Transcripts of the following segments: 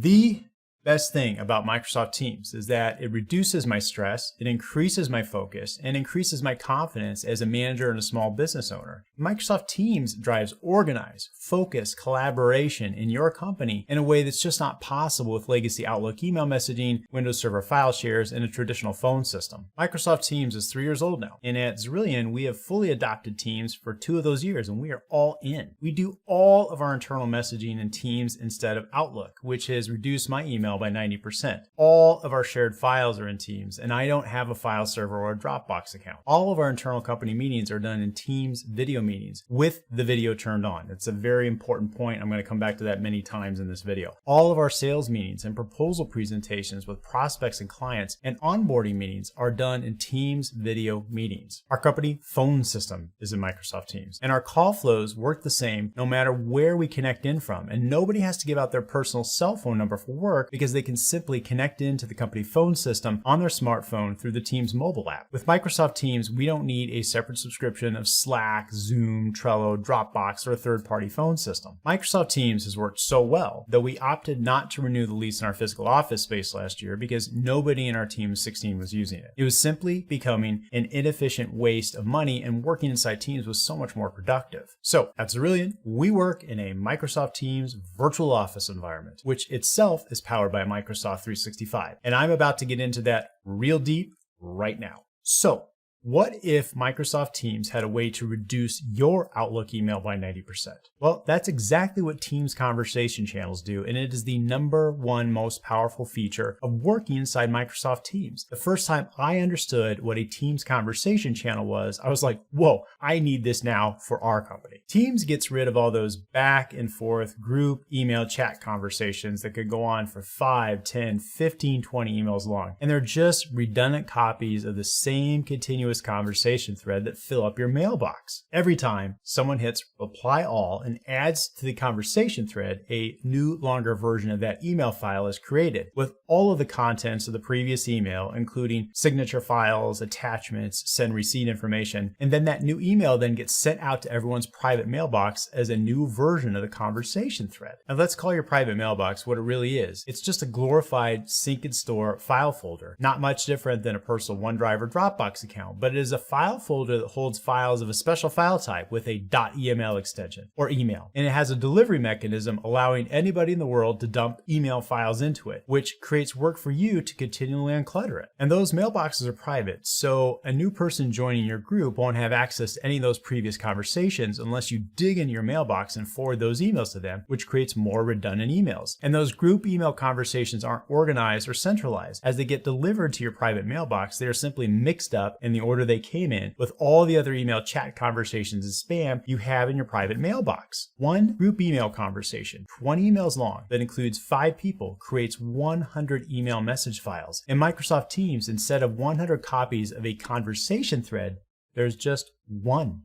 The best thing about Microsoft Teams is that it reduces my stress, it increases my focus, and increases my confidence as a manager and a small business owner. Microsoft Teams drives organized, focused collaboration in your company in a way that's just not possible with legacy Outlook email messaging, Windows Server file shares, and a traditional phone system. Microsoft Teams is 3 years old now, and at Zrillion, we have fully adopted Teams for 2 of those years, and we are all in. We do all of our internal messaging in Teams instead of Outlook, which has reduced my email by 90%. All of our shared files are in Teams, and I don't have a file server or a Dropbox account. All of our internal company meetings are done in Teams video meetings with the video turned on. It's a very important point. I'm going to come back to that many times in this video. All of our sales meetings and proposal presentations with prospects and clients and onboarding meetings are done in Teams video meetings. Our company phone system is in Microsoft Teams, and our call flows work the same no matter where we connect in from, and nobody has to give out their personal cell phone number for work because they can simply connect into the company phone system on their smartphone through the Teams mobile app. With Microsoft Teams, we don't need a separate subscription of Slack, Zoom, Trello, Dropbox, or a third-party phone system. Microsoft Teams has worked so well that we opted not to renew the lease in our physical office space last year because nobody in our team of 16 was using it. It was simply becoming an inefficient waste of money, and working inside Teams was so much more productive. So at Zrillion, we work in a Microsoft Teams virtual office environment, which itself is powered by Microsoft 365. And I'm about to get into that real deep right now. So what if Microsoft Teams had a way to reduce your Outlook email by 90%? Well, that's exactly what Teams conversation channels do, and it is the #1 most powerful feature of working inside Microsoft Teams. The first time I understood what a Teams conversation channel was, I was like, whoa, I need this now for our company. Teams gets rid of all those back and forth group email chat conversations that could go on for 5, 10, 15, 20 emails long, and they're just redundant copies of the same continuous conversation thread that fill up your mailbox. Every time someone hits reply all and adds to the conversation thread, a new longer version of that email file is created with all of the contents of the previous email, including signature files, attachments, send receipt information, and then that new email then gets sent out to everyone's private mailbox as a new version of the conversation thread. Now let's call your private mailbox what it really is. It's just a glorified sync and store file folder, not much different than a personal OneDrive or Dropbox account, but it is a file folder that holds files of a special file type with a .eml extension or email. And it has a delivery mechanism allowing anybody in the world to dump email files into it, which creates work for you to continually unclutter it. And those mailboxes are private, so a new person joining your group won't have access to any of those previous conversations unless you dig into your mailbox and forward those emails to them, which creates more redundant emails. And those group email conversations aren't organized or centralized. As they get delivered to your private mailbox, they are simply mixed up in the order they came in with all the other email chat conversations and spam you have in your private mailbox. One group email conversation, 20 emails long, that includes 5 people, creates 100 email message files. In Microsoft Teams, instead of 100 copies of a conversation thread, there's just one.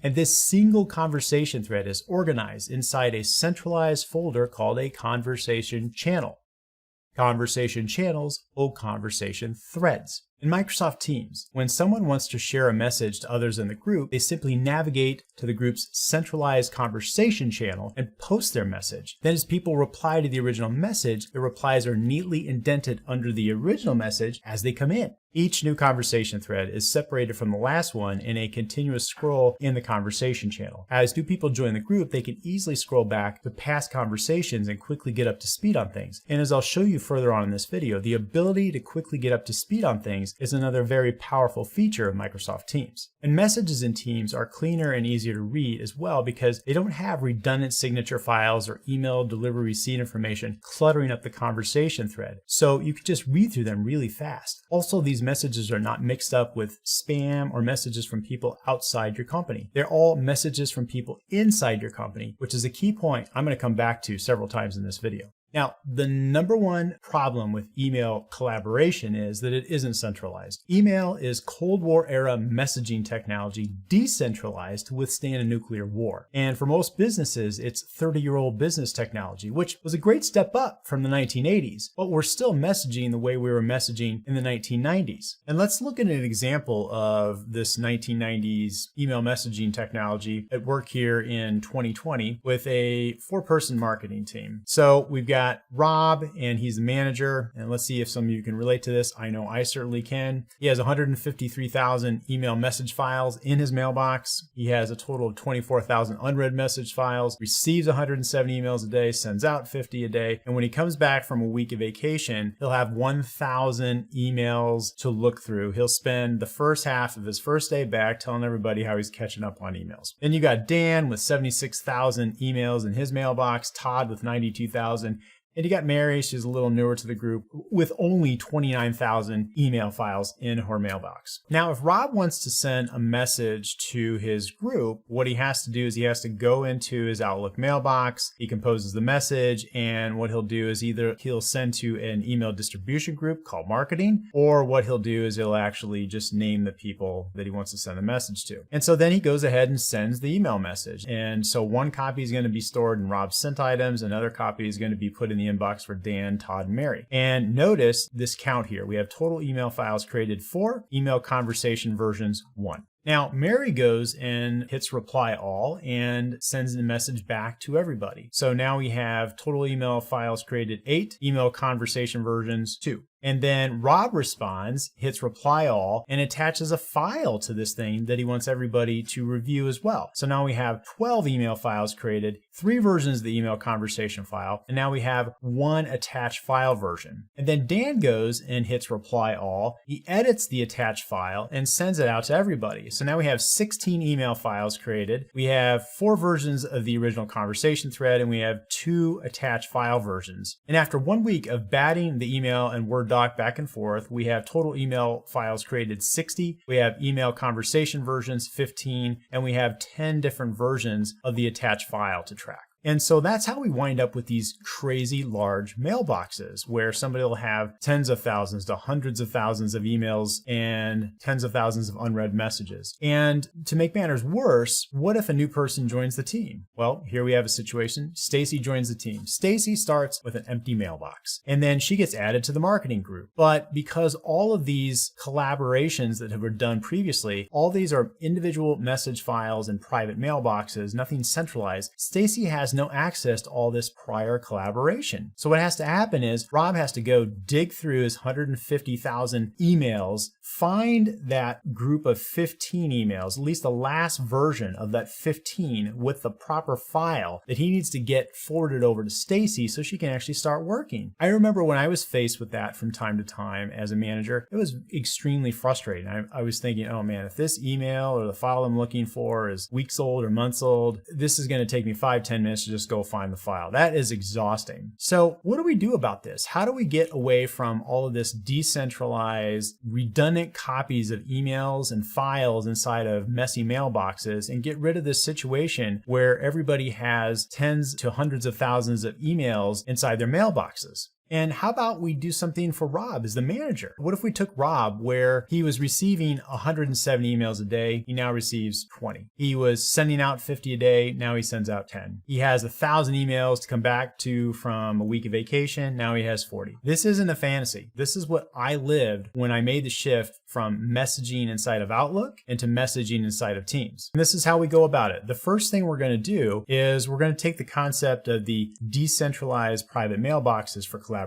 And this single conversation thread is organized inside a centralized folder called a conversation channel. Conversation channels or conversation threads. In Microsoft Teams, when someone wants to share a message to others in the group, they simply navigate to the group's centralized conversation channel and post their message. Then as people reply to the original message, the replies are neatly indented under the original message as they come in. Each new conversation thread is separated from the last one in a continuous scroll in the conversation channel. As new people join the group, they can easily scroll back to past conversations and quickly get up to speed on things. And as I'll show you further on in this video, the ability to quickly get up to speed on things is another very powerful feature of Microsoft Teams. And messages in Teams are cleaner and easier to read as well because they don't have redundant signature files or email delivery receipt information cluttering up the conversation thread. So you can just read through them really fast. Also, these messages are not mixed up with spam or messages from people outside your company. They're all messages from people inside your company, which is a key point I'm going to come back to several times in this video. Now, the #1 problem with email collaboration is that it isn't centralized. Email is Cold War era messaging technology decentralized to withstand a nuclear war. And for most businesses, it's 30-year-old business technology, which was a great step up from the 1980s, but we're still messaging the way we were messaging in the 1990s. And let's look at an example of this 1990s email messaging technology at work here in 2020 with a 4-person marketing team. So we've got got Rob, and he's the manager. And let's see if some of you can relate to this. I know I certainly can. He has 153,000 email message files in his mailbox. He has a total of 24,000 unread message files, receives 170 emails a day, sends out 50 a day. And when he comes back from a week of vacation, he'll have 1,000 emails to look through. He'll spend the first half of his first day back telling everybody how he's catching up on emails. Then you got Dan with 76,000 emails in his mailbox, Todd with 92,000. And you got Mary, she's a little newer to the group, with only 29,000 email files in her mailbox. Now, if Rob wants to send a message to his group, what he has to do is he has to go into his Outlook mailbox, he composes the message, and what he'll do is either he'll send to an email distribution group called marketing, or what he'll do is he'll actually just name the people that he wants to send the message to. And so then he goes ahead and sends the email message. And so one copy is going to be stored in Rob's sent items, another copy is going to be put in the inbox for Dan, Todd, and Mary. And notice this count here. We have total email files created 4, email conversation versions 1. Now, Mary goes and hits reply all and sends the message back to everybody. So now we have total email files created 8, email conversation versions 2. And then Rob responds, hits reply all, and attaches a file to this thing that he wants everybody to review as well. So now we have 12 email files created, 3 versions of the email conversation file, and now we have 1 attached file version. And then Dan goes and hits reply all, he edits the attached file and sends it out to everybody. So now we have 16 email files created, we have 4 versions of the original conversation thread, and we have 2 attached file versions. And after 1 week of batting the email and Word doc back and forth, we have total email files created 60, we have email conversation versions 15, and we have 10 different versions of the attached file to track. And so that's how we wind up with these crazy large mailboxes where somebody will have tens of thousands to hundreds of thousands of emails and tens of thousands of unread messages. And to make matters worse, what if a new person joins the team? Well, here we have a situation. Stacy joins the team. Stacy starts with an empty mailbox, and then she gets added to the marketing group. But because all of these collaborations that have been done previously, all these are individual message files and private mailboxes, nothing centralized, Stacy has no access to all this prior collaboration. So what has to happen is Rob has to go dig through his 150,000 emails, find that group of 15 emails, at least the last version of that 15 with the proper file that he needs to get forwarded over to Stacy so she can actually start working. I remember when I was faced with that from time to time as a manager, it was extremely frustrating. I was thinking, oh man, if this email or the file I'm looking for is weeks old or months old, this is going to take me 5-10 minutes to just go find the file. That is exhausting. So what do we do about this? How do we get away from all of this decentralized, redundant copies of emails and files inside of messy mailboxes and get rid of this situation where everybody has tens to hundreds of thousands of emails inside their mailboxes? And how about we do something for Rob as the manager? What if we took Rob where he was receiving 170 emails a day, he now receives 20. He was sending out 50 a day, now he sends out 10. He has 1,000 emails to come back to from a week of vacation, now he has 40. This isn't a fantasy. This is what I lived when I made the shift from messaging inside of Outlook into messaging inside of Teams. And this is how we go about it. The first thing we're going to do is we're going to take the concept of the decentralized private mailboxes for collaboration,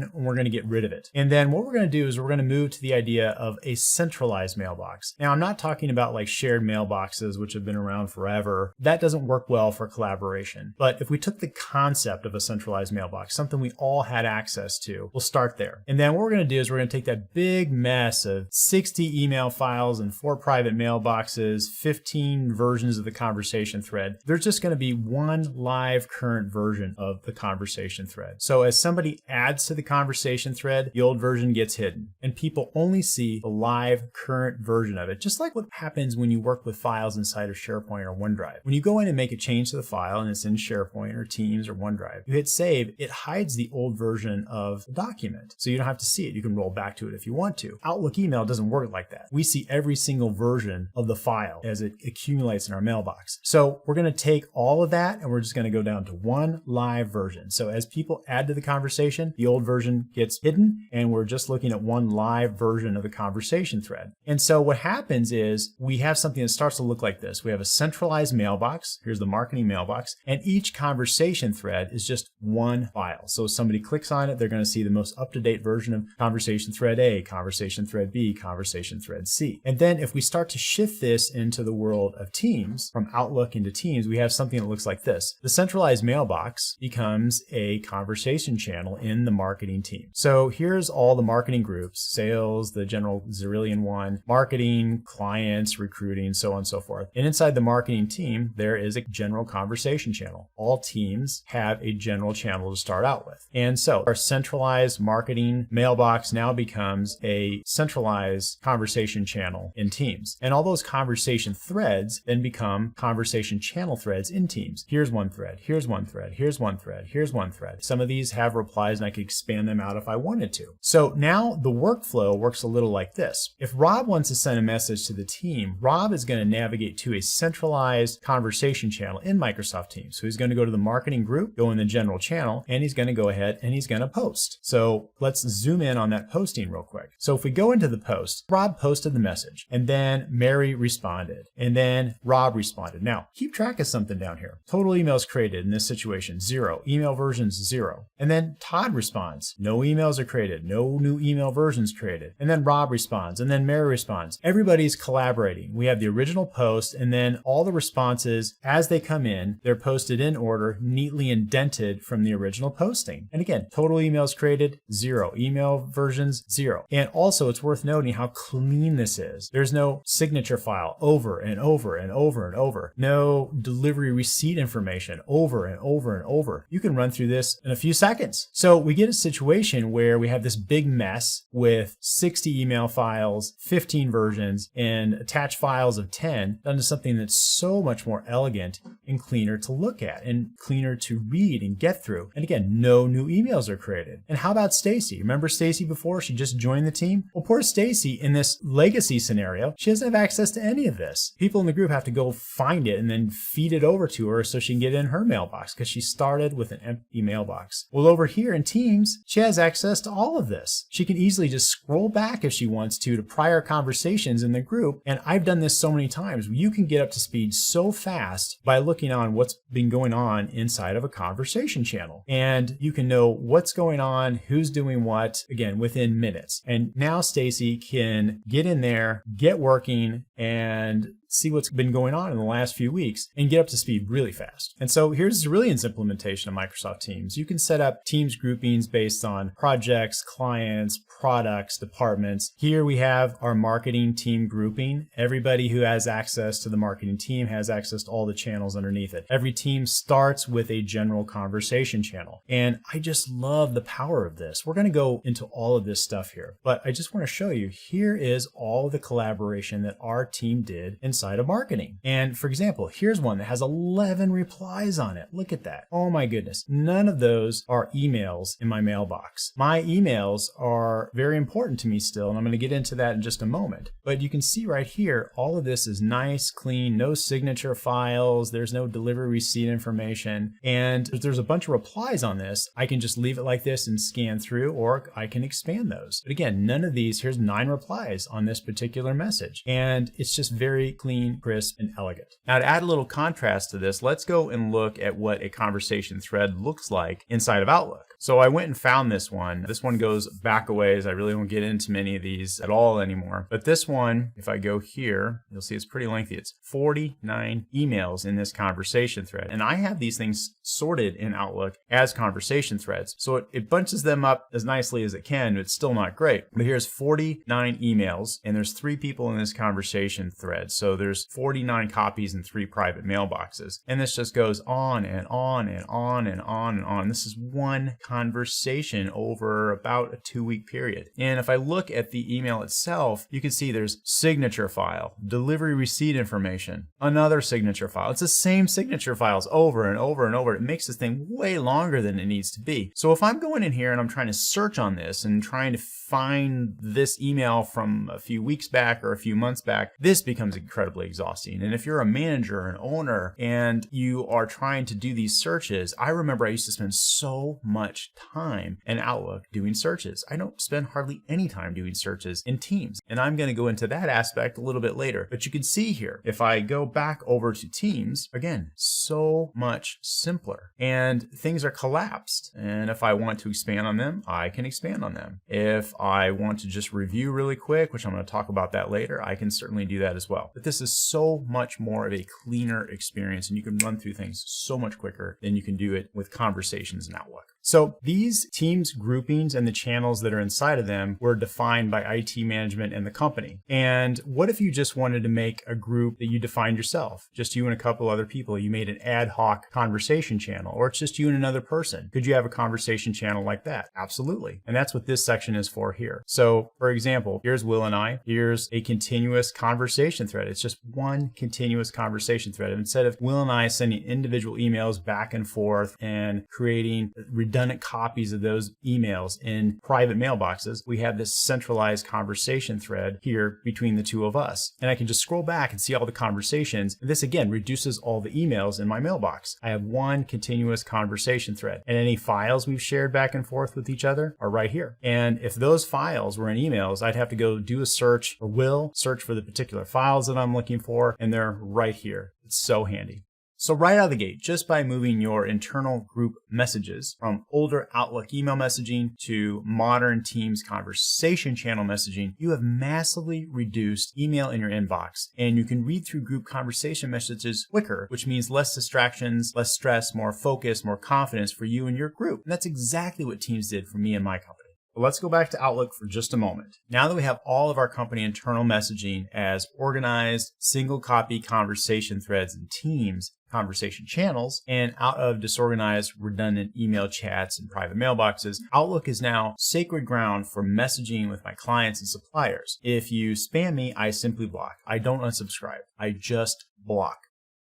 and we're going to get rid of it. And then what we're going to do is we're going to move to the idea of a centralized mailbox. Now, I'm not talking about like shared mailboxes, which have been around forever. That doesn't work well for collaboration. But if we took the concept of a centralized mailbox, something we all had access to, we'll start there. And then what we're going to do is we're going to take that big mess of 60 email files and 4 private mailboxes, 15 versions of the conversation thread. There's just going to be one live current version of the conversation thread. So as somebody adds to the conversation thread, the old version gets hidden and people only see the live current version of it. Just like what happens when you work with files inside of SharePoint or OneDrive. When you go in and make a change to the file and it's in SharePoint or Teams or OneDrive, you hit save, it hides the old version of the document. So you don't have to see it. You can roll back to it if you want to. Outlook email it doesn't work like that. We see every single version of the file as it accumulates in our mailbox. So we're going to take all of that and we're just going to go down to one live version. So as people add to the conversation, the old version gets hidden and we're just looking at one live version of the conversation thread. And so what happens is we have something that starts to look like this. We have a centralized mailbox. Here's the marketing mailbox. And each conversation thread is just one file. So if somebody clicks on it, they're going to see the most up-to-date version of conversation thread A, conversation thread B, conversation thread C. And then if we start to shift this into the world of Teams, from Outlook into Teams, we have something that looks like this. The centralized mailbox becomes a conversation channel in the marketing team. So here's all the marketing groups: sales, the general Zerillion one, marketing, clients, recruiting, so on and so forth. And inside the marketing team, there is a general conversation channel. All teams have a general channel to start out with. And so our centralized marketing mailbox now becomes a centralized conversation channel in Teams. And all those conversation threads then become conversation channel threads in Teams. Here's one thread, here's one thread, here's one thread, here's one thread. Some of these have replies and I could expand them out if I wanted to. So now the workflow works a little like this. If Rob wants to send a message to the team, Rob is going to navigate to a centralized conversation channel in Microsoft Teams. So he's going to go to the marketing group, go in the general channel, and he's going to go ahead and he's going to post. So let's zoom in on that posting real quick. So if we go into the post, Rob posted the message and then Mary responded and then Rob responded. Now keep track of something down here. Total emails created in this situation, 0. Email versions, 0. And then Todd responds. No emails are created. No new email versions created. And then Rob responds and then Mary responds. Everybody's collaborating. We have the original post and then all the responses as they come in, they're posted in order, neatly indented from the original posting. And again, total emails created, 0. Email versions, 0. And also it's worth noting how clean this is. There's no signature file over and over and over and over. No delivery receipt information over and over and over. You can run through this in a few seconds. So we get a situation where we have this big mess with 60 email files, 15 versions, and attached files of 10 done to something that's so much more elegant and cleaner to look at and cleaner to read and get through. And again, no new emails are created. And how about Stacy? Remember Stacy before? She just joined the team. Well, poor Stacy in this legacy scenario, she doesn't have access to any of this. People in the group have to go find it and then feed it over to her so she can get it in her mailbox because she started with an empty mailbox. Well, over here in Teams, she has access to all of this. She can easily just scroll back if she wants to prior conversations in the group. And I've done this so many times. You can get up to speed so fast by looking on what's been going on inside of a conversation channel. And you can know what's going on, who's doing what, again, within minutes. And now Stacy can get in there, get working, and see what's been going on in the last few weeks and get up to speed really fast. And so here's Zerilion's implementation of Microsoft Teams. You can set up Teams groupings based on projects, clients, products, departments. Here we have our marketing team grouping. Everybody who has access to the marketing team has access to all the channels underneath it. Every team starts with a general conversation channel. And I just love the power of this. We're going to go into all of this stuff here, but I just want to show you, here is all the collaboration that our team did inside of marketing. And for example, here's one that has 11 replies on it. Look at that. Oh my goodness. None of those are emails in my mailbox. My emails are very important to me still, and I'm going to get into that in just a moment. But you can see right here, all of this is nice, clean, no signature files. There's no delivery receipt information. And if there's a bunch of replies on this, I can just leave it like this and scan through, or I can expand those. But again, none of these, here's 9 replies on this particular message. And it's just very clean, crisp, and elegant. Now to add a little contrast to this, let's go and look at what a conversation thread looks like inside of Outlook. So I went and found this one. This one goes back a ways. I really won't get into many of these at all anymore. But this one, if I go here, you'll see it's pretty lengthy. It's 49 emails in this conversation thread. And I have these things sorted in Outlook as conversation threads. So it bunches them up as nicely as it can, but it's still not great. But here's 49 emails, and there's 3 people in this conversation thread. So there's 49 copies in 3 private mailboxes. And this just goes on and on and on and on and on. This is one conversation over about a 2-week period. And if I look at the email itself, you can see there's signature file, delivery receipt information, another signature file. It's the same signature files over and over and over. It makes this thing way longer than it needs to be. So if I'm going in here and I'm trying to search on this and trying to find this email from a few weeks back or a few months back, this becomes incredibly exhausting. And if you're a manager, an owner, and you are trying to do these searches, I remember I used to spend so much time in Outlook doing searches. I don't spend hardly any time doing searches in Teams. And I'm going to go into that aspect a little bit later. But you can see here, if I go back over to Teams, again, so much simpler. And things are collapsed. And if I want to expand on them, I can expand on them. If I want to just review really quick, which I'm going to talk about that later, I can certainly do that as well. But this is so much more of a cleaner experience, and you can run through things so much quicker than you can do it with conversations in Outlook. So these Teams groupings and the channels that are inside of them were defined by IT management and the company. And what if you just wanted to make a group that you defined yourself, just you and a couple other people? You made an ad hoc conversation channel, or it's just you and another person. Could you have a conversation channel like that? Absolutely. And that's what this section is for here. So for example, here's Will and I. Here's a continuous conversation thread. It's just one continuous conversation thread. Instead of Will and I sending individual emails back and forth and creating redundant copies of those emails in private mailboxes, we have this centralized conversation thread here between the two of us. And I can just scroll back and see all the conversations. And this again reduces all the emails in my mailbox. I have one continuous conversation thread, and any files we've shared back and forth with each other are right here. And if those files were in emails, I'd have to go do a search for Will, search for the particular files that I'm looking for, and they're right here. It's so handy. So right out of the gate, just by moving your internal group messages from older Outlook email messaging to modern Teams conversation channel messaging, you have massively reduced email in your inbox, and you can read through group conversation messages quicker, which means less distractions, less stress, more focus, more confidence for you and your group. And that's exactly what Teams did for me and my company. But let's go back to Outlook for just a moment. Now that we have all of our company internal messaging as organized, single copy conversation threads in Teams, conversation channels, and out of disorganized, redundant email chats and private mailboxes, Outlook is now sacred ground for messaging with my clients and suppliers. If you spam me, I simply block. I don't unsubscribe. I just block.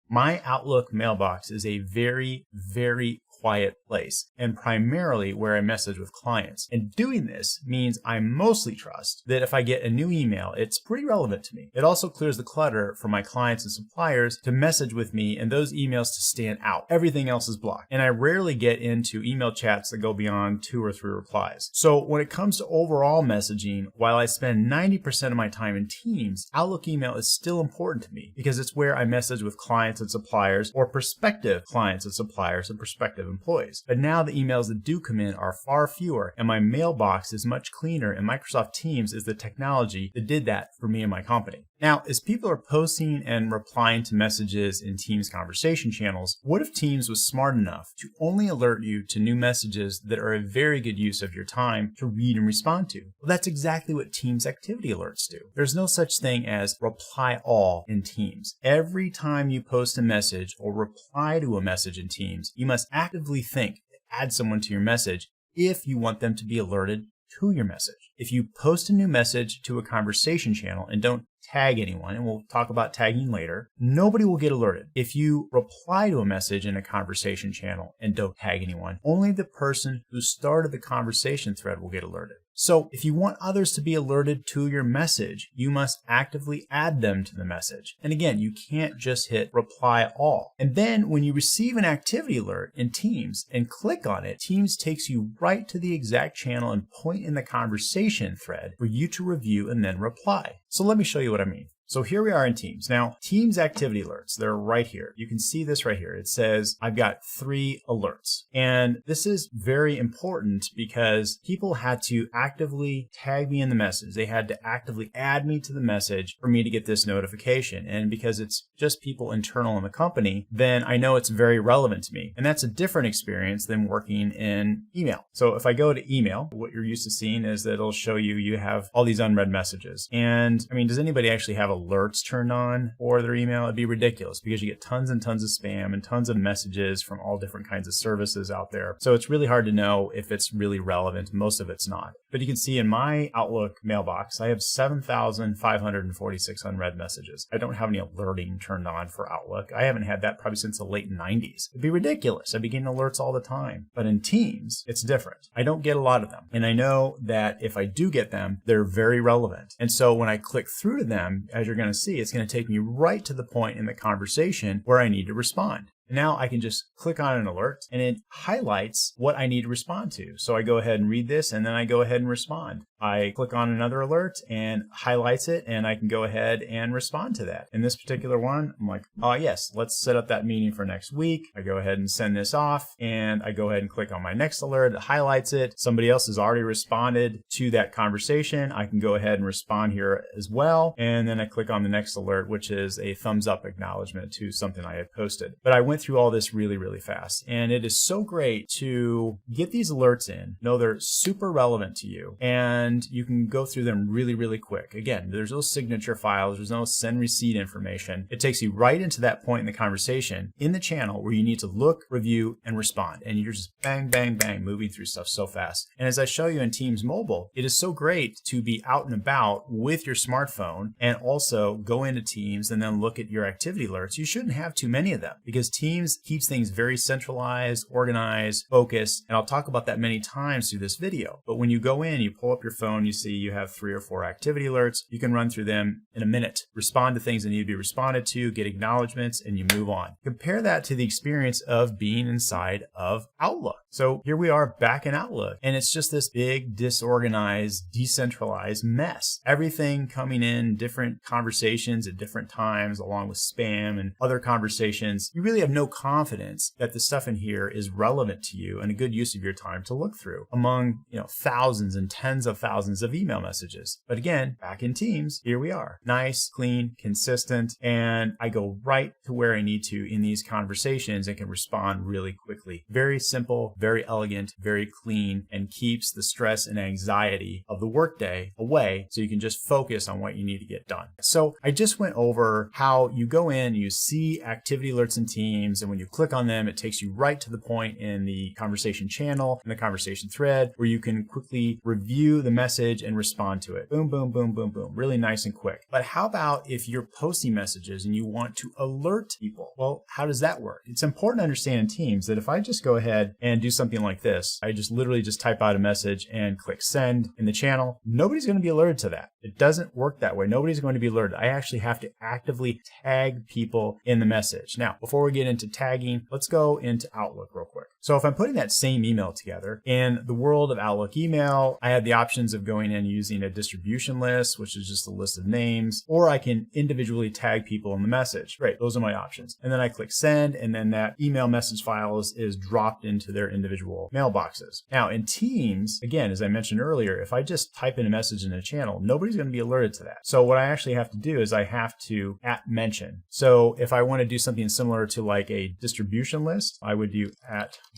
My Outlook mailbox is a very, very quiet place, and primarily where I message with clients. And doing this means I mostly trust that if I get a new email, it's pretty relevant to me. It also clears the clutter for my clients and suppliers to message with me and those emails to stand out. Everything else is blocked. And I rarely get into email chats that go beyond 2 or 3 replies. So when it comes to overall messaging, while I spend 90% of my time in Teams, Outlook email is still important to me because it's where I message with clients and suppliers, or prospective clients and suppliers and prospective employees. But now the emails that do come in are far fewer, and my mailbox is much cleaner, and Microsoft Teams is the technology that did that for me and my company. Now, as people are posting and replying to messages in Teams conversation channels, what if Teams was smart enough to only alert you to new messages that are a very good use of your time to read and respond to? Well, that's exactly what Teams activity alerts do. There's no such thing as reply all in Teams. Every time you post a message or reply to a message in Teams, you must actively think to add someone to your message if you want them to be alerted to your message. If you post a new message to a conversation channel and don't tag anyone, and we'll talk about tagging later, nobody will get alerted. If you reply to a message in a conversation channel and don't tag anyone, only the person who started the conversation thread will get alerted. So if you want others to be alerted to your message, you must actively add them to the message. And again, you can't just hit reply all. And then when you receive an activity alert in Teams and click on it, Teams takes you right to the exact channel and point in the conversation thread for you to review and then reply. So let me show you what I mean. So here we are in Teams. Now, Teams activity alerts, they're right here. You can see this right here. It says I've got 3 alerts. And this is very important because people had to actively tag me in the message. They had to actively add me to the message for me to get this notification. And because it's just people internal in the company, then I know it's very relevant to me. And that's a different experience than working in email. So if I go to email, what you're used to seeing is that it'll show you have all these unread messages. And I mean, does anybody actually have a alerts turned on for their email, it'd be ridiculous because you get tons and tons of spam and tons of messages from all different kinds of services out there. So it's really hard to know if it's really relevant. Most of it's not. But you can see in my Outlook mailbox, I have 7,546 unread messages. I don't have any alerting turned on for Outlook. I haven't had that probably since the late 90s. It'd be ridiculous. I'd be getting alerts all the time. But in Teams, it's different. I don't get a lot of them. And I know that if I do get them, they're very relevant. And so when I click through to them, as you're going to see, it's going to take me right to the point in the conversation where I need to respond. And now I can just click on an alert and it highlights what I need to respond to. So I go ahead and read this and then I go ahead and respond. I click on another alert and highlights it and I can go ahead and respond to that. In this particular one, I'm like, oh yes, let's set up that meeting for next week. I go ahead and send this off and I go ahead and click on my next alert. It highlights it. Somebody else has already responded to that conversation. I can go ahead and respond here as well. And then I click on the next alert, which is a thumbs up acknowledgement to something I had posted. But I went through all this really, really fast. And it is so great to get these alerts in, know they're super relevant to you, and you can go through them really, really quick. Again, there's no signature files, there's no send receipt information. It takes you right into that point in the conversation in the channel where you need to look, review, and respond. And you're just bang, bang, bang, moving through stuff so fast. And as I show you in Teams Mobile, it is so great to be out and about with your smartphone and also go into Teams and then look at your activity alerts. You shouldn't have too many of them because Teams keeps things very centralized, organized, focused, and I'll talk about that many times through this video. But when you go in, you pull up your phone, you see you have 3 or 4 activity alerts. You can run through them in a minute, respond to things that need to be responded to, get acknowledgments, and you move on. Compare that to the experience of being inside of Outlook. So here we are back in Outlook, and it's just this big, disorganized, decentralized mess. Everything coming in, different conversations at different times, along with spam and other conversations. You really have no confidence that the stuff in here is relevant to you and a good use of your time to look through among, thousands and tens of thousands of email messages. But again, back in Teams, here we are. Nice, clean, consistent, and I go right to where I need to in these conversations and can respond really quickly. Very simple, very elegant, very clean, and keeps the stress and anxiety of the workday away so you can just focus on what you need to get done. So I just went over how you go in, you see activity alerts in Teams, and when you click on them, it takes you right to the point in the conversation channel, in the conversation thread, where you can quickly review the message and respond to it. Boom, boom, boom, boom, boom. Really nice and quick. But how about if you're posting messages and you want to alert people? Well, how does that work? It's important to understand in Teams that if I just go ahead and do something like this, I just literally just type out a message and click send in the channel, nobody's going to be alerted to that. It doesn't work that way. Nobody's going to be alerted. I actually have to actively tag people in the message. Now, before we get into tagging, let's go into Outlook real quick. So if I'm putting that same email together in the world of Outlook email, I have the options of going in using a distribution list, which is just a list of names, or I can individually tag people in the message. Great, those are my options. And then I click send, and then that email message files is dropped into their individual mailboxes. Now in Teams, again, as I mentioned earlier, if I just type in a message in a channel, nobody's going to be alerted to that. So what I actually have to do is I have to @mention. So if I want to do something similar to like a distribution list, I would do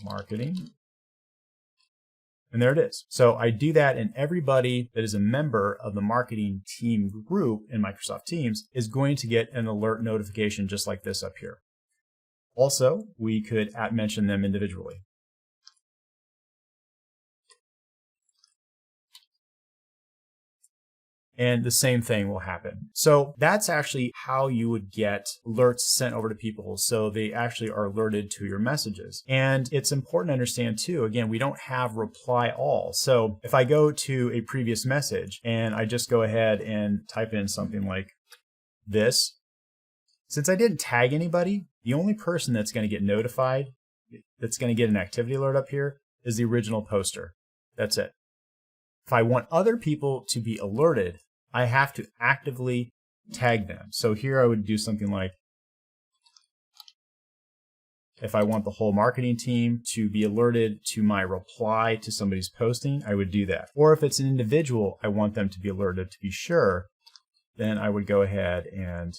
@marketing. And there it is. So I do that, and everybody that is a member of the marketing team group in Microsoft Teams is going to get an alert notification just like this up here. Also, we could @mention them individually. And the same thing will happen. So that's actually how you would get alerts sent over to people so they actually are alerted to your messages. And it's important to understand too, again, we don't have reply all. So if I go to a previous message and I just go ahead and type in something like this, since I didn't tag anybody, the only person that's going to get notified, that's going to get an activity alert up here, is the original poster. That's it. If I want other people to be alerted, I have to actively tag them. So here I would do something like, if I want the whole marketing team to be alerted to my reply to somebody's posting, I would do that. Or if it's an individual, I want them to be alerted to be sure, then I would go ahead and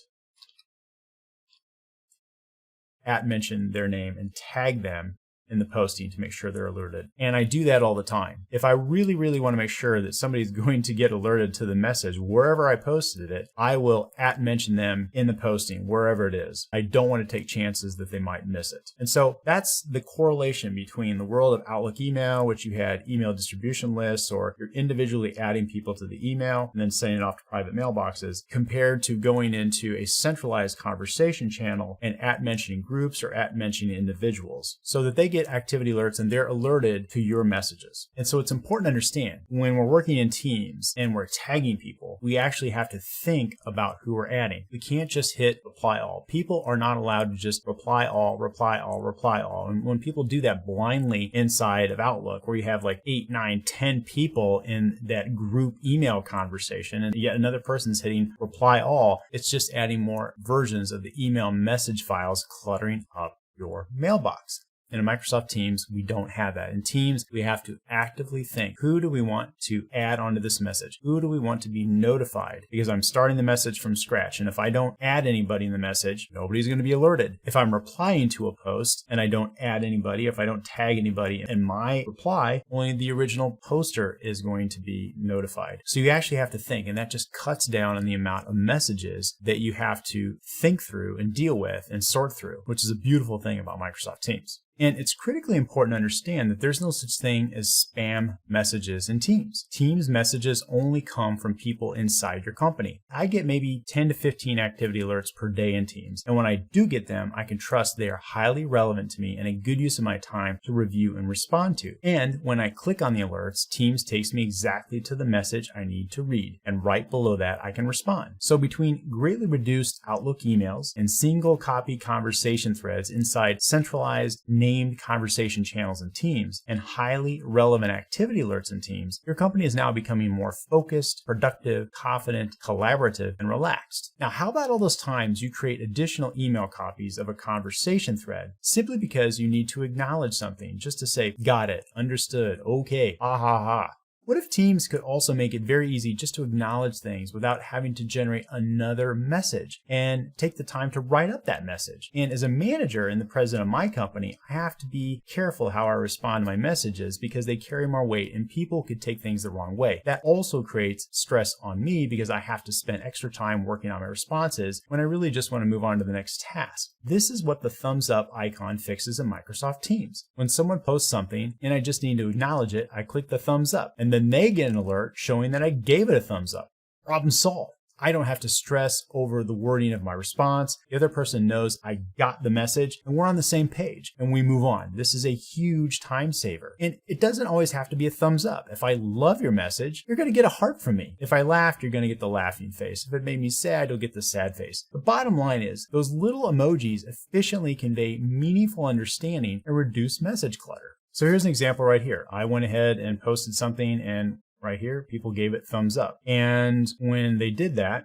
@mention their name and tag them in the posting to make sure they're alerted. And I do that all the time. If I really, really want to make sure that somebody's going to get alerted to the message wherever I posted it, I will @mention them in the posting, wherever it is. I don't want to take chances that they might miss it. And so that's the correlation between the world of Outlook email, which you had email distribution lists, or you're individually adding people to the email and then sending it off to private mailboxes, compared to going into a centralized conversation channel and @mentioning groups or @mentioning individuals so that they get activity alerts and they're alerted to your messages. And so it's important to understand when we're working in teams and we're tagging people, we actually have to think about who we're adding. We can't just hit reply all. People are not allowed to just reply all, reply all, reply all. And when people do that blindly inside of Outlook, where you have like 8, 9, 10 people in that group email conversation, and yet another person's hitting reply all, it's just adding more versions of the email message files, cluttering up your mailbox. And in Microsoft Teams, we don't have that. In Teams, we have to actively think, who do we want to add onto this message? Who do we want to be notified? Because I'm starting the message from scratch. And if I don't add anybody in the message, nobody's going to be alerted. If I'm replying to a post and I don't add anybody, if I don't tag anybody in my reply, only the original poster is going to be notified. So you actually have to think, and that just cuts down on the amount of messages that you have to think through and deal with and sort through, which is a beautiful thing about Microsoft Teams. And it's critically important to understand that there's no such thing as spam messages in Teams. Teams messages only come from people inside your company. I get maybe 10 to 15 activity alerts per day in Teams. And when I do get them, I can trust they are highly relevant to me and a good use of my time to review and respond to. And when I click on the alerts, Teams takes me exactly to the message I need to read. And right below that, I can respond. So between greatly reduced Outlook emails and single copy conversation threads inside centralized named conversation channels in Teams and highly relevant activity alerts in Teams, your company is now becoming more focused, productive, confident, collaborative, and relaxed. Now, how about all those times you create additional email copies of a conversation thread simply because you need to acknowledge something, just to say, got it, understood, okay, ha ha ha. What if Teams could also make it very easy just to acknowledge things without having to generate another message and take the time to write up that message? And as a manager and the president of my company, I have to be careful how I respond to my messages because they carry more weight and people could take things the wrong way. That also creates stress on me because I have to spend extra time working on my responses when I really just want to move on to the next task. This is what the thumbs up icon fixes in Microsoft Teams. When someone posts something and I just need to acknowledge it, I click the thumbs up and then they get an alert showing that I gave it a thumbs up. Problem solved. I don't have to stress over the wording of my response. The other person knows I got the message and we're on the same page and we move on. This is a huge time saver. And it doesn't always have to be a thumbs up. If I love your message, you're going to get a heart from me. If I laughed, you're going to get the laughing face. If it made me sad, you'll get the sad face. The bottom line is those little emojis efficiently convey meaningful understanding and reduce message clutter. So here's an example right here. I went ahead and posted something and right here, people gave it thumbs up. And when they did that,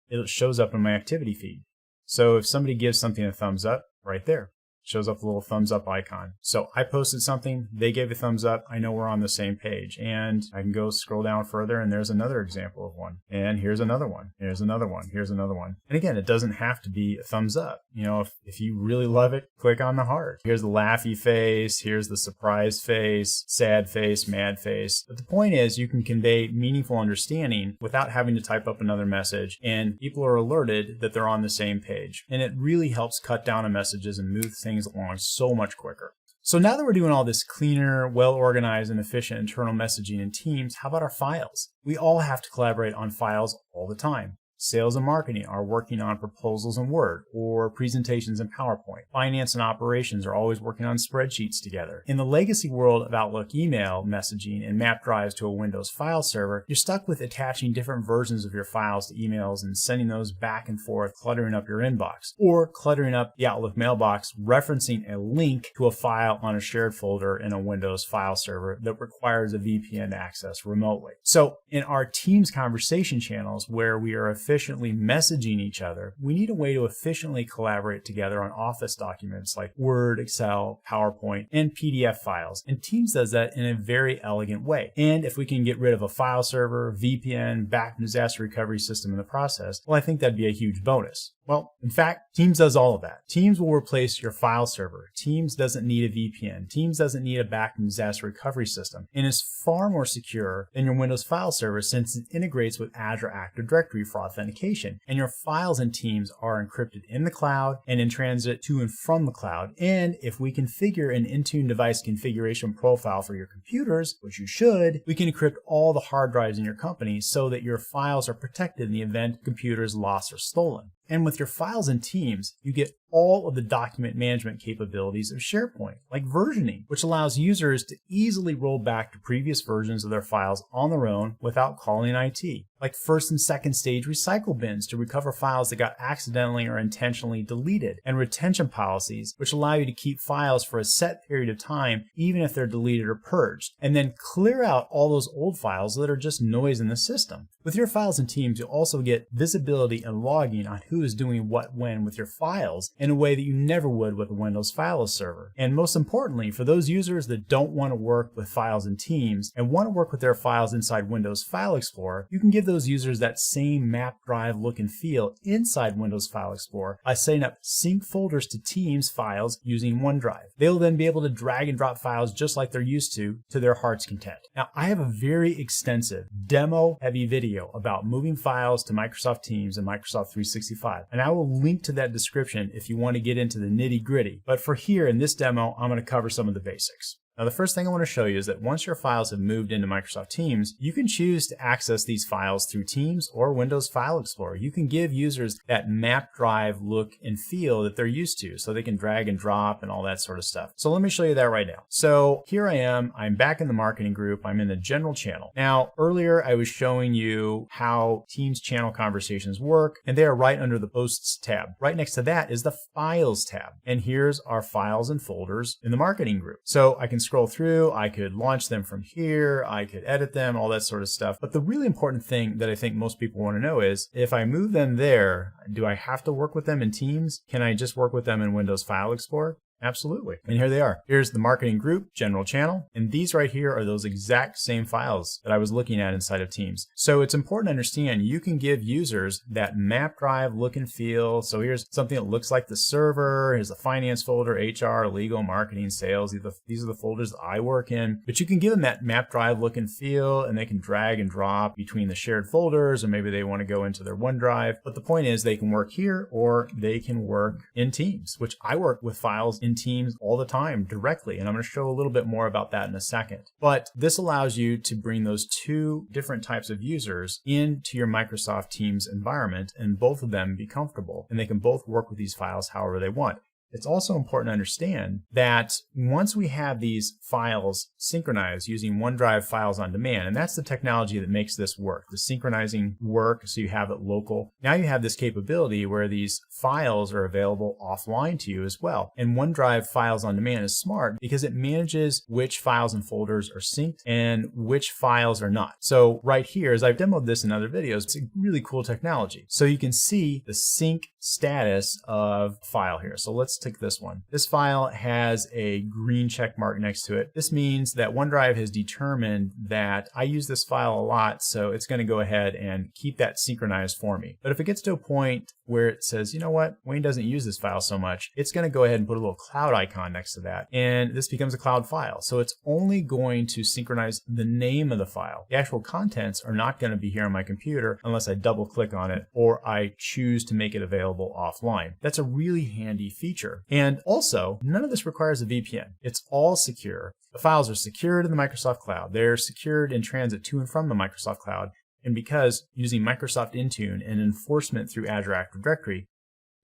it shows up in my activity feed. So if somebody gives something a thumbs up, right there, shows up a little thumbs up icon. So I posted something, they gave a thumbs up, I know we're on the same page. And I can go scroll down further and there's another example of one. And here's another one, here's another one, here's another one. And again, it doesn't have to be a thumbs up. You know, if you really love it, click on the heart. Here's the laughy face, here's the surprise face, sad face, mad face. But the point is you can convey meaningful understanding without having to type up another message and people are alerted that they're on the same page. And it really helps cut down on messages and move things along so much quicker. So now that we're doing all this cleaner, well-organized, and efficient internal messaging in Teams, how about our files? We all have to collaborate on files all the time. Sales and marketing are working on proposals in Word or presentations in PowerPoint. Finance and operations are always working on spreadsheets together. In the legacy world of Outlook email messaging and map drives to a Windows file server, you're stuck with attaching different versions of your files to emails and sending those back and forth, cluttering up your inbox, or cluttering up the Outlook mailbox, referencing a link to a file on a shared folder in a Windows file server that requires a VPN access remotely. So in our Teams conversation channels where we are efficiently messaging each other, we need a way to efficiently collaborate together on Office documents like Word, Excel, PowerPoint, and PDF files. And Teams does that in a very elegant way. And if we can get rid of a file server, VPN, backup disaster recovery system in the process, well, I think that'd be a huge bonus. Well, in fact, Teams does all of that. Teams will replace your file server. Teams doesn't need a VPN. Teams doesn't need a backup disaster recovery system, and is far more secure than your Windows file server since it integrates with Azure Active Directory for authentication. And your files in Teams are encrypted in the cloud and in transit to and from the cloud. And if we configure an Intune device configuration profile for your computers, which you should, we can encrypt all the hard drives in your company so that your files are protected in the event the computer is lost or stolen. And with your files in Teams, you get all of the document management capabilities of SharePoint, like versioning, which allows users to easily roll back to previous versions of their files on their own without calling IT, like first and second stage recycle bins to recover files that got accidentally or intentionally deleted, and retention policies, which allow you to keep files for a set period of time, even if they're deleted or purged, and then clear out all those old files that are just noise in the system. With your files in Teams, you'll also get visibility and logging on who is doing what when with your files in a way that you never would with a Windows file server. And most importantly, for those users that don't want to work with files in Teams and want to work with their files inside Windows File Explorer, you can give those users that same map drive look and feel inside Windows File Explorer by setting up sync folders to Teams files using OneDrive. They'll then be able to drag and drop files just like they're used to their heart's content. Now, I have a very extensive demo-heavy video about moving files to Microsoft Teams and Microsoft 365, and I will link to that description if you want to get into the nitty-gritty. But for here in this demo, I'm going to cover some of the basics. Now, the first thing I want to show you is that once your files have moved into Microsoft Teams, you can choose to access these files through Teams or Windows File Explorer. You can give users that map drive look and feel that they're used to, so they can drag and drop and all that sort of stuff. So let me show you that right now. So here I am. I'm back in the marketing group. I'm in the general channel. Now, earlier I was showing you how Teams channel conversations work, and they are right under the Posts tab. Right next to that is the Files tab. And here's our files and folders in the marketing group. So I can scroll through, I could launch them from here, I could edit them, all that sort of stuff. But the really important thing that I think most people want to know is, if I move them there, do I have to work with them in Teams? Can I just work with them in Windows File Explorer? Absolutely. And here they are. Here's the marketing group, general channel, and these right here are those exact same files that I was looking at inside of Teams. So it's important to understand you can give users that map drive look and feel. So here's something that looks like the server. Here's the finance folder, HR, legal, marketing, sales. These are the folders that I work in. But you can give them that map drive look and feel, and they can drag and drop between the shared folders, or maybe they want to go into their OneDrive. But the point is they can work here or they can work in Teams, which I work with files in Teams all the time directly, and I'm going to show a little bit more about that in a second. But this allows you to bring those two different types of users into your Microsoft Teams environment, and both of them be comfortable, and they can both work with these files however they want. It's also important to understand that once we have these files synchronized using OneDrive Files on Demand, and that's the technology that makes this work, the synchronizing work so you have it local. Now you have this capability where these files are available offline to you as well. And OneDrive Files on Demand is smart because it manages which files and folders are synced and which files are not. So right here, as I've demoed this in other videos, it's a really cool technology. So you can see the sync status of file here. So let's take this one. This file has a green check mark next to it. This means that OneDrive has determined that I use this file a lot, so it's going to go ahead and keep that synchronized for me. But if it gets to a point where it says, you know what, Wayne doesn't use this file so much, it's going to go ahead and put a little cloud icon next to that, and this becomes a cloud file. So it's only going to synchronize the name of the file. The actual contents are not going to be here on my computer unless I double click on it or I choose to make it available offline. That's a really handy feature. And also, none of this requires a VPN. It's all secure. The files are secured in the Microsoft Cloud. They're secured in transit to and from the Microsoft Cloud. And because using Microsoft Intune and enforcement through Azure Active Directory,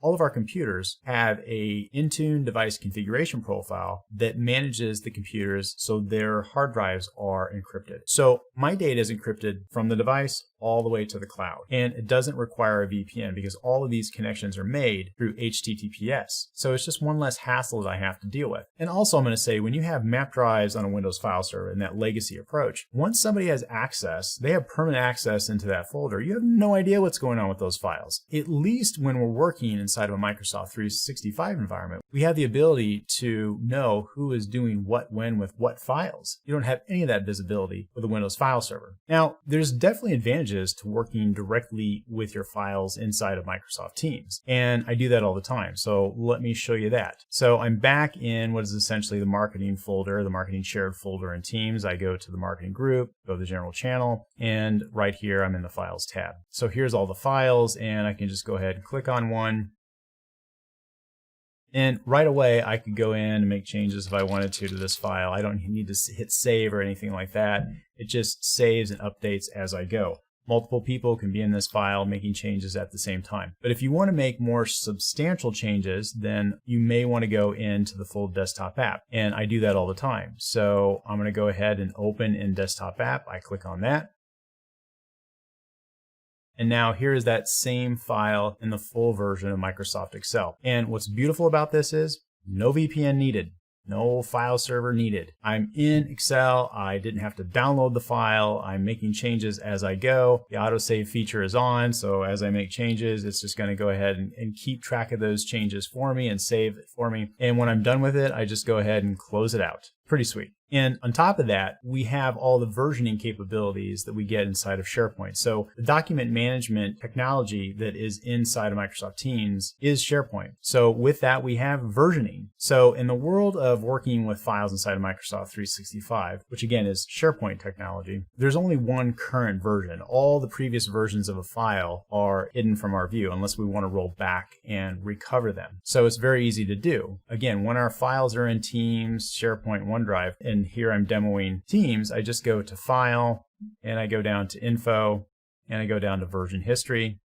all of our computers have a Intune device configuration profile that manages the computers so their hard drives are encrypted. So my data is encrypted from the device all the way to the cloud. And it doesn't require a VPN because all of these connections are made through HTTPS. So it's just one less hassle that I have to deal with. And also I'm going to say, when you have map drives on a Windows file server and that legacy approach, once somebody has access, they have permanent access into that folder. You have no idea what's going on with those files. At least when we're working in inside of a Microsoft 365 environment, we have the ability to know who is doing what when with what files. You don't have any of that visibility with a Windows file server. Now, there's definitely advantages to working directly with your files inside of Microsoft Teams, and I do that all the time. So let me show you that. So I'm back in what is essentially the marketing folder, the marketing shared folder in Teams. I go to the marketing group, go to the general channel, and right here I'm in the files tab. So here's all the files, and I can just go ahead and click on one. And right away, I could go in and make changes if I wanted to this file. I don't need to hit save or anything like that. It just saves and updates as I go. Multiple people can be in this file making changes at the same time. But if you want to make more substantial changes, then you may want to go into the full desktop app. And I do that all the time. So I'm going to go ahead and open in desktop app. I click on that. And now here is that same file in the full version of Microsoft Excel. And what's beautiful about this is no VPN needed. No file server needed. I'm in Excel. I didn't have to download the file. I'm making changes as I go. The autosave feature is on, so as I make changes, it's just going to go ahead and keep track of those changes for me and save it for me. And when I'm done with it, I just go ahead and close it out. Pretty sweet. And on top of that, we have all the versioning capabilities that we get inside of SharePoint. So the document management technology that is inside of Microsoft Teams is SharePoint. So with that, we have versioning. So in the world of working with files inside of Microsoft 365, which again is SharePoint technology, there's only one current version. All the previous versions of a file are hidden from our view unless we want to roll back and recover them. So it's very easy to do. Again, when our files are in Teams, SharePoint, OneDrive, and here I'm demoing Teams, I just go to File, and I go down to Info, and I go down to Version History.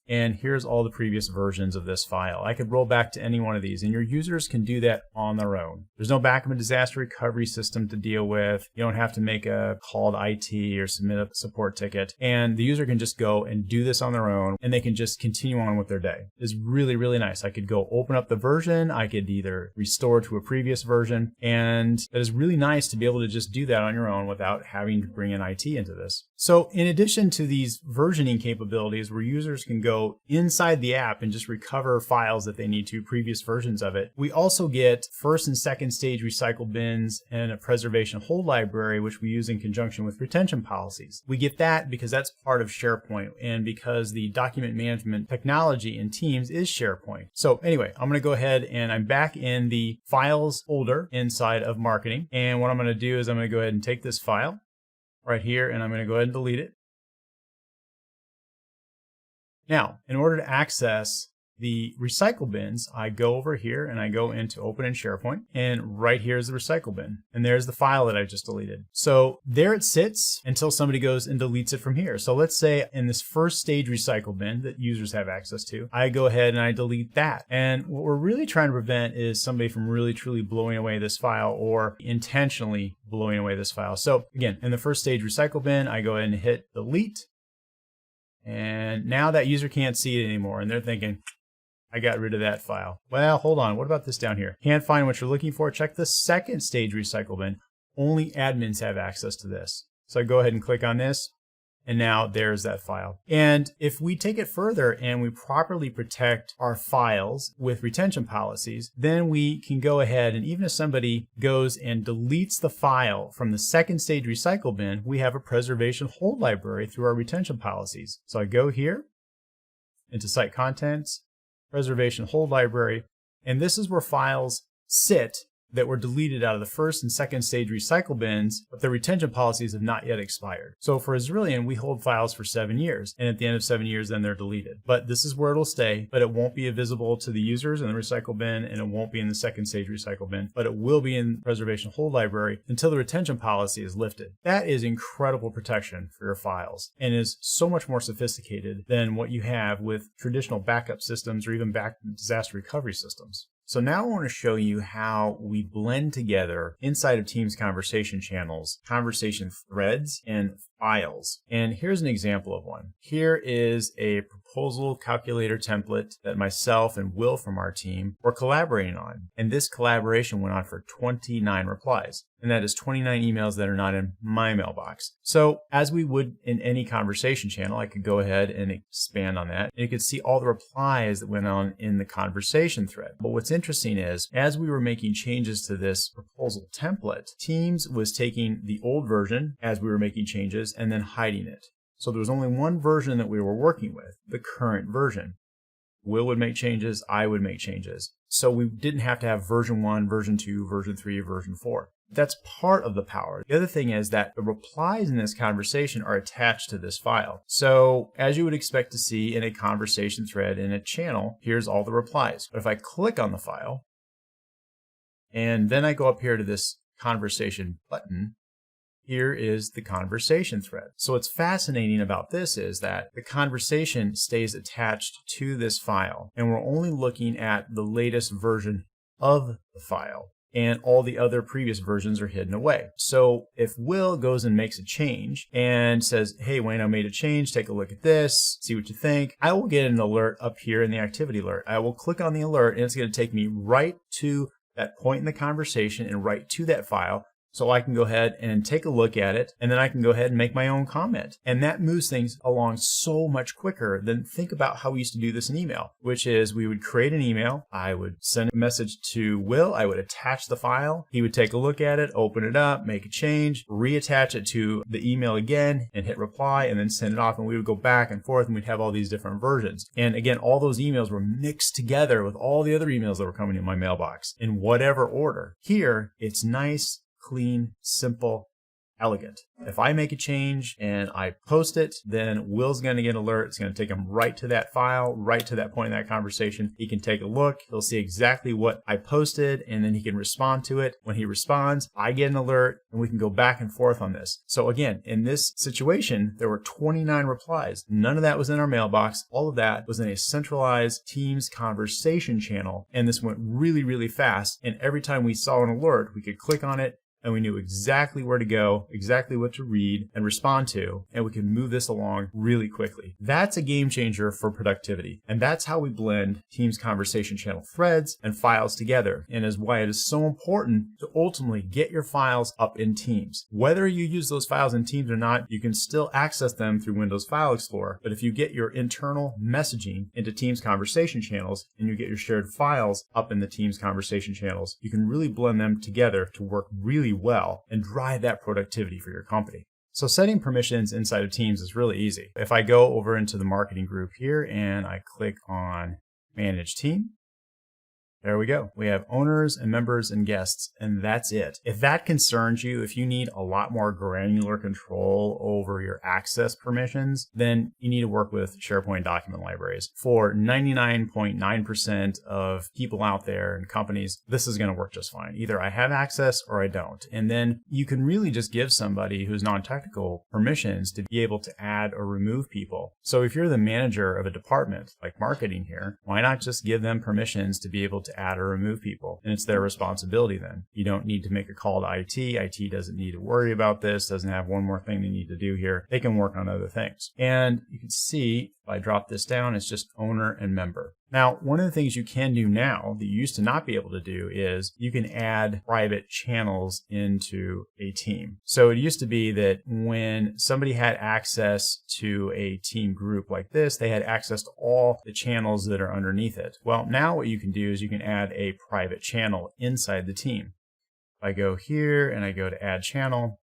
And here's all the previous versions of this file. I could roll back to any one of these, and your users can do that on their own. There's no backup and disaster recovery system to deal with. You don't have to make a call to IT or submit a support ticket. And the user can just go and do this on their own, and they can just continue on with their day. It's really, really nice. I could go open up the version. I could either restore to a previous version. And it is really nice to be able to just do that on your own without having to bring in IT into this. So in addition to these versioning capabilities where users can go inside the app and just recover files that they need to, previous versions of it, we also get first and second stage recycle bins and a preservation hold library, which we use in conjunction with retention policies. We get that because that's part of SharePoint and because the document management technology in Teams is SharePoint. So anyway, I'm going to go ahead and I'm back in the files folder inside of marketing. And what I'm going to do is I'm going to go ahead and take this file right here, and I'm going to go ahead and delete it. Now, in order to access the recycle bins, I go over here and I go into Open in SharePoint, and right here is the recycle bin. And there's the file that I just deleted. So there it sits until somebody goes and deletes it from here. So let's say in this first stage recycle bin that users have access to, I go ahead and I delete that. And what we're really trying to prevent is somebody from really truly blowing away this file or intentionally blowing away this file. So again, in the first stage recycle bin, I go ahead and hit delete. And now that user can't see it anymore, and they're thinking, I got rid of that file. Well, hold on. What about this down here? Can't find what you're looking for. Check the second stage recycle bin. Only admins have access to this. So I go ahead and click on this. And now there's that file. And if we take it further and we properly protect our files with retention policies, then we can go ahead and even if somebody goes and deletes the file from the second stage recycle bin, we have a preservation hold library through our retention policies. So I go here into Site Contents, Preservation Hold Library, and this is where files sit that were deleted out of the first and second stage recycle bins, but the retention policies have not yet expired. So for Azrillion, we hold files for 7 years, and at the end of 7 years, then they're deleted. But this is where it'll stay, but it won't be visible to the users in the recycle bin, and it won't be in the second stage recycle bin, but it will be in the preservation hold library until the retention policy is lifted. That is incredible protection for your files, and is so much more sophisticated than what you have with traditional backup systems or even disaster recovery systems. So now I want to show you how we blend together inside of Teams conversation channels, conversation threads, and files. And here's an example of one. Here is a proposal calculator template that myself and Will from our team were collaborating on. And this collaboration went on for 29 replies. And that is 29 emails that are not in my mailbox. So as we would in any conversation channel, I could go ahead and expand on that. And you could see all the replies that went on in the conversation thread. But what's interesting is, as we were making changes to this proposal template, Teams was taking the old version as we were making changes and then hiding it. So there was only one version that we were working with, the current version. Will would make changes, I would make changes. So we didn't have to have version 1, version 2, version 3, version 4. That's part of the power. The other thing is that the replies in this conversation are attached to this file. So as you would expect to see in a conversation thread in a channel, here's all the replies. But if I click on the file, and then I go up here to this conversation button, here is the conversation thread. So what's fascinating about this is that the conversation stays attached to this file, and we're only looking at the latest version of the file, and all the other previous versions are hidden away. So if Will goes and makes a change and says, hey, Wayne, I made a change, take a look at this, see what you think, I will get an alert up here in the activity alert. I will click on the alert, and it's going to take me right to that point in the conversation and right to that file. So I can go ahead and take a look at it, and then I can go ahead and make my own comment. And that moves things along so much quicker than think about how we used to do this in email, which is we would create an email. I would send a message to Will. I would attach the file. He would take a look at it, open it up, make a change, reattach it to the email again, and hit reply, and then send it off. And we would go back and forth, and we'd have all these different versions. And again, all those emails were mixed together with all the other emails that were coming in my mailbox in whatever order. Here, it's nice, clean, simple, elegant. If I make a change and I post it, then Will's going to get an alert. It's going to take him right to that file, right to that point in that conversation. He can take a look. He'll see exactly what I posted, and then he can respond to it. When he responds, I get an alert, and we can go back and forth on this. So again, in this situation, there were 29 replies. None of that was in our mailbox. All of that was in a centralized Teams conversation channel, and this went really, really fast. And every time we saw an alert, we could click on it, and we knew exactly where to go, exactly what to read and respond to, and we can move this along really quickly. That's a game changer for productivity, and that's how we blend Teams conversation channel threads and files together, and is why it is so important to ultimately get your files up in Teams. Whether you use those files in Teams or not, you can still access them through Windows File Explorer, but if you get your internal messaging into Teams conversation channels and you get your shared files up in the Teams conversation channels, you can really blend them together to work really well and drive that productivity for your company. So setting permissions inside of Teams is really easy. If I go over into the marketing group here and I click on Manage Team, there we go. We have owners and members and guests, and that's it. If that concerns you, if you need a lot more granular control over your access permissions, then you need to work with SharePoint document libraries. For 99.9% of people out there and companies, this is going to work just fine. Either I have access or I don't. And then you can really just give somebody who's non-technical permissions to be able to add or remove people. So if you're the manager of a department like marketing here, why not just give them permissions to be able to add or remove people? And it's their responsibility then. You don't need to make a call to IT. IT doesn't need to worry about this, doesn't have one more thing they need to do here. They can work on other things. And you can see if I drop this down, it's just owner and member. Now, one of the things you can do now that you used to not be able to do is you can add private channels into a team. So it used to be that when somebody had access to a team group like this, they had access to all the channels that are underneath it. Well, now what you can do is you can add a private channel inside the team. If I go here and I go to add channel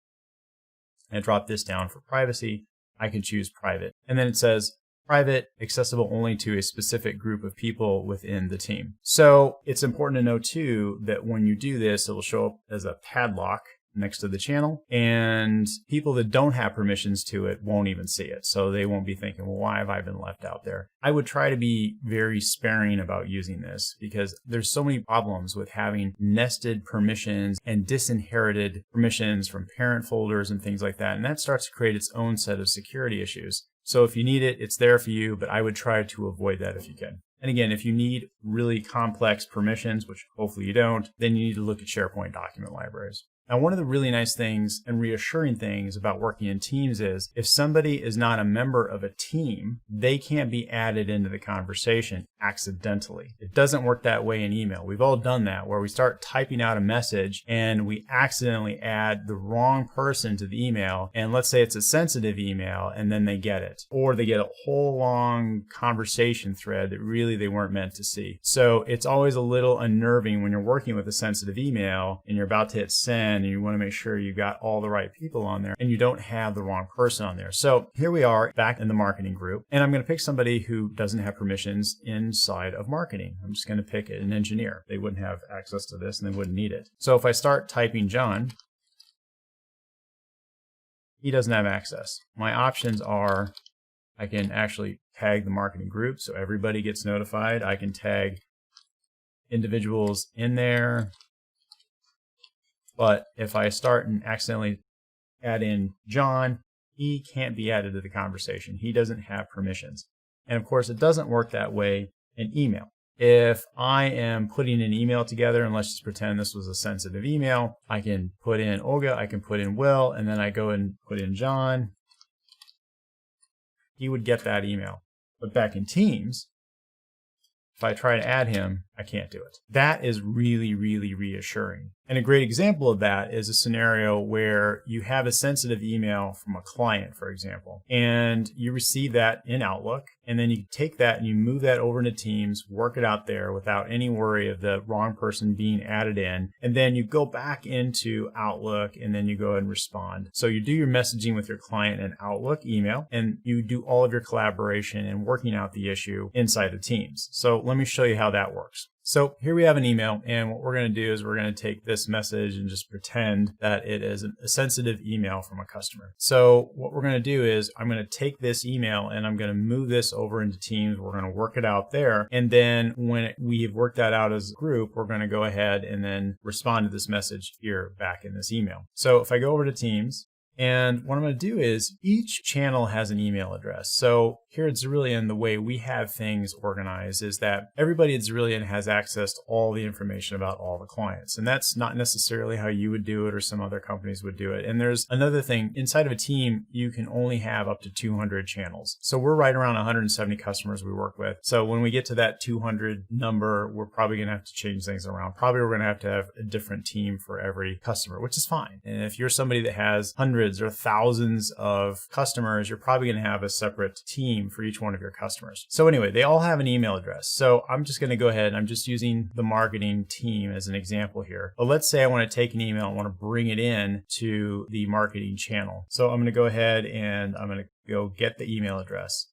and drop this down for privacy, I can choose private. And then it says private, accessible only to a specific group of people within the team. So it's important to know too that when you do this, it will show up as a padlock next to the channel, and people that don't have permissions to it won't even see it. So they won't be thinking, well, why have I been left out there? I would try to be very sparing about using this because there's so many problems with having nested permissions and disinherited permissions from parent folders and things like that. And that starts to create its own set of security issues. So if you need it, it's there for you, but I would try to avoid that if you can. And again, if you need really complex permissions, which hopefully you don't, then you need to look at SharePoint document libraries. Now, one of the really nice things and reassuring things about working in teams is if somebody is not a member of a team, they can't be added into the conversation accidentally. It doesn't work that way in email. We've all done that, where we start typing out a message and we accidentally add the wrong person to the email. And let's say it's a sensitive email and then they get it, or they get a whole long conversation thread that really they weren't meant to see. So it's always a little unnerving when you're working with a sensitive email and you're about to hit send and you want to make sure you got all the right people on there and you don't have the wrong person on there. So here we are back in the marketing group, and I'm going to pick somebody who doesn't have permissions inside of marketing. I'm just going to pick an engineer. They wouldn't have access to this and they wouldn't need it. So if I start typing John, he doesn't have access. My options are I can actually tag the marketing group so everybody gets notified. I can tag individuals in there. But if I start and accidentally add in John, he can't be added to the conversation. He doesn't have permissions. And of course, it doesn't work that way in email. If I am putting an email together, and let's just pretend this was a sensitive email, I can put in Olga, I can put in Will, and then I go and put in John. He would get that email. But back in Teams, if I try to add him, I can't do it. That is really, really reassuring. And a great example of that is a scenario where you have a sensitive email from a client, for example, and you receive that in Outlook, and then you take that and you move that over into Teams, work it out there without any worry of the wrong person being added in, and then you go back into Outlook and then you go ahead and respond. So you do your messaging with your client in Outlook email, and you do all of your collaboration and working out the issue inside of Teams. So let me show you how that works. So here we have an email, and what we're going to do is we're going to take this message and just pretend that it is a sensitive email from a customer. So what we're going to do is I'm going to take this email and I'm going to move this over into Teams. We're going to work it out there. And then when we've worked that out as a group, we're going to go ahead and then respond to this message here back in this email. So if I go over to Teams, and what I'm going to do is each channel has an email address. So here at Cerulean, the way we have things organized is that everybody at Cerulean has access to all the information about all the clients. And that's not necessarily how you would do it or some other companies would do it. And there's another thing. Inside of a team, you can only have up to 200 channels. So we're right around 170 customers we work with. So when we get to that 200 number, we're probably going to have to change things around. Probably we're going to have a different team for every customer, which is fine. And if you're somebody that has hundreds or thousands of customers, you're probably going to have a separate team for each one of your customers. So anyway, they all have an email address. So I'm just going to go ahead. I'm just using the marketing team as an example here. But let's say I want to take an email and want to bring it in to the marketing channel. So I'm going to go ahead and I'm going to go get the email address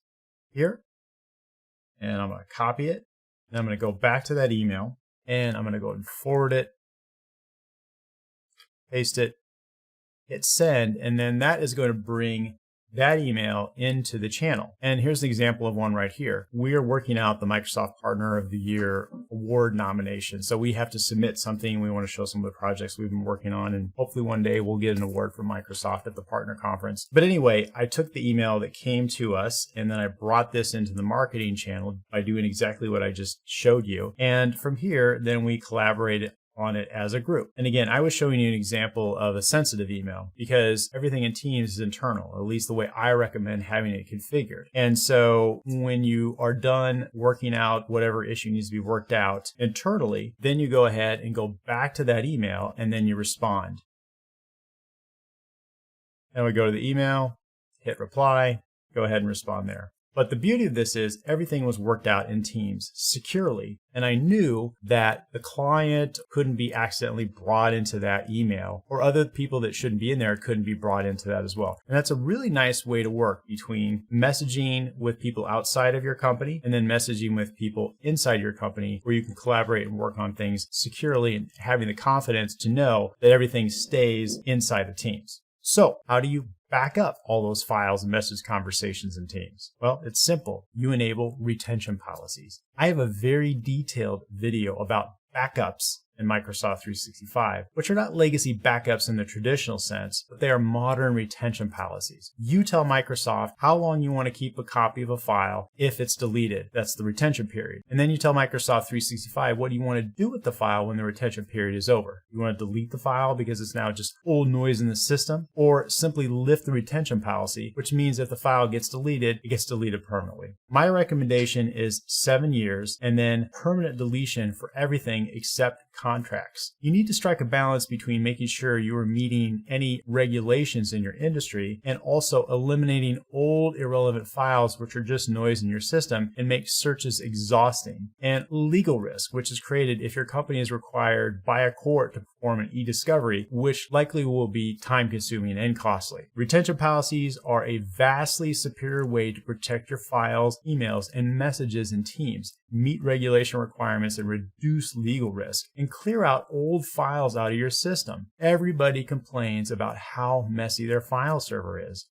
here. And I'm going to copy it. And I'm going to go back to that email and I'm going to go and forward it, paste it, hit send, and then that is going to bring that email into the channel. And here's an example of one right here. We are working out the Microsoft Partner of the Year award nomination. So we have to submit something. We want to show some of the projects we've been working on, and hopefully one day we'll get an award from Microsoft at the partner conference. But anyway, I took the email that came to us and then I brought this into the marketing channel by doing exactly what I just showed you. And from here, then we collaborated on it as a group. And again, I was showing you an example of a sensitive email because everything in Teams is internal, at least the way I recommend having it configured. And so when you are done working out whatever issue needs to be worked out internally, then you go ahead and go back to that email and then you respond. And we go to the email, hit reply, go ahead and respond there. But the beauty of this is everything was worked out in Teams securely. And I knew that the client couldn't be accidentally brought into that email, or other people that shouldn't be in there couldn't be brought into that as well. And that's a really nice way to work between messaging with people outside of your company and then messaging with people inside your company, where you can collaborate and work on things securely and having the confidence to know that everything stays inside of Teams. So how do you back up all those files and message conversations in Teams? Well, it's simple. You enable retention policies. I have a very detailed video about backups in Microsoft 365, which are not legacy backups in the traditional sense, but they are modern retention policies. You tell Microsoft how long you want to keep a copy of a file if it's deleted. That's the retention period. And then you tell Microsoft 365 what do you want to do with the file when the retention period is over. You want to delete the file because it's now just old noise in the system, or simply lift the retention policy, which means if the file gets deleted, it gets deleted permanently. My recommendation is 7 years and then permanent deletion for everything except contracts. You need to strike a balance between making sure you are meeting any regulations in your industry and also eliminating old irrelevant files which are just noise in your system and make searches exhausting, and legal risk, which is created if your company is required by a court to perform an e-discovery, which likely will be time consuming and costly. Retention policies are a vastly superior way to protect your files, emails, and messages in Teams, meet regulation requirements, and reduce legal risk, and clear out old files out of your system. Everybody complains about how messy their file server is,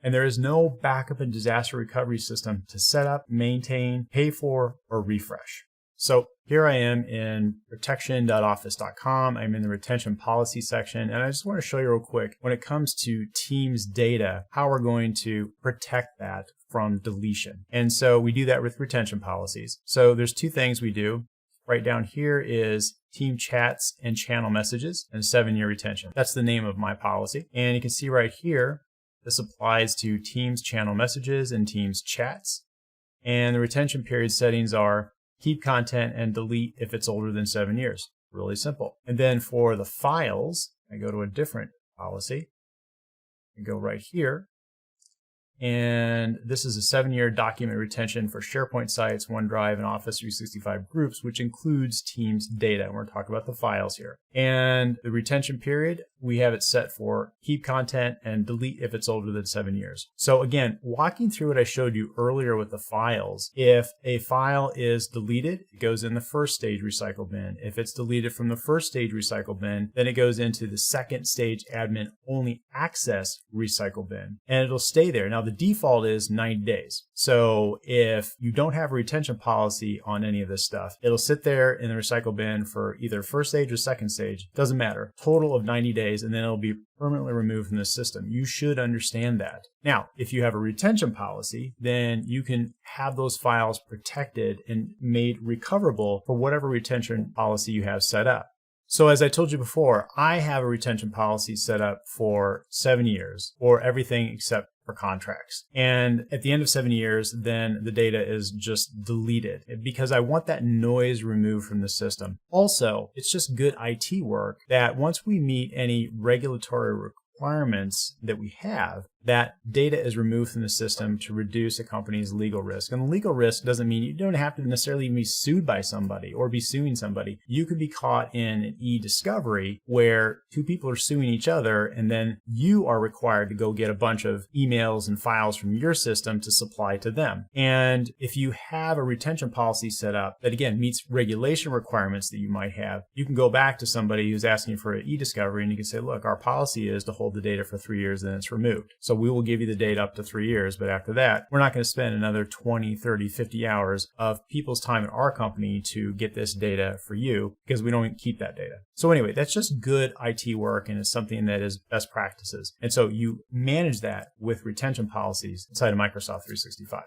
and there is no backup and disaster recovery system to set up, maintain, pay for, or refresh. So here I am in protection.office.com. I'm in the retention policy section, and I just want to show you real quick, when it comes to Teams data, how we're going to protect that from deletion. And so we do that with retention policies. So there's two things we do. Right down here is team chats and channel messages and 7-year retention. That's the name of my policy. And you can see right here, this applies to Teams channel messages and Teams chats. And the retention period settings are keep content and delete if it's older than 7 years. Really simple. And then for the files, I go to a different policy. I go right here. And this is a 7-year document retention for SharePoint sites, OneDrive, and Office 365 groups, which includes Teams data. And we're talking about the files here. And the retention period, we have it set for keep content and delete if it's older than 7 years. So again, walking through what I showed you earlier with the files, if a file is deleted, it goes in the first stage recycle bin. If it's deleted from the first stage recycle bin, then it goes into the second stage admin only access recycle bin, and it'll stay there. Now, the default is 90 days. So if you don't have a retention policy on any of this stuff, it'll sit there in the recycle bin for either first stage or second stage. Doesn't matter. Total of 90 days, and then it'll be permanently removed from the system. You should understand that. Now, if you have a retention policy, then you can have those files protected and made recoverable for whatever retention policy you have set up. So as I told you before, I have a retention policy set up for 7 years for everything except for contracts. And at the end of 7 years, then the data is just deleted because I want that noise removed from the system. Also, it's just good IT work that once we meet any regulatory requirements that we have, that data is removed from the system to reduce a company's legal risk. And legal risk doesn't mean you don't have to necessarily be sued by somebody or be suing somebody. You could be caught in an e-discovery where two people are suing each other, and then you are required to go get a bunch of emails and files from your system to supply to them. And if you have a retention policy set up that, again, meets regulation requirements that you might have, you can go back to somebody who's asking for an e-discovery and you can say, look, our policy is to hold the data for 3 years and then it's removed. So we will give you the data up to 3 years, but after that, we're not going to spend another 20, 30, 50 hours of people's time in our company to get this data for you because we don't keep that data. So anyway, that's just good IT work, and it's something that is best practices. And so you manage that with retention policies inside of Microsoft 365.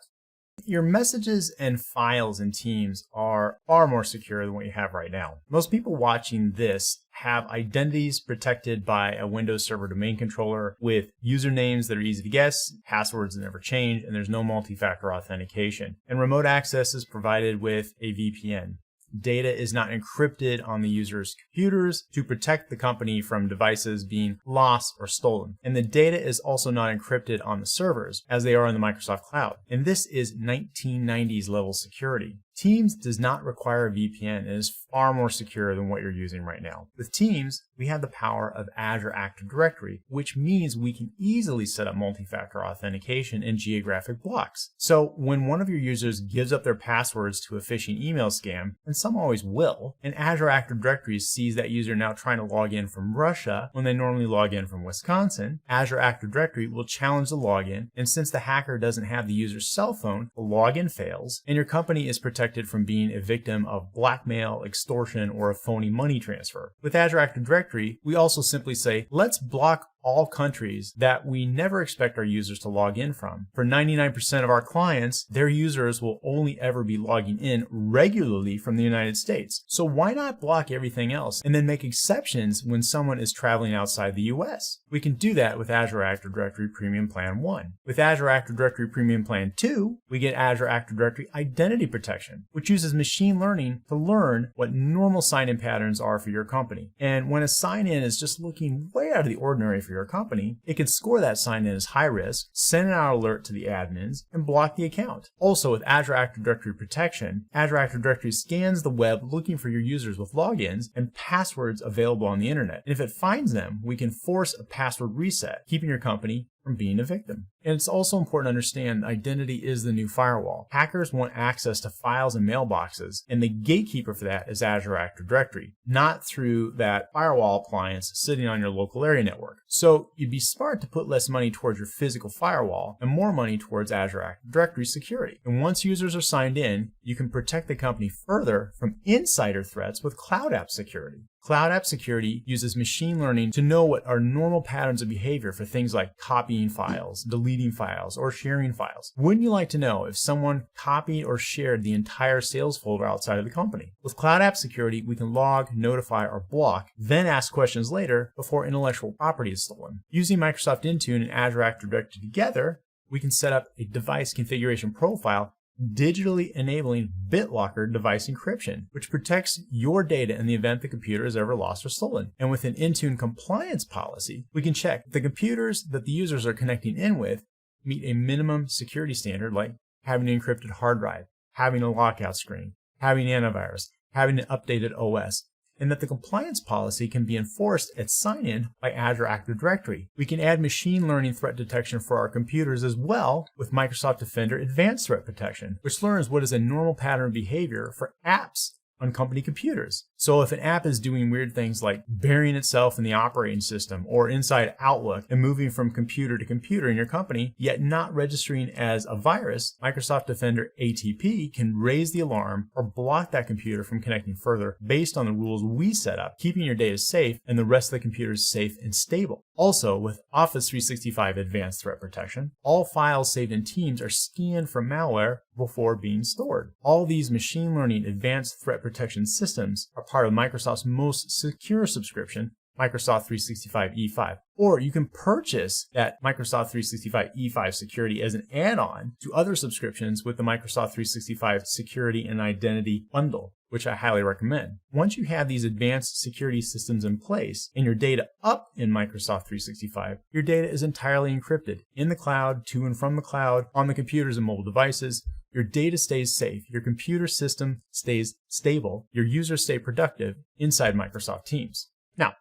Your messages and files in Teams are far more secure than what you have right now. Most people watching this have identities protected by a Windows Server domain controller with usernames that are easy to guess, passwords that never change, and there's no multi-factor authentication. And remote access is provided with a VPN. Data is not encrypted on the user's computers to protect the company from devices being lost or stolen. And the data is also not encrypted on the servers as they are in the Microsoft Cloud. And this is 1990s level security. Teams does not require a VPN and is far more secure than what you're using right now. With Teams, we have the power of Azure Active Directory, which means we can easily set up multi-factor authentication in geographic blocks. So when one of your users gives up their passwords to a phishing email scam, and some always will, and Azure Active Directory sees that user now trying to log in from Russia when they normally log in from Wisconsin, Azure Active Directory will challenge the login, and since the hacker doesn't have the user's cell phone, the login fails, and your company is protected protected from being a victim of blackmail, extortion, or a phony money transfer. With Azure Active Directory, we also simply say, let's block all countries that we never expect our users to log in from. For 99% of our clients, their users will only ever be logging in regularly from the United States. So why not block everything else and then make exceptions when someone is traveling outside the US? We can do that with Azure Active Directory Premium Plan 1. With Azure Active Directory Premium Plan 2, we get Azure Active Directory Identity Protection, which uses machine learning to learn what normal sign-in patterns are for your company. And when a sign-in is just looking way out of the ordinary for your company, it can score that sign-in as high risk, send out an alert to the admins, and block the account. Also, with Azure Active Directory Protection, Azure Active Directory scans the web looking for your users with logins and passwords available on the internet. And if it finds them, we can force a password reset, keeping your company from being a victim. And it's also important to understand identity is the new firewall. Hackers want access to files and mailboxes, and the gatekeeper for that is Azure Active Directory, not through that firewall appliance sitting on your local area network. So you'd be smart to put less money towards your physical firewall and more money towards Azure Active Directory security. And once users are signed in, you can protect the company further from insider threats with Cloud App Security. Cloud App Security uses machine learning to know what are normal patterns of behavior for things like copying files, deleting files, or sharing files. Wouldn't you like to know if someone copied or shared the entire sales folder outside of the company? With Cloud App Security, we can log, notify, or block, then ask questions later before intellectual property is stolen. Using Microsoft Intune and Azure Active Directory together, we can set up a device configuration profile digitally enabling BitLocker device encryption, which protects your data in the event the computer is ever lost or stolen. And with an Intune compliance policy, we can check if the computers that the users are connecting in with meet a minimum security standard like having an encrypted hard drive, having a lockout screen, having antivirus, having an updated OS, and that the compliance policy can be enforced at sign-in by Azure Active Directory. We can add machine learning threat detection for our computers as well with Microsoft Defender Advanced Threat Protection, which learns what is a normal pattern of behavior for apps on company computers. So if an app is doing weird things like burying itself in the operating system or inside Outlook and moving from computer to computer in your company, yet not registering as a virus, Microsoft Defender ATP can raise the alarm or block that computer from connecting further based on the rules we set up, keeping your data safe and the rest of the computers safe and stable. Also, with Office 365 Advanced Threat Protection, all files saved in Teams are scanned for malware before being stored. All these machine learning advanced threat protection systems are part of Microsoft's most secure subscription, Microsoft 365 E5. Or you can purchase that Microsoft 365 E5 security as an add-on to other subscriptions with the Microsoft 365 Security and Identity Bundle, which I highly recommend. Once you have these advanced security systems in place and your data up in Microsoft 365, your data is entirely encrypted in the cloud, to and from the cloud, on the computers and mobile devices. Your data stays safe, your computer system stays stable, your users stay productive inside Microsoft Teams. Now,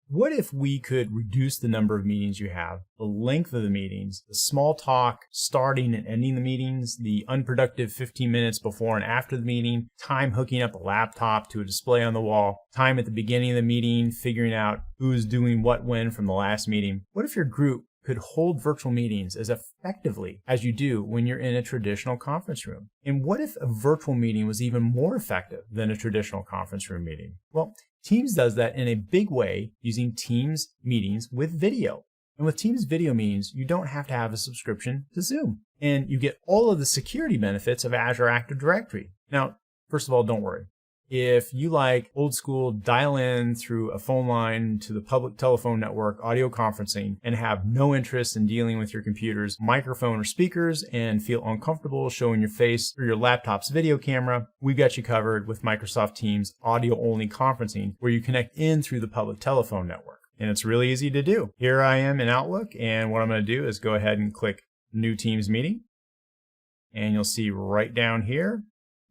what if we could reduce the number of meetings you have, the length of the meetings, the small talk starting and ending the meetings, the unproductive 15 minutes before and after the meeting, time hooking up a laptop to a display on the wall, time at the beginning of the meeting, figuring out who's doing what when from the last meeting? What if your group could hold virtual meetings as effectively as you do when you're in a traditional conference room? And what if a virtual meeting was even more effective than a traditional conference room meeting? Well, Teams does that in a big way using Teams meetings with video. And with Teams video meetings, you don't have to have a subscription to Zoom. And you get all of the security benefits of Azure Active Directory. Now, first of all, don't worry. If you like old school dial in through a phone line to the public telephone network audio conferencing and have no interest in dealing with your computer's microphone or speakers and feel uncomfortable showing your face through your laptop's video camera, we've got you covered with Microsoft Teams audio only conferencing where you connect in through the public telephone network. And it's really easy to do. Here I am in Outlook, and what I'm going to do is go ahead and click New Teams Meeting. And you'll see right down here,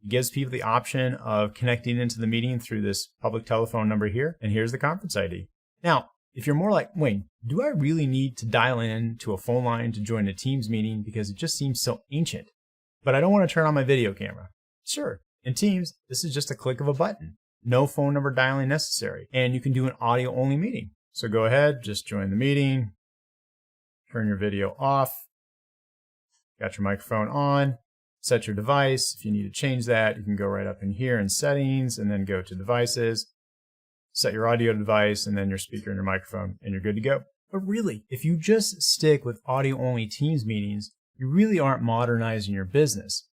it gives people the option of connecting into the meeting through this public telephone number here, and here's the conference ID. Now, if you're more like, wait, do I really need to dial in to a phone line to join a Teams meeting because it just seems so ancient, but I don't want to turn on my video camera? Sure, in Teams, this is just a click of a button. No phone number dialing necessary, and you can do an audio-only meeting. So go ahead, just join the meeting, turn your video off, got your microphone on, Set your device. If you need to change that, you can go right up in here in settings and then go to devices, set your audio device and then your speaker and your microphone, and you're good to go. But really, if you just stick with audio-only Teams meetings, you really aren't modernizing your business.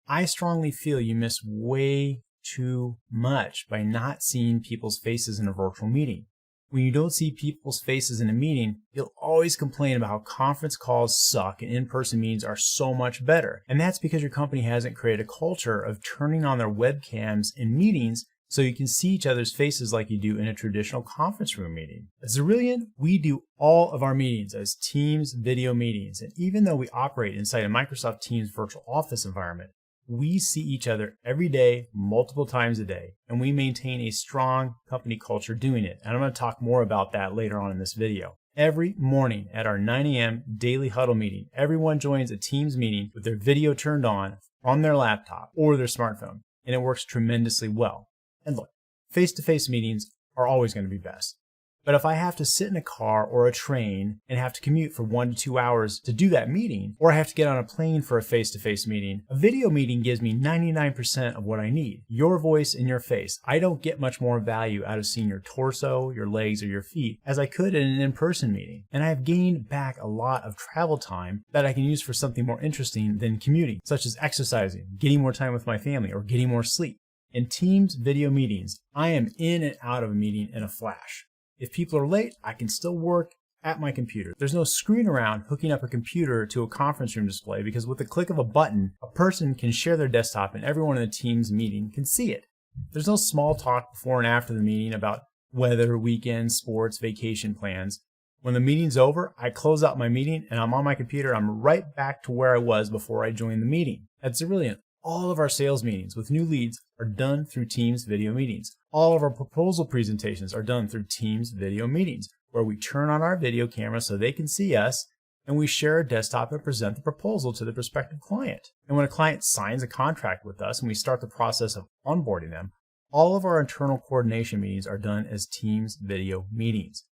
I strongly feel you miss way too much by not seeing people's faces in a virtual meeting. When you don't see people's faces in a meeting, you'll always complain about how conference calls suck and in-person meetings are so much better. And that's because your company hasn't created a culture of turning on their webcams in meetings so you can see each other's faces like you do in a traditional conference room meeting. At Cerulean, we do all of our meetings as Teams video meetings. And even though we operate inside a Microsoft Teams virtual office environment, we see each other every day, multiple times a day, and we maintain a strong company culture doing it. And I'm going to talk more about that later on in this video. Every morning at our 9 a.m. daily huddle meeting, everyone joins a Teams meeting with their video turned on their laptop or their smartphone, and it works tremendously well. And look, face-to-face meetings are always going to be best. But if I have to sit in a car or a train and have to commute for 1 to 2 hours to do that meeting, or I have to get on a plane for a face-to-face meeting, a video meeting gives me 99% of what I need. Your voice and your face. I don't get much more value out of seeing your torso, your legs, or your feet as I could in an in-person meeting. And I have gained back a lot of travel time that I can use for something more interesting than commuting, such as exercising, getting more time with my family, or getting more sleep. In Teams video meetings, I am in and out of a meeting in a flash. If people are late, I can still work at my computer. There's no screwing around hooking up a computer to a conference room display because with the click of a button, a person can share their desktop and everyone in the Teams meeting can see it. There's no small talk before and after the meeting about weather, weekends, sports, vacation plans. When the meeting's over, I close out my meeting and I'm on my computer. I'm right back to where I was before I joined the meeting. That's brilliant. All of our sales meetings with new leads are done through Teams video meetings. All of our proposal presentations are done through Teams video meetings, where we turn on our video camera so they can see us, and we share our desktop and present the proposal to the prospective client. And when a client signs a contract with us and we start the process of onboarding them, all of our internal coordination meetings are done as Teams video meetings.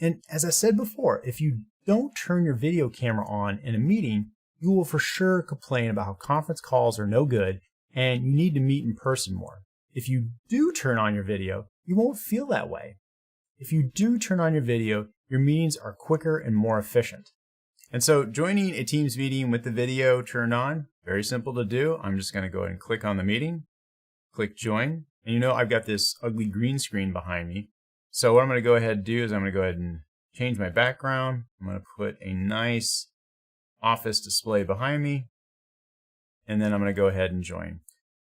And as I said before, if you don't turn your video camera on in a meeting, you will for sure complain about how conference calls are no good and you need to meet in person more. If you do turn on your video, you won't feel that way. If you do turn on your video, your meetings are quicker and more efficient. And so joining a Teams meeting with the video turned on, very simple to do. I'm just going to go ahead and click on the meeting, click join. And you know I've got this ugly green screen behind me. So what I'm going to go ahead and do is I'm going to go ahead and change my background. I'm going to put a nice office display behind me, and then I'm going to go ahead and join.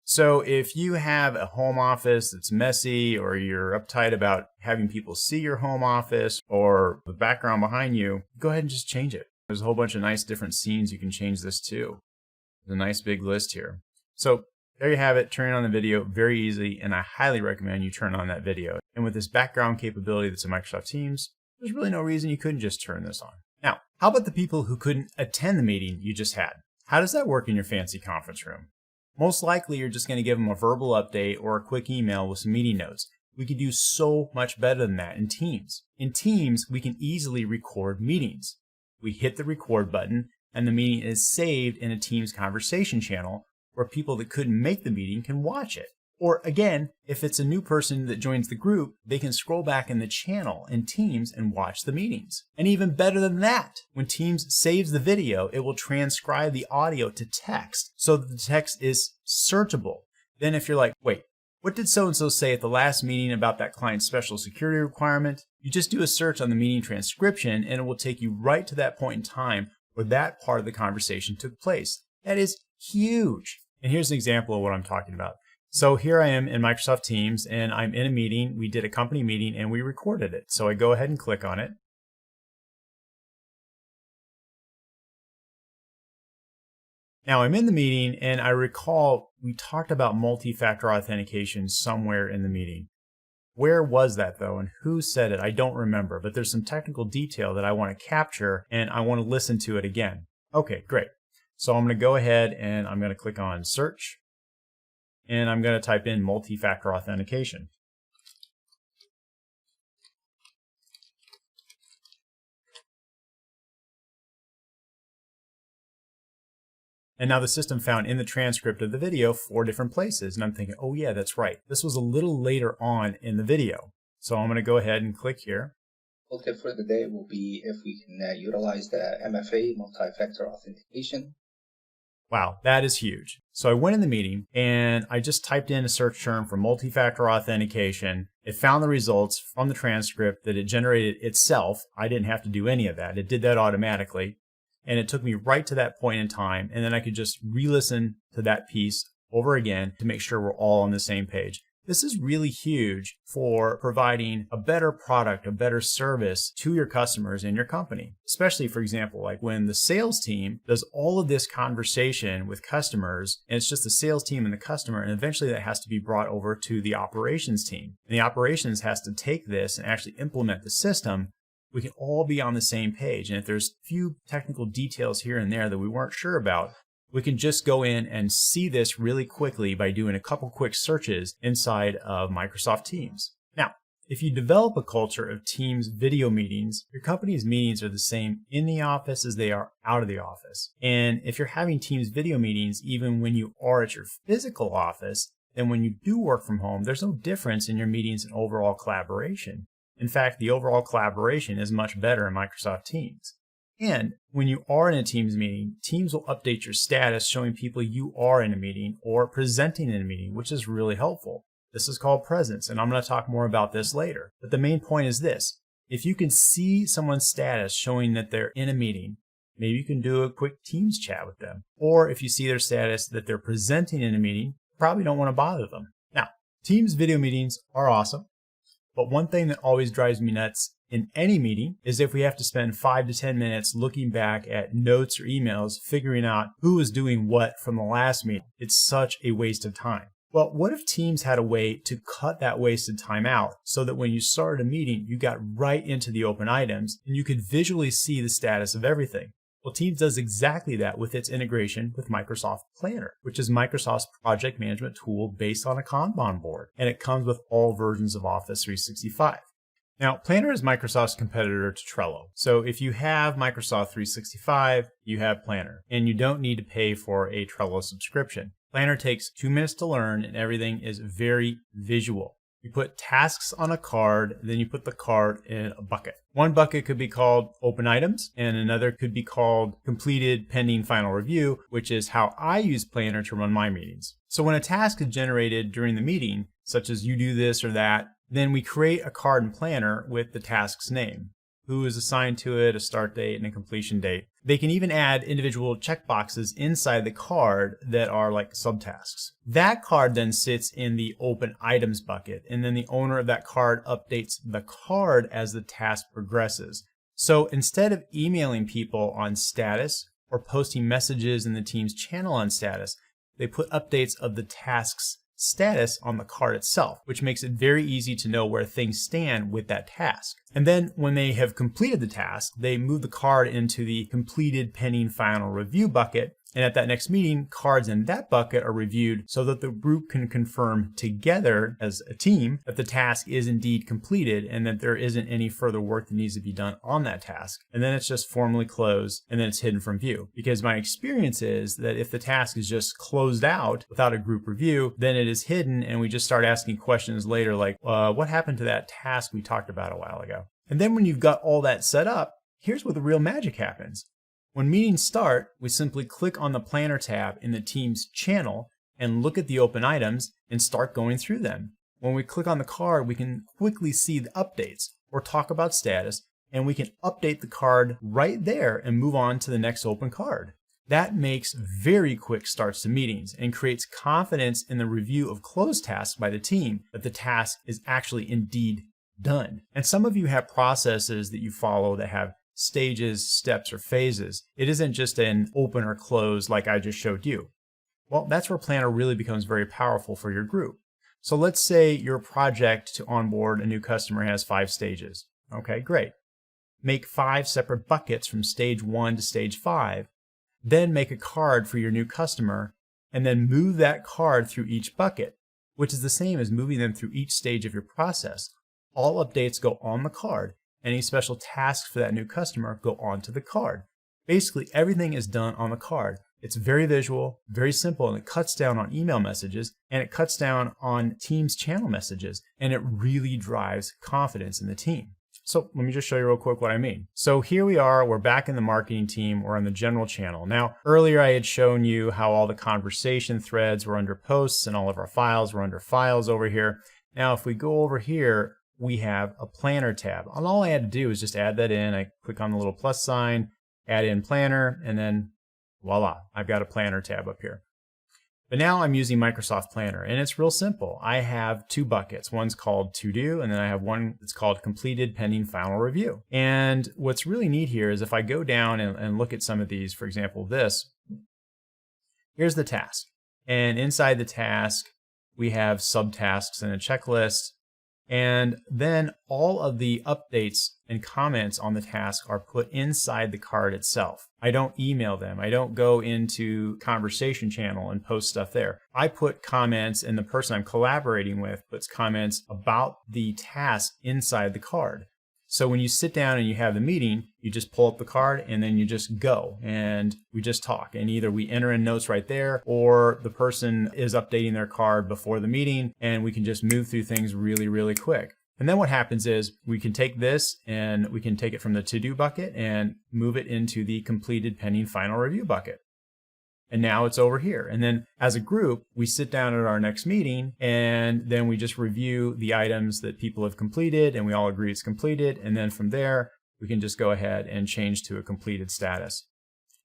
So if you have a home office that's messy, or you're uptight about having people see your home office or the background behind you, go ahead and just change it. There's a whole bunch of nice different scenes you can change this to. There's a nice big list here. So there you have it, turning on the video, very easy, and I highly recommend you turn on that video. And with this background capability that's in Microsoft Teams, there's really no reason you couldn't just turn this on. Now, how about the people who couldn't attend the meeting you just had? How does that work in your fancy conference room? Most likely, you're just going to give them a verbal update or a quick email with some meeting notes. We could do so much better than that in Teams. In Teams, we can easily record meetings. We hit the record button, and the meeting is saved in a Teams conversation channel where people that couldn't make the meeting can watch it. Or again, if it's a new person that joins the group, they can scroll back in the channel in Teams and watch the meetings. And even better than that, when Teams saves the video, it will transcribe the audio to text so that the text is searchable. Then if you're like, wait, what did so-and-so say at the last meeting about that client's special security requirement? You just do a search on the meeting transcription and it will take you right to that point in time where that part of the conversation took place. That is huge. And here's an example of what I'm talking about. So here I am in Microsoft Teams and I'm in a meeting. We did a company meeting and we recorded it. So I go ahead and click on it. Now I'm in the meeting and I recall we talked about multi-factor authentication somewhere in the meeting. Where was that though and who said it? I don't remember, but there's some technical detail that I want to capture and I want to listen to it again. Okay, great. So I'm going to go ahead and I'm going to click on search. And I'm going to type in multi-factor authentication. And now the system found in the transcript of the video 4 different places. And I'm thinking, oh yeah, that's right. This was a little later on in the video. So I'm going to go ahead and click here. Tip for the day will be if we can utilize the MFA, multi-factor authentication. Wow, that is huge. So I went in the meeting and I just typed in a search term for multi-factor authentication. It found the results from the transcript that it generated itself. I didn't have to do any of that. It did that automatically. And it took me right to that point in time. And then I could just re-listen to that piece over again to make sure we're all on the same page. This is really huge for providing a better product, a better service to your customers in your company. Especially, for example, like when the sales team does all of this conversation with customers, and it's just the sales team and the customer, and eventually that has to be brought over to the operations team. And the operations has to take this and actually implement the system. We can all be on the same page. And if there's few technical details here and there that we weren't sure about, we can just go in and see this really quickly by doing a couple quick searches inside of Microsoft Teams. Now, if you develop a culture of Teams video meetings, your company's meetings are the same in the office as they are out of the office. And if you're having Teams video meetings, even when you are at your physical office, then when you do work from home, there's no difference in your meetings and overall collaboration. In fact, the overall collaboration is much better in Microsoft Teams. And when you are in a Teams meeting, Teams will update your status showing people you are in a meeting or presenting in a meeting, which is really helpful. This is called presence, and I'm going to talk more about this later. But the main point is this. If you can see someone's status showing that they're in a meeting, maybe you can do a quick Teams chat with them. Or if you see their status that they're presenting in a meeting, you probably don't want to bother them. Now, Teams video meetings are awesome. But one thing that always drives me nuts in any meeting is if we have to spend 5 to 10 minutes looking back at notes or emails, figuring out who was doing what from the last meeting. It's such a waste of time. Well, what if Teams had a way to cut that wasted time out so that when you started a meeting, you got right into the open items and you could visually see the status of everything? Well, Teams does exactly that with its integration with Microsoft Planner, which is Microsoft's project management tool based on a Kanban board, and it comes with all versions of Office 365. Now, Planner is Microsoft's competitor to Trello. So if you have Microsoft 365, you have Planner, and you don't need to pay for a Trello subscription. Planner takes 2 minutes to learn, and everything is very visual. You put tasks on a card, then you put the card in a bucket. One bucket could be called open items, and another could be called completed pending final review, which is how I use Planner to run my meetings. So when a task is generated during the meeting, such as you do this or that, then we create a card in Planner with the task's name, who is assigned to it, a start date, and a completion date. They can even add individual checkboxes inside the card that are like subtasks. That card then sits in the open items bucket, and then the owner of that card updates the card as the task progresses. So instead of emailing people on status or posting messages in the Teams channel on status, they put updates of the task's status on the card itself, which makes it very easy to know where things stand with that task. And then when they have completed the task, they move the card into the completed pending final review bucket. And at that next meeting, cards in that bucket are reviewed so that the group can confirm together as a team that the task is indeed completed and that there isn't any further work that needs to be done on that task. And then it's just formally closed and then it's hidden from view. Because my experience is that if the task is just closed out without a group review, then it is hidden and we just start asking questions later like, what happened to that task we talked about a while ago? And then when you've got all that set up, here's where the real magic happens. When meetings start, we simply click on the Planner tab in the Teams channel and look at the open items and start going through them. When we click on the card, we can quickly see the updates or talk about status, and we can update the card right there and move on to the next open card. That makes very quick starts to meetings and creates confidence in the review of closed tasks by the team that the task is actually indeed done. And some of you have processes that you follow that have stages, steps, or phases. It isn't just an open or close like I just showed you. Well, that's where Planner really becomes very powerful for your group. So let's say your project to onboard a new customer has 5 stages. Okay, great. Make 5 separate buckets from stage 1 to stage 5. Then make a card for your new customer, and then move that card through each bucket, which is the same as moving them through each stage of your process. All updates go on the card. Any special tasks for that new customer go onto the card. Basically, everything is done on the card. It's very visual, very simple, and it cuts down on email messages, and it cuts down on Teams channel messages, and it really drives confidence in the team. So let me just show you real quick what I mean. So here we are, we're back in the marketing team, we're on the general channel. Now, earlier I had shown you how all the conversation threads were under posts and all of our files were under files over here. Now, if we go over here, we have a planner tab. And all I had to do is just add that in. I click on the little plus sign, add in planner, and then voila, I've got a planner tab up here. But now I'm using Microsoft Planner, and it's real simple. I have two buckets. One's called To Do, and then I have one that's called Completed Pending Final Review. And what's really neat here is if I go down and look at some of these, for example, this, here's the task. And inside the task, we have subtasks and a checklist. And then all of the updates and comments on the task are put inside the card itself. I don't email them. I don't go into conversation channel and post stuff there. I put comments, and the person I'm collaborating with puts comments about the task inside the card. So when you sit down and you have the meeting, you just pull up the card and then you just go and we just talk. And either we enter in notes right there, or the person is updating their card before the meeting, and we can just move through things really, really quick. And then what happens is we can take this and we can take it from the to-do bucket and move it into the completed pending final review bucket. And now it's over here. And then as a group, we sit down at our next meeting, and then we just review the items that people have completed, and we all agree it's completed. And then from there, we can just go ahead and change to a completed status.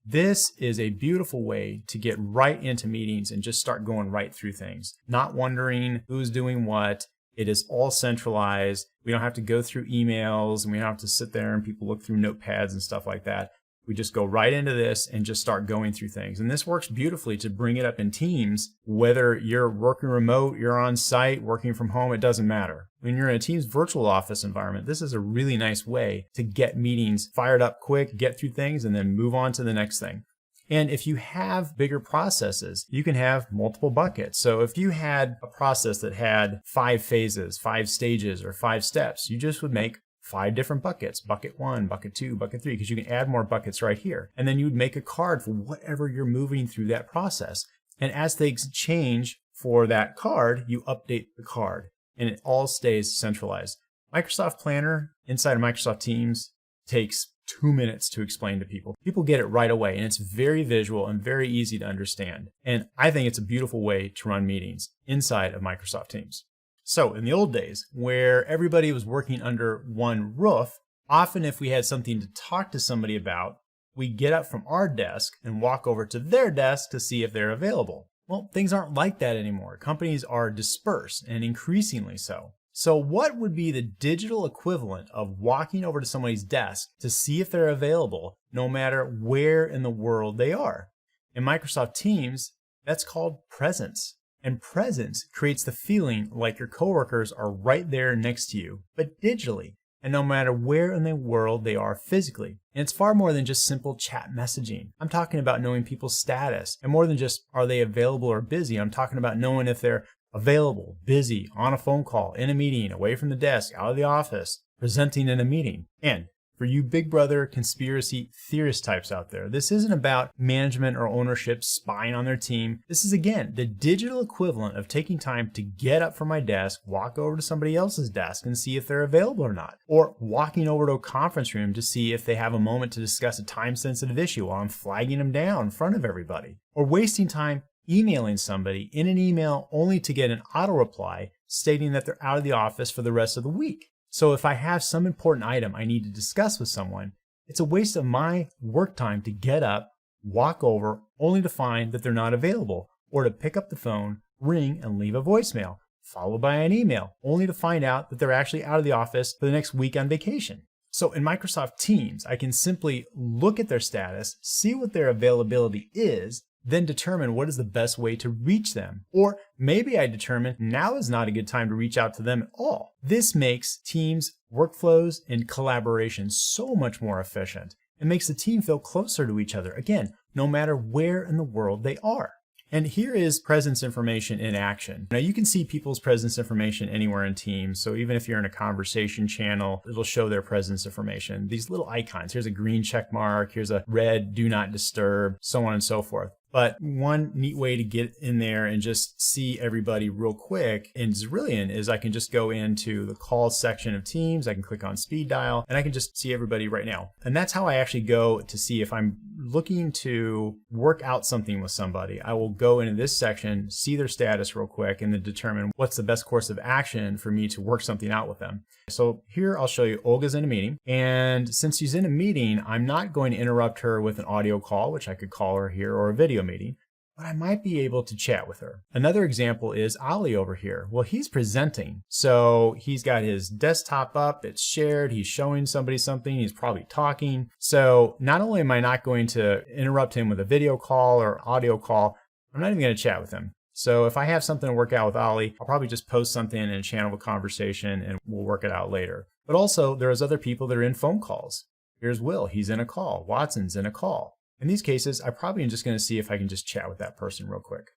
This is a beautiful way to get right into meetings and just start going right through things, not wondering who's doing what. It is all centralized. We don't have to go through emails, and we don't have to sit there and people look through notepads and stuff like that. We just go right into this and just start going through things. And this works beautifully to bring it up in Teams, whether you're working remote, you're on site, working from home, it doesn't matter. When you're in a Teams virtual office environment, this is a really nice way to get meetings fired up quick, get through things, and then move on to the next thing. And if you have bigger processes, you can have multiple buckets. So if you had a process that had 5 phases, 5 stages, or 5 steps, you just would make 5 different buckets, bucket 1, bucket 2, bucket 3, because you can add more buckets right here. And then you would make a card for whatever you're moving through that process. And as things change for that card, you update the card, and it all stays centralized. Microsoft Planner inside of Microsoft Teams takes 2 minutes to explain to people. People get it right away, and it's very visual and very easy to understand. And I think it's a beautiful way to run meetings inside of Microsoft Teams. So in the old days, where everybody was working under one roof, often if we had something to talk to somebody about, we get up from our desk and walk over to their desk to see if they're available. Well, things aren't like that anymore. Companies are dispersed, and increasingly so. So what would be the digital equivalent of walking over to somebody's desk to see if they're available, no matter where in the world they are? In Microsoft Teams, that's called presence. And presence creates the feeling like your coworkers are right there next to you, but digitally, and no matter where in the world they are physically. And it's far more than just simple chat messaging. I'm talking about knowing people's status, and more than just are they available or busy. I'm talking about knowing if they're available, busy, on a phone call, in a meeting, away from the desk, out of the office, presenting in a meeting. And for you Big Brother conspiracy theorist types out there, this isn't about management or ownership spying on their team. This is, again, the digital equivalent of taking time to get up from my desk, walk over to somebody else's desk and see if they're available or not. Or walking over to a conference room to see if they have a moment to discuss a time-sensitive issue while I'm flagging them down in front of everybody. Or wasting time emailing somebody in an email only to get an auto reply stating that they're out of the office for the rest of the week. So if I have some important item I need to discuss with someone, it's a waste of my work time to get up, walk over, only to find that they're not available, or to pick up the phone, ring, and leave a voicemail, followed by an email, only to find out that they're actually out of the office for the next week on vacation. So in Microsoft Teams, I can simply look at their status, see what their availability is, then determine what is the best way to reach them. Or maybe I determine now is not a good time to reach out to them at all. This makes Teams workflows and collaboration so much more efficient. It makes the team feel closer to each other, again, no matter where in the world they are. And here is presence information in action. Now you can see people's presence information anywhere in Teams. So even if you're in a conversation channel, it'll show their presence information. These little icons, here's a green check mark, here's a red do not disturb, so on and so forth. But one neat way to get in there and just see everybody real quick in Brilliant is I can just go into the calls section of Teams. I can click on speed dial and I can just see everybody right now. And that's how I actually go to see if I'm looking to work out something with somebody. I will go into this section, see their status real quick, and then determine what's the best course of action for me to work something out with them. So here I'll show you Olga's in a meeting. And since she's in a meeting, I'm not going to interrupt her with an audio call, which I could call her here, or a video meeting, but I might be able to chat with her. Another example is Ali over here. Well, he's presenting. So he's got his desktop up, it's shared, he's showing somebody something, he's probably talking. So not only am I not going to interrupt him with a video call or audio call, I'm not even going to chat with him. So if I have something to work out with Ali, I'll probably just post something in a channel of conversation and we'll work it out later. But also there's other people that are in phone calls. Here's Will, he's in a call. Watson's in a call. In these cases, I probably am just going to see if I can just chat with that person real quick.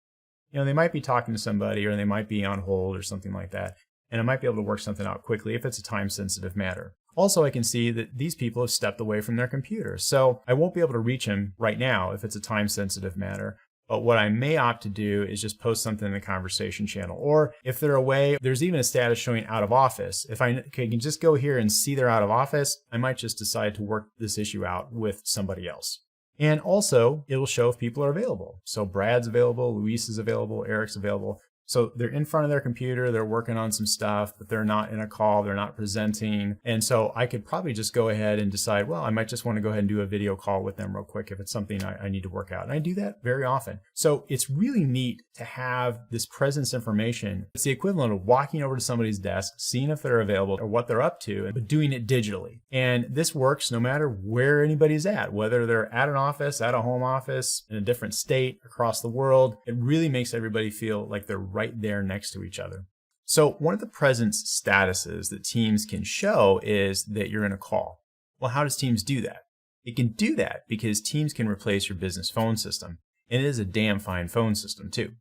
You know, they might be talking to somebody or they might be on hold or something like that. And I might be able to work something out quickly if it's a time-sensitive matter. Also, I can see that these people have stepped away from their computer. So I won't be able to reach them right now if it's a time-sensitive matter. But what I may opt to do is just post something in the conversation channel. Or if they're away, there's even a status showing out of office. If I can just go here and see they're out of office, I might just decide to work this issue out with somebody else. And also, it will show if people are available. So Brad's available, Luis is available, Eric's available. So they're in front of their computer, they're working on some stuff, but they're not in a call, they're not presenting. And so I could probably just go ahead and decide, well, I might just want to go ahead and do a video call with them real quick if it's something I need to work out. And I do that very often. So it's really neat to have this presence information. It's the equivalent of walking over to somebody's desk, seeing if they're available or what they're up to, but doing it digitally. And this works no matter where anybody's at, whether they're at an office, at a home office, in a different state, across the world. It really makes everybody feel like they're right there next to each other. So one of the presence statuses that Teams can show is that you're in a call. Well, how does Teams do that? It can do that because Teams can replace your business phone system. And it is a damn fine phone system too.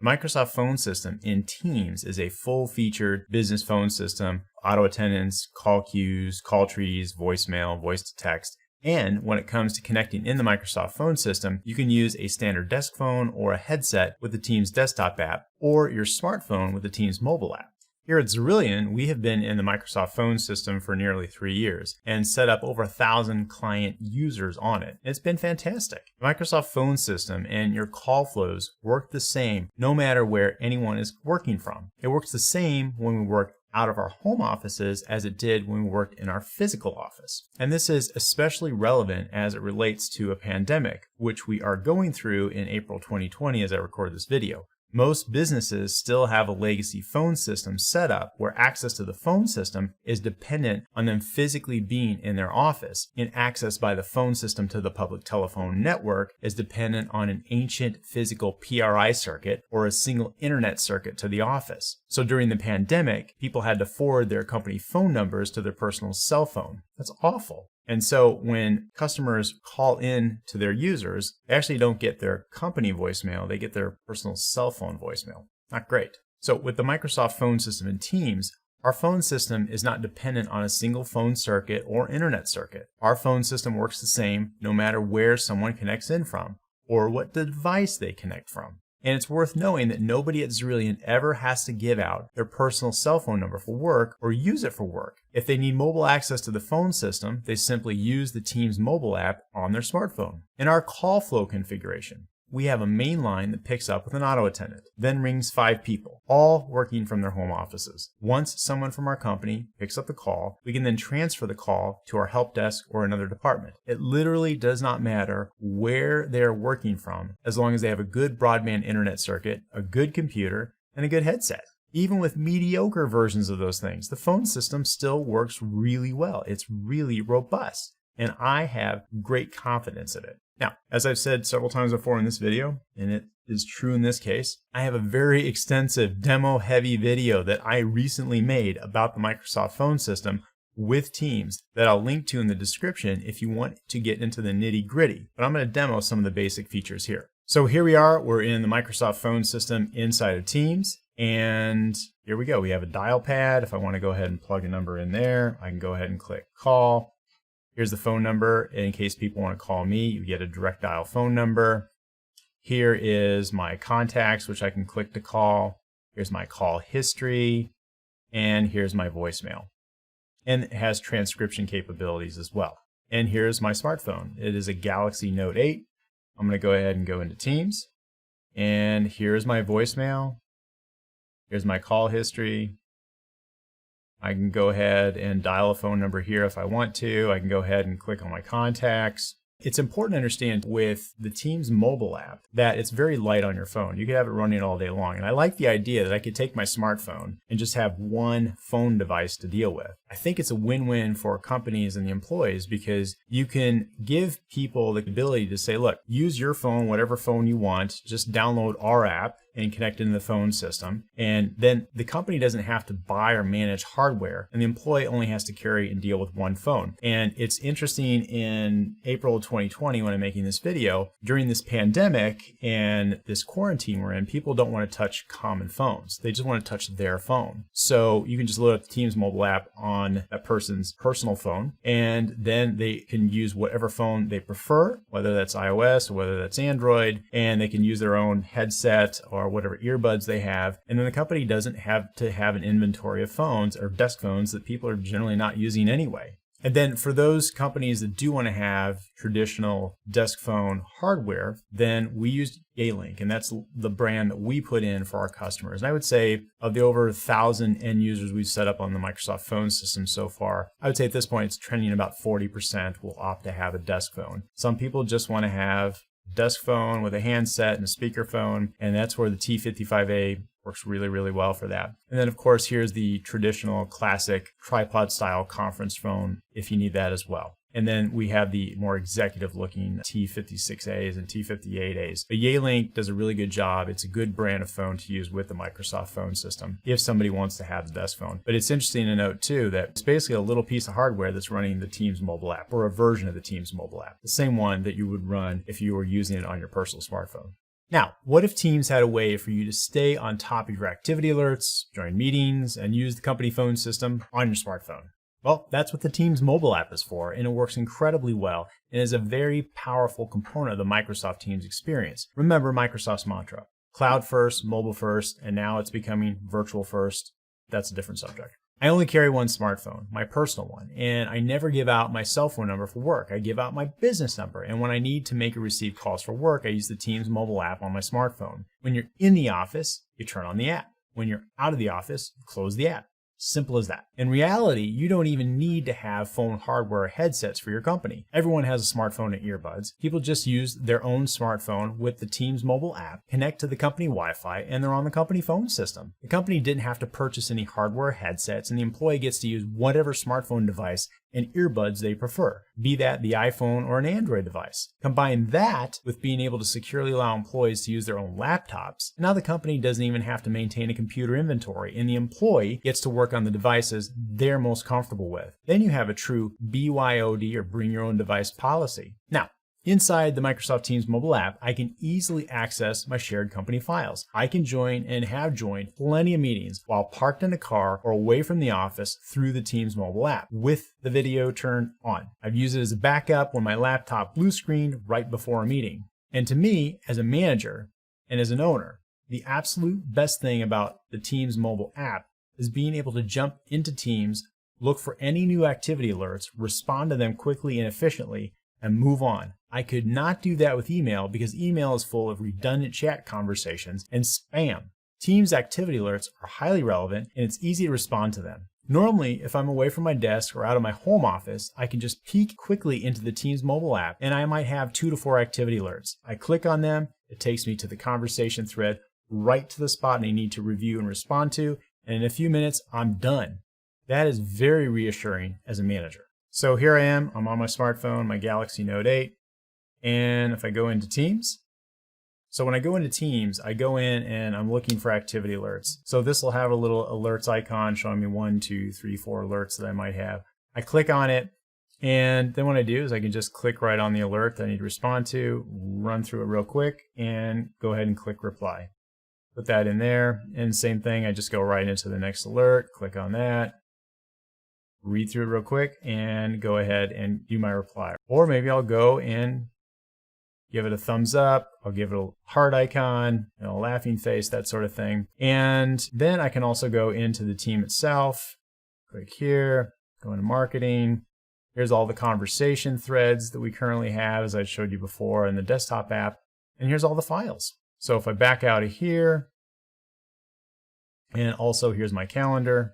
Microsoft phone system in Teams is a full-featured business phone system, auto attendance, call queues, call trees, voicemail, voice to text. And when it comes to connecting in the Microsoft phone system, you can use a standard desk phone or a headset with the Teams desktop app or your smartphone with the Teams mobile app. Here at Cerulean, we have been in the Microsoft phone system for nearly 3 years and set up over 1,000 client users on it. It's been fantastic. The Microsoft phone system and your call flows work the same no matter where anyone is working from. It works the same when we work out of our home offices as it did when we worked in our physical office. And this is especially relevant as it relates to a pandemic, which we are going through in April 2020 as I record this video. Most businesses still have a legacy phone system set up where access to the phone system is dependent on them physically being in their office, and access by the phone system to the public telephone network is dependent on an ancient physical PRI circuit or a single internet circuit to the office. So during the pandemic, people had to forward their company phone numbers to their personal cell phone. That's awful. And so when customers call in to their users, they actually don't get their company voicemail, they get their personal cell phone voicemail. Not great. So with the Microsoft phone system in Teams, our phone system is not dependent on a single phone circuit or internet circuit. Our phone system works the same no matter where someone connects in from or what device they connect from. And it's worth knowing that nobody at Cerulean ever has to give out their personal cell phone number for work or use it for work. If they need mobile access to the phone system, they simply use the Teams mobile app on their smartphone. In our call flow configuration, we have a main line that picks up with an auto attendant, then rings 5 people, all working from their home offices. Once someone from our company picks up the call, we can then transfer the call to our help desk or another department. It literally does not matter where they are working from, as long as they have a good broadband internet circuit, a good computer, and a good headset. Even with mediocre versions of those things, the phone system still works really well. It's really robust, and I have great confidence in it. Now, as I've said several times before in this video, and it is true in this case, I have a very extensive demo-heavy video that I recently made about the Microsoft phone system with Teams that I'll link to in the description if you want to get into the nitty-gritty. But I'm going to demo some of the basic features here. So here we are, we're in the Microsoft phone system inside of Teams, and here we go. We have a dial pad. If I want to go ahead and plug a number in there, I can go ahead and click call. Here's the phone number. In case people want to call me, you get a direct dial phone number. Here is my contacts, which I can click to call. Here's my call history, and here's my voicemail. And it has transcription capabilities as well. And here's my smartphone. It is a Galaxy Note 8. I'm going to go ahead and go into Teams. And here's my voicemail. Here's my call history. I can go ahead and dial a phone number here if I want to. I can go ahead and click on my contacts. It's important to understand with the Teams mobile app that it's very light on your phone. You could have it running all day long. And I like the idea that I could take my smartphone and just have one phone device to deal with. I think it's a win-win for companies and the employees because you can give people the ability to say, look, use your phone, whatever phone you want, just download our app and connect into the phone system. And then the company doesn't have to buy or manage hardware, and the employee only has to carry and deal with one phone. And it's interesting, in April of 2020, when I'm making this video, during this pandemic and this quarantine we're in, people don't want to touch common phones. They just want to touch their phone. So you can just load up the Teams mobile app on that person's personal phone, and then they can use whatever phone they prefer, whether that's iOS or whether that's Android, and they can use their own headset or whatever earbuds they have. And then the company doesn't have to have an inventory of phones or desk phones that people are generally not using anyway. And then for those companies that do want to have traditional desk phone hardware, then we use Yealink, and that's the brand that we put in for our customers. And I would say of the over 1,000 end users we've set up on the Microsoft phone system so far, I would say at this point it's trending about 40% will opt to have a desk phone. Some people just want to have desk phone with a handset and a speakerphone, and that's where the T55A works really, really well for that. And then of course, here's the traditional classic tripod style conference phone if you need that as well. And then we have the more executive looking T56As and T58As. But Yealink does a really good job. It's a good brand of phone to use with the Microsoft phone system if somebody wants to have the desk phone. But it's interesting to note too that it's basically a little piece of hardware that's running the Teams mobile app, or a version of the Teams mobile app. The same one that you would run if you were using it on your personal smartphone. Now, what if Teams had a way for you to stay on top of your activity alerts, join meetings, and use the company phone system on your smartphone? Well, that's what the Teams mobile app is for, and it works incredibly well and is a very powerful component of the Microsoft Teams experience. Remember Microsoft's mantra: cloud first, mobile first, and now it's becoming virtual first. That's a different subject. I only carry one smartphone, my personal one, and I never give out my cell phone number for work. I give out my business number, and when I need to make or receive calls for work, I use the Teams mobile app on my smartphone. When you're in the office, you turn on the app. When you're out of the office, you close the app. Simple as that. In reality, you don't even need to have phone hardware or headsets for your company. Everyone has a smartphone and earbuds. People just use their own smartphone with the Teams mobile app, connect to the company Wi-Fi, and they're on the company phone system. The company didn't have to purchase any hardware or headsets, and the employee gets to use whatever smartphone device and earbuds they prefer, be that the iPhone or an Android device. Combine that with being able to securely allow employees to use their own laptops. Now the company doesn't even have to maintain a computer inventory, and the employee gets to work on the devices they're most comfortable with. Then you have a true BYOD, or bring your own device policy. Now, inside the Microsoft Teams mobile app, I can easily access my shared company files. I can join and have joined plenty of meetings while parked in a car or away from the office through the Teams mobile app with the video turned on. I've used it as a backup when my laptop blue screened right before a meeting. And to me, as a manager and as an owner, the absolute best thing about the Teams mobile app is being able to jump into Teams, look for any new activity alerts, respond to them quickly and efficiently, and move on. I could not do that with email because email is full of redundant chat conversations and spam. Teams activity alerts are highly relevant, and it's easy to respond to them. Normally, if I'm away from my desk or out of my home office, I can just peek quickly into the Teams mobile app, and I might have 2 to 4 activity alerts. I click on them, it takes me to the conversation thread, right to the spot I need to review and respond to, and in a few minutes, I'm done. That is very reassuring as a manager. So here I am, I'm on my smartphone, my Galaxy Note 8, and if I go into Teams, so when I go into Teams, I go in and I'm looking for activity alerts. So this will have a little alerts icon showing me 1, 2, 3, 4 alerts that I might have. I click on it, and then what I do is I can just click right on the alert that I need to respond to, run through it real quick, and go ahead and click reply. Put that in there, and same thing, I just go right into the next alert, click on that, read through it real quick, and go ahead and do my reply. Or maybe I'll go and give it a thumbs up. I'll give it a heart icon, a laughing face, that sort of thing. And then I can also go into the team itself, click here, go into marketing. Here's all the conversation threads that we currently have, as I showed you before in the desktop app. And here's all the files. So if I back out of here, and also here's my calendar,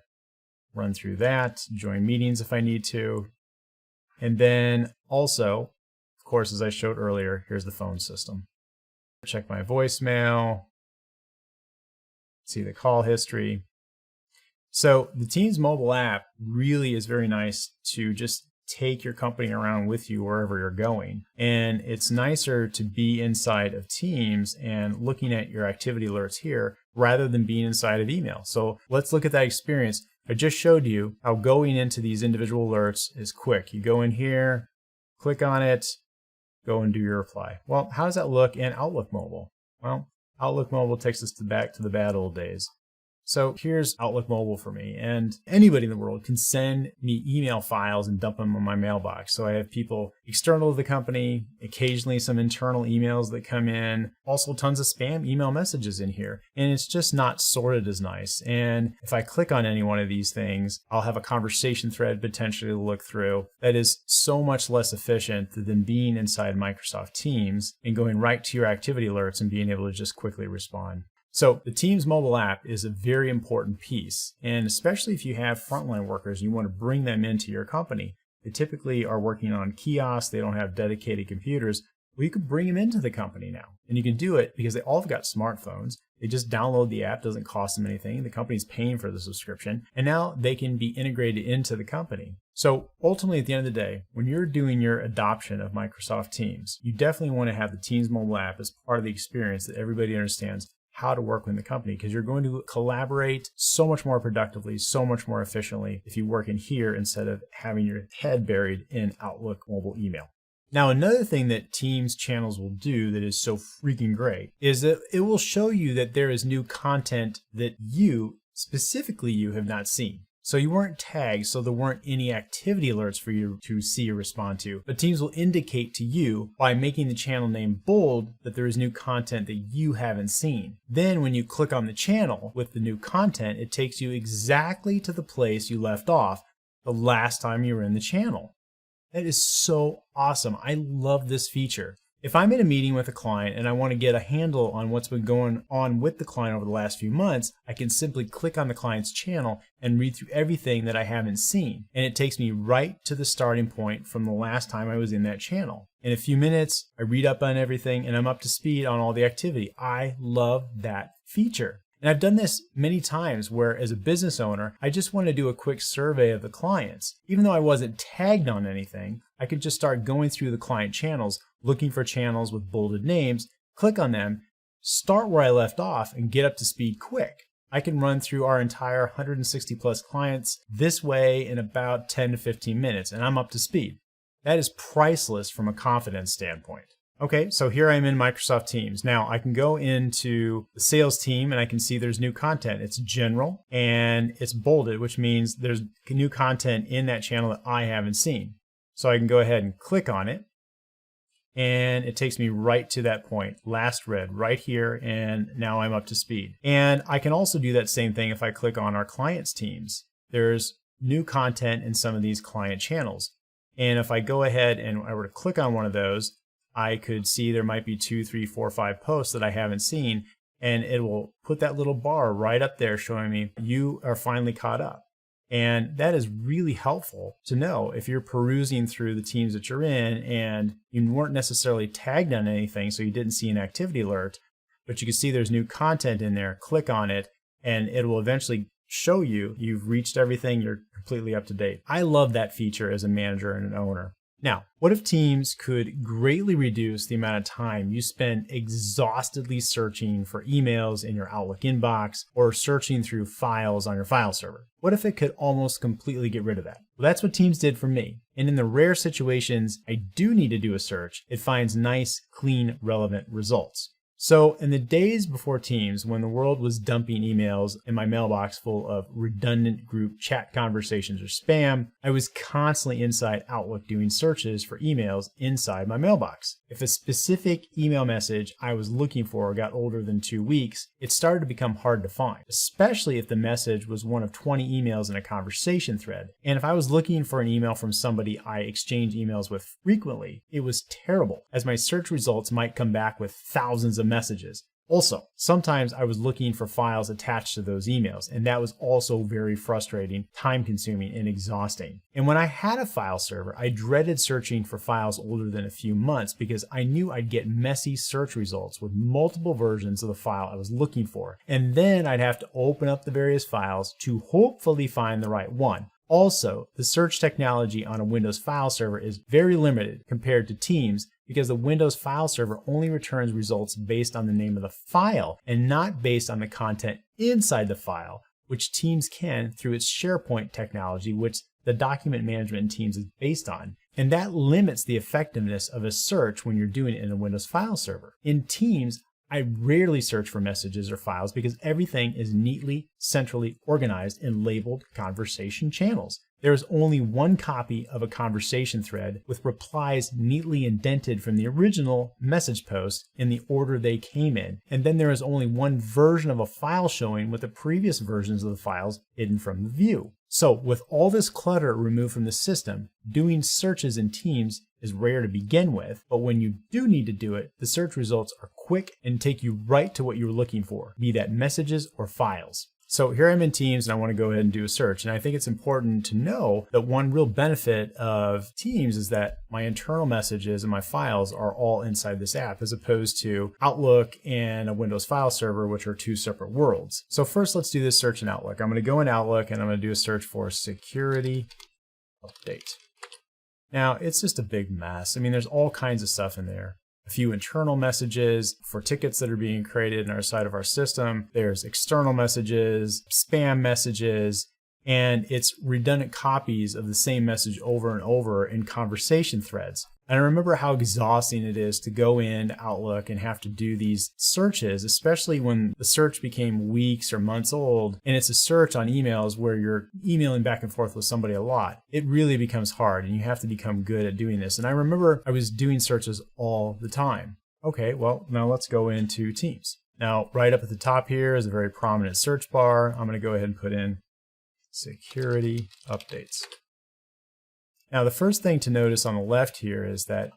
run through that, join meetings if I need to. And then also, of course, as I showed earlier, here's the phone system. Check my voicemail, see the call history. So the Teams mobile app really is very nice to just take your company around with you wherever you're going. And it's nicer to be inside of Teams and looking at your activity alerts here rather than being inside of email. So let's look at that experience. I just showed you how going into these individual alerts is quick. You go in here, click on it, go and do your reply. Well, how does that look in Outlook Mobile? Well, Outlook Mobile takes us back to the bad old days. So here's Outlook Mobile for me, and anybody in the world can send me email files and dump them on my mailbox. So I have people external to the company, occasionally some internal emails that come in, also tons of spam email messages in here, and it's just not sorted as nice. And if I click on any one of these things, I'll have a conversation thread potentially to look through that is so much less efficient than being inside Microsoft Teams and going right to your activity alerts and being able to just quickly respond. So the Teams mobile app is a very important piece, and especially if you have frontline workers, you want to bring them into your company. They typically are working on kiosks, they don't have dedicated computers. Well, you could bring them into the company now, and you can do it because they all have got smartphones. They just download the app, doesn't cost them anything. The company's paying for the subscription, and now they can be integrated into the company. So ultimately, at the end of the day, when you're doing your adoption of Microsoft Teams, you definitely want to have the Teams mobile app as part of the experience that everybody understands how to work with the company, because you're going to collaborate so much more productively, so much more efficiently if you work in here instead of having your head buried in Outlook mobile email. Now, another thing that Teams channels will do that is so freaking great is that it will show you that there is new content that specifically you have not seen. So you weren't tagged, so there weren't any activity alerts for you to see or respond to. But Teams will indicate to you by making the channel name bold that there is new content that you haven't seen. Then when you click on the channel with the new content, it takes you exactly to the place you left off the last time you were in the channel. That is so awesome. I love this feature. If I'm in a meeting with a client and I want to get a handle on what's been going on with the client over the last few months, I can simply click on the client's channel and read through everything that I haven't seen. And it takes me right to the starting point from the last time I was in that channel. In a few minutes, I read up on everything and I'm up to speed on all the activity. I love that feature. And I've done this many times where, as a business owner, I just want to do a quick survey of the clients. Even though I wasn't tagged on anything, I could just start going through the client channels, looking for channels with bolded names, click on them, start where I left off, and get up to speed quick. I can run through our entire 160 plus clients this way in about 10 to 15 minutes, and I'm up to speed. That is priceless from a confidence standpoint. Okay, so here I'm in Microsoft Teams. Now I can go into the sales team and I can see there's new content. It's general and it's bolded, which means there's new content in that channel that I haven't seen. So I can go ahead and click on it and it takes me right to that point, last read right here, and now I'm up to speed. And I can also do that same thing if I click on our clients teams. There's new content in some of these client channels. And if I go ahead and I were to click on one of those, I could see there might be 2, 3, 4, 5 posts that I haven't seen, and it will put that little bar right up there showing me you are finally caught up. And that is really helpful to know if you're perusing through the teams that you're in and you weren't necessarily tagged on anything, so you didn't see an activity alert, but you can see there's new content in there. Click on it and it will eventually show you you've reached everything, you're completely up to date. I love that feature as a manager and an owner. Now, what if Teams could greatly reduce the amount of time you spend exhaustively searching for emails in your Outlook inbox or searching through files on your file server? What if it could almost completely get rid of that? Well, that's what Teams did for me. And in the rare situations I do need to do a search, it finds nice, clean, relevant results. So in the days before Teams, when the world was dumping emails in my mailbox full of redundant group chat conversations or spam, I was constantly inside Outlook doing searches for emails inside my mailbox. If a specific email message I was looking for got older than 2 weeks, it started to become hard to find, especially if the message was one of 20 emails in a conversation thread. And if I was looking for an email from somebody I exchange emails with frequently, it was terrible, as my search results might come back with thousands of messages. Also, sometimes I was looking for files attached to those emails, and that was also very frustrating, time-consuming, and exhausting. And when I had a file server, I dreaded searching for files older than a few months because I knew I'd get messy search results with multiple versions of the file I was looking for. And then I'd have to open up the various files to hopefully find the right one. Also, the search technology on a Windows file server is very limited compared to Teams because the Windows file server only returns results based on the name of the file and not based on the content inside the file, which Teams can through its SharePoint technology, which the document management in Teams is based on. And that limits the effectiveness of a search when you're doing it in a Windows file server. In Teams, I rarely search for messages or files because everything is neatly, centrally organized in labeled conversation channels. There is only one copy of a conversation thread with replies neatly indented from the original message post in the order they came in. And then there is only one version of a file showing with the previous versions of the files hidden from the view. So with all this clutter removed from the system, doing searches in Teams is rare to begin with, but when you do need to do it, the search results are quick and take you right to what you were looking for, be that messages or files. So here I'm in Teams and I want to go ahead and do a search. And I think it's important to know that one real benefit of Teams is that my internal messages and my files are all inside this app, as opposed to Outlook and a Windows file server, which are two separate worlds. So first, let's do this search in Outlook. I'm going to go in Outlook and I'm going to do a search for security update. Now, it's just a big mess. I mean, there's all kinds of stuff in there. A few internal messages for tickets that are being created in our side of our system. There's external messages, spam messages, and it's redundant copies of the same message over and over in conversation threads. And I remember how exhausting it is to go in Outlook and have to do these searches, especially when the search became weeks or months old, and it's a search on emails where you're emailing back and forth with somebody a lot. It really becomes hard, and you have to become good at doing this. And I remember I was doing searches all the time. Okay, well, now let's go into Teams. Now, right up at the top here is a very prominent search bar. I'm going to go ahead and put in security updates. Now, the first thing to notice on the left here is that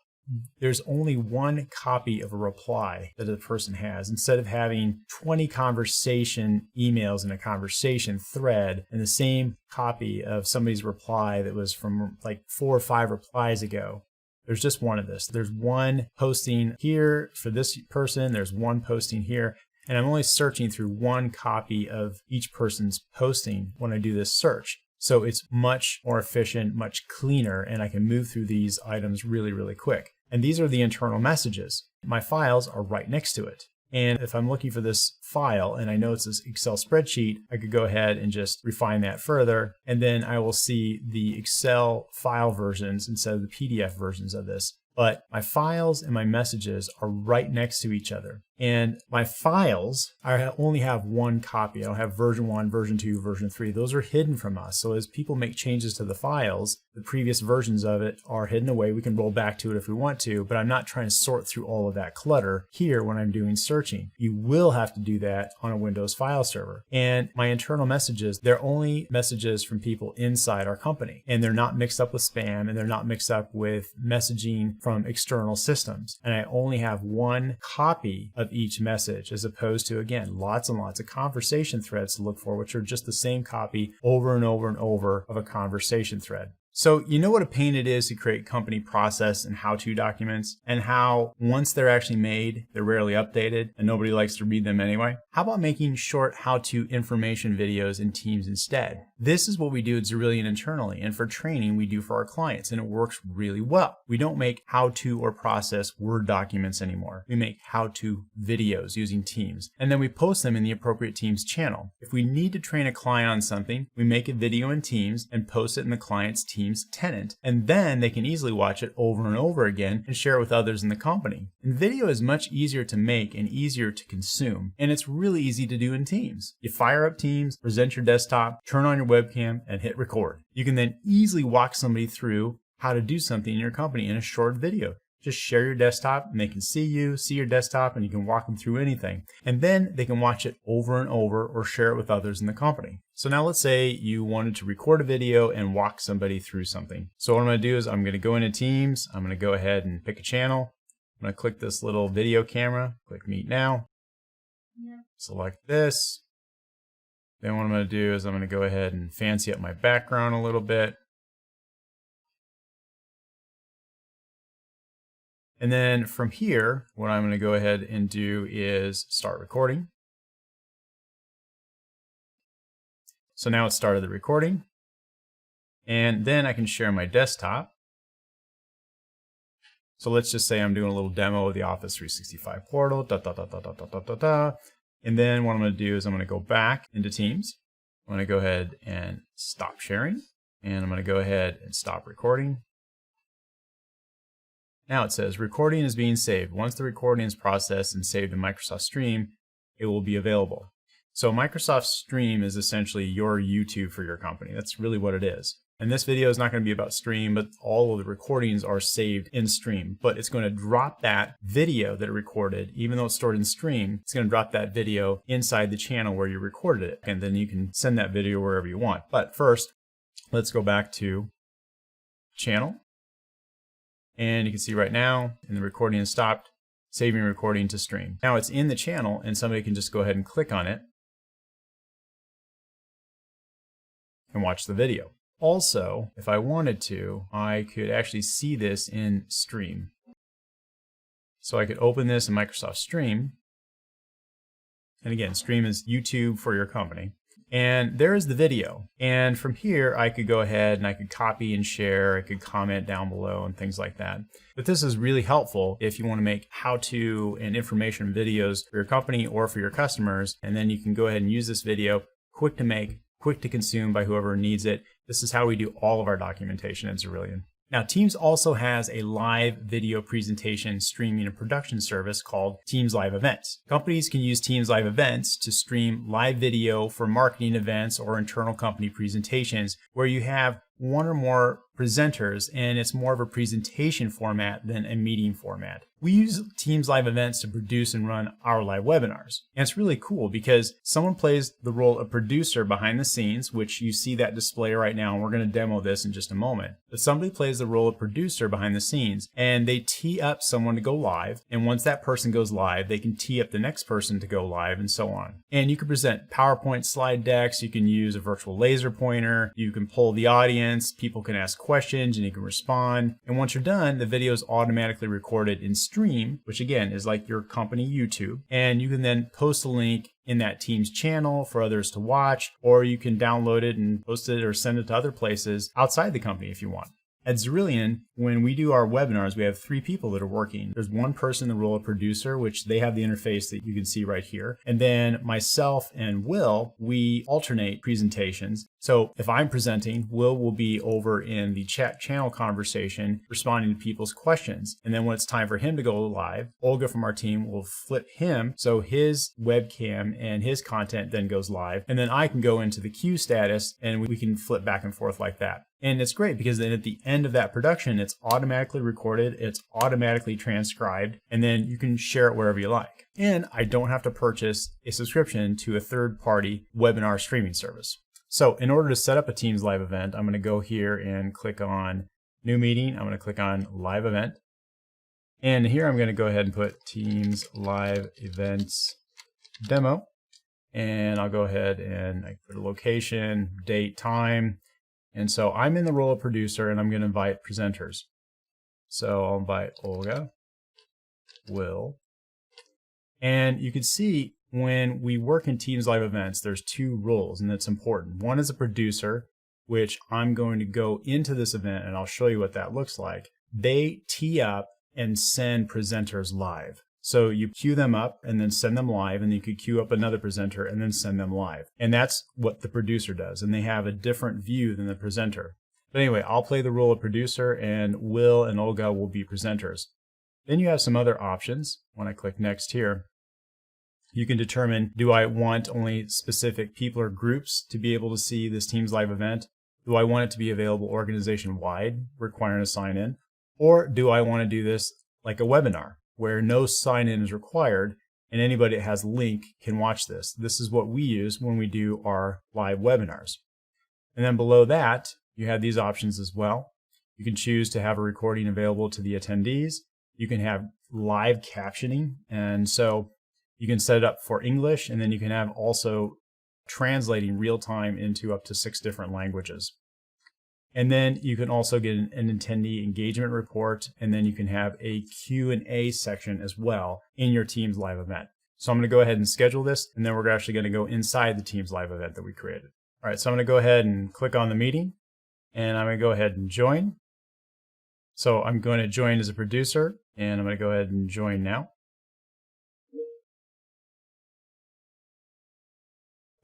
there's only one copy of a reply that a person has, instead of having 20 conversation emails in a conversation thread and the same copy of somebody's reply that was from like 4 or 5 replies ago. There's just one of this. There's one posting here for this person. There's one posting here. And I'm only searching through one copy of each person's posting when I do this search. So it's much more efficient, much cleaner, and I can move through these items really, really quick. And these are the internal messages. My files are right next to it. And if I'm looking for this file and I know it's this Excel spreadsheet, I could go ahead and just refine that further. And then I will see the Excel file versions instead of the PDF versions of this. But my files and my messages are right next to each other. And my files, I only have one copy. I don't have version 1, version 2, version 3. Those are hidden from us. So as people make changes to the files, the previous versions of it are hidden away. We can roll back to it if we want to, but I'm not trying to sort through all of that clutter here when I'm doing searching. You will have to do that on a Windows file server. And my internal messages, they're only messages from people inside our company. And they're not mixed up with spam, and they're not mixed up with messaging from external systems. And I only have one copy of each message, as opposed to, again, lots and lots of conversation threads to look for, which are just the same copy over and over and over of a conversation thread. So you know what a pain it is to create company process and how-to documents, and how once they're actually made, they're rarely updated and nobody likes to read them anyway? How about making short how-to information videos in Teams instead? This is what we do at Cerulean internally, and for training we do for our clients, and it works really well. We don't make how-to or process Word documents anymore. We make how-to videos using Teams, and then we post them in the appropriate Teams channel. If we need to train a client on something, we make a video in Teams and post it in the client's Teams tenant, and then they can easily watch it over and over again and share it with others in the company. And video is much easier to make and easier to consume, and it's really easy to do in Teams. You fire up Teams, present your desktop, turn on your webcam, and hit record. You can then easily walk somebody through how to do something in your company in a short video. Just share your desktop and they can see you, see your desktop, and you can walk them through anything. And then they can watch it over and over or share it with others in the company. So now let's say you wanted to record a video and walk somebody through something. So what I'm going to do is I'm going to go into Teams. I'm going to go ahead and pick a channel. I'm going to click this little video camera, click Meet Now, select this. Then what I'm going to do is I'm going to go ahead and fancy up my background a little bit. And then from here, what I'm going to go ahead and do is start recording. So now it started the recording. And then I can share my desktop. So let's just say I'm doing a little demo of the Office 365 portal. And then what I'm going to do is I'm going to go back into Teams. I'm going to go ahead and stop sharing. And I'm going to go ahead and stop recording. Now it says recording is being saved. Once the recording is processed and saved in Microsoft Stream, it will be available. So Microsoft Stream is essentially your YouTube for your company. That's really what it is. And this video is not going to be about Stream, but all of the recordings are saved in Stream. But it's going to drop that video that it recorded, even though it's stored in Stream, it's going to drop that video inside the channel where you recorded it. And then you can send that video wherever you want. But first, let's go back to channel. And you can see right now, and the recording is stopped, saving recording to Stream. Now it's in the channel, and somebody can just go ahead and click on it and watch the video. Also, if I wanted to, I could actually see this in Stream. So I could open this in Microsoft Stream. And again, Stream is YouTube for your company. And there is the video. And from here, I could go ahead and I could copy and share. I could comment down below and things like that. But this is really helpful if you want to make how-to and information videos for your company or for your customers. And then you can go ahead and use this video, quick to make, quick to consume by whoever needs it. This is how we do all of our documentation in Cerulean. Now, Teams also has a live video presentation streaming and production service called Teams Live Events. Companies can use Teams Live Events to stream live video for marketing events or internal company presentations where you have one or more presenters, and it's more of a presentation format than a meeting format. We use Teams Live Events to produce and run our live webinars. And it's really cool because someone plays the role of producer behind the scenes, which you see that display right now, and we're going to demo this in just a moment. But somebody plays the role of producer behind the scenes, and they tee up someone to go live. And once that person goes live, they can tee up the next person to go live, and so on. And you can present PowerPoint slide decks, you can use a virtual laser pointer, you can poll the audience, people can ask questions and you can respond. And once you're done, the video is automatically recorded in Stream, which again is like your company YouTube. And you can then post a link in that Teams channel for others to watch, or you can download it and post it or send it to other places outside the company if you want. At Cerulean, when we do our webinars, we have 3 people that are working. There's one person in the role of producer, which they have the interface that you can see right here. And then myself and Will, we alternate presentations. So if I'm presenting, Will will be over in the chat channel conversation, responding to people's questions. And then when it's time for him to go live, Olga from our team will flip him, so his webcam and his content then goes live. And then I can go into the queue status and we can flip back and forth like that. And it's great because then at the end of that production, it's automatically recorded, it's automatically transcribed, and then you can share it wherever you like. And I don't have to purchase a subscription to a third-party webinar streaming service. So in order to set up a Teams live event, I'm going to go here and click on New Meeting. I'm going to click on Live Event. And here I'm going to go ahead and put Teams Live Events Demo. And I'll go ahead and I put a location, date, time. And so I'm in the role of producer and I'm going to invite presenters. So I'll invite Olga, Will, and you can see when we work in Teams live events, there's two roles, and that's important. One is a producer, which I'm going to go into this event and I'll show you what that looks like. They tee up and send presenters live. So you queue them up and then send them live, and you could queue up another presenter and then send them live. And that's what the producer does. And they have a different view than the presenter. But anyway, I'll play the role of producer, and Will and Olga will be presenters. Then you have some other options. When I click next here, you can determine, do I want only specific people or groups to be able to see this Teams live event? Do I want it to be available organization-wide, requiring a sign-in? Or do I want to do this like a webinar, where no sign-in is required and anybody that has a link can watch this? This is what we use when we do our live webinars. And then below that, you have these options as well. You can choose to have a recording available to the attendees. You can have live captioning, and so you can set it up for English, and then you can have also translating real time into up to 6 different languages. And then you can also get an attendee engagement report, and then you can have a Q&A section as well in your Teams live event. So I'm going to go ahead and schedule this, and then we're actually going to go inside the Teams live event that we created. All right, so I'm going to go ahead and click on the meeting, and I'm going to go ahead and join. So I'm going to join as a producer, and I'm going to go ahead and join now.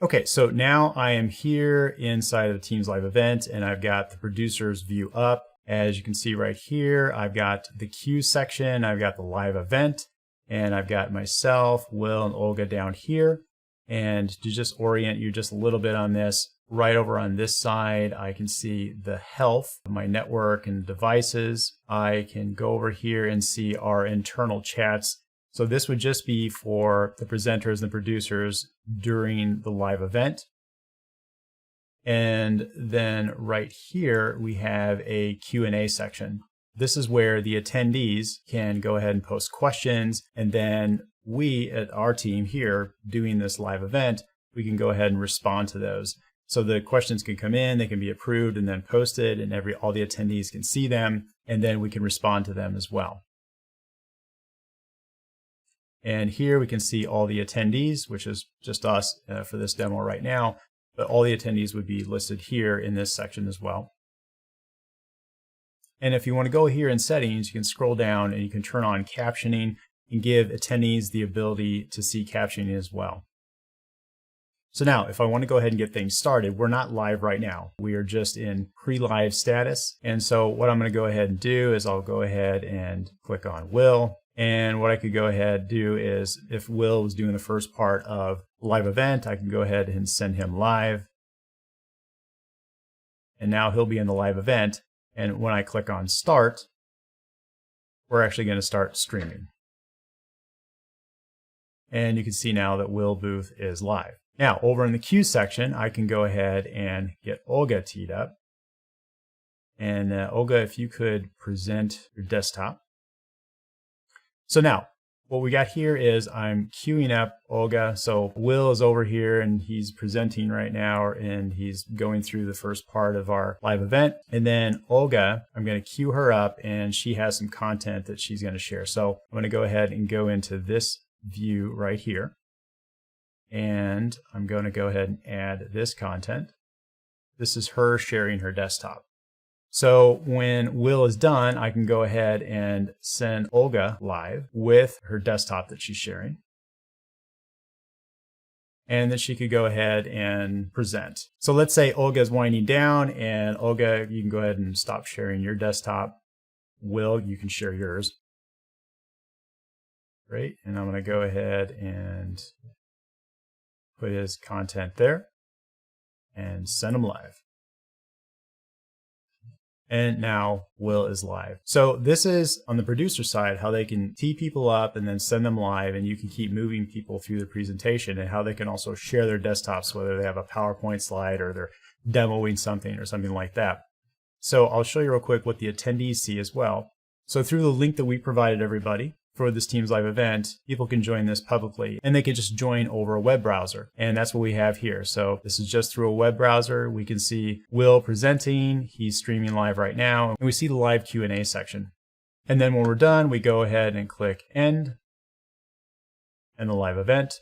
Okay, so now I am here inside of the Teams live event, and I've got the producer's view up. As you can see right here, I've got the queue section, I've got the live event, and I've got myself, Will, and Olga down here. And to just orient you just a little bit on this, right over on this side, I can see the health of my network and devices. I can go over here and see our internal chats. So this would just be for the presenters and the producers during the live event. And then right here, we have a Q&A section. This is where the attendees can go ahead and post questions, and then we at our team here doing this live event, we can go ahead and respond to those. So the questions can come in, they can be approved and then posted, and all the attendees can see them, and then we can respond to them as well. And here we can see all the attendees, which is just us for this demo right now, but all the attendees would be listed here in this section as well. And if you want to go here in settings, you can scroll down and you can turn on captioning and give attendees the ability to see captioning as well. So now, if I want to go ahead and get things started, we're not live right now. We are just in pre-live status. And so what I'm going to go ahead and do is I'll go ahead and click on Will. And what I could go ahead and do is, if Will was doing the first part of live event, I can go ahead and send him live. And now he'll be in the live event. And when I click on start, we're actually going to start streaming. And you can see now that Will Booth is live. Now, over in the queue section, I can go ahead and get Olga teed up. And Olga, if you could present your desktop. So now, what we got here is I'm queuing up Olga. So Will is over here and he's presenting right now, and he's going through the first part of our live event. And then Olga, I'm going to queue her up, and she has some content that she's going to share. So I'm going to go ahead and go into this view right here. And I'm going to go ahead and add this content. This is her sharing her desktop. So when Will is done, I can go ahead and send Olga live with her desktop that she's sharing. And then she could go ahead and present. So let's say Olga is winding down, and Olga, you can go ahead and stop sharing your desktop. Will, you can share yours. Great. And I'm going to go ahead and put his content there and send him live. And now Will is live. So this is on the producer side, how they can tee people up and then send them live, and you can keep moving people through the presentation, and how they can also share their desktops, whether they have a PowerPoint slide or they're demoing something or something like that. So I'll show you real quick what the attendees see as well. So through the link that we provided everybody for this Teams live event, people can join this publicly, and they can just join over a web browser. And that's what we have here. So this is just through a web browser. We can see Will presenting. He's streaming live right now. And we see the live Q&A section. And then when we're done, we go ahead and click end and the live event.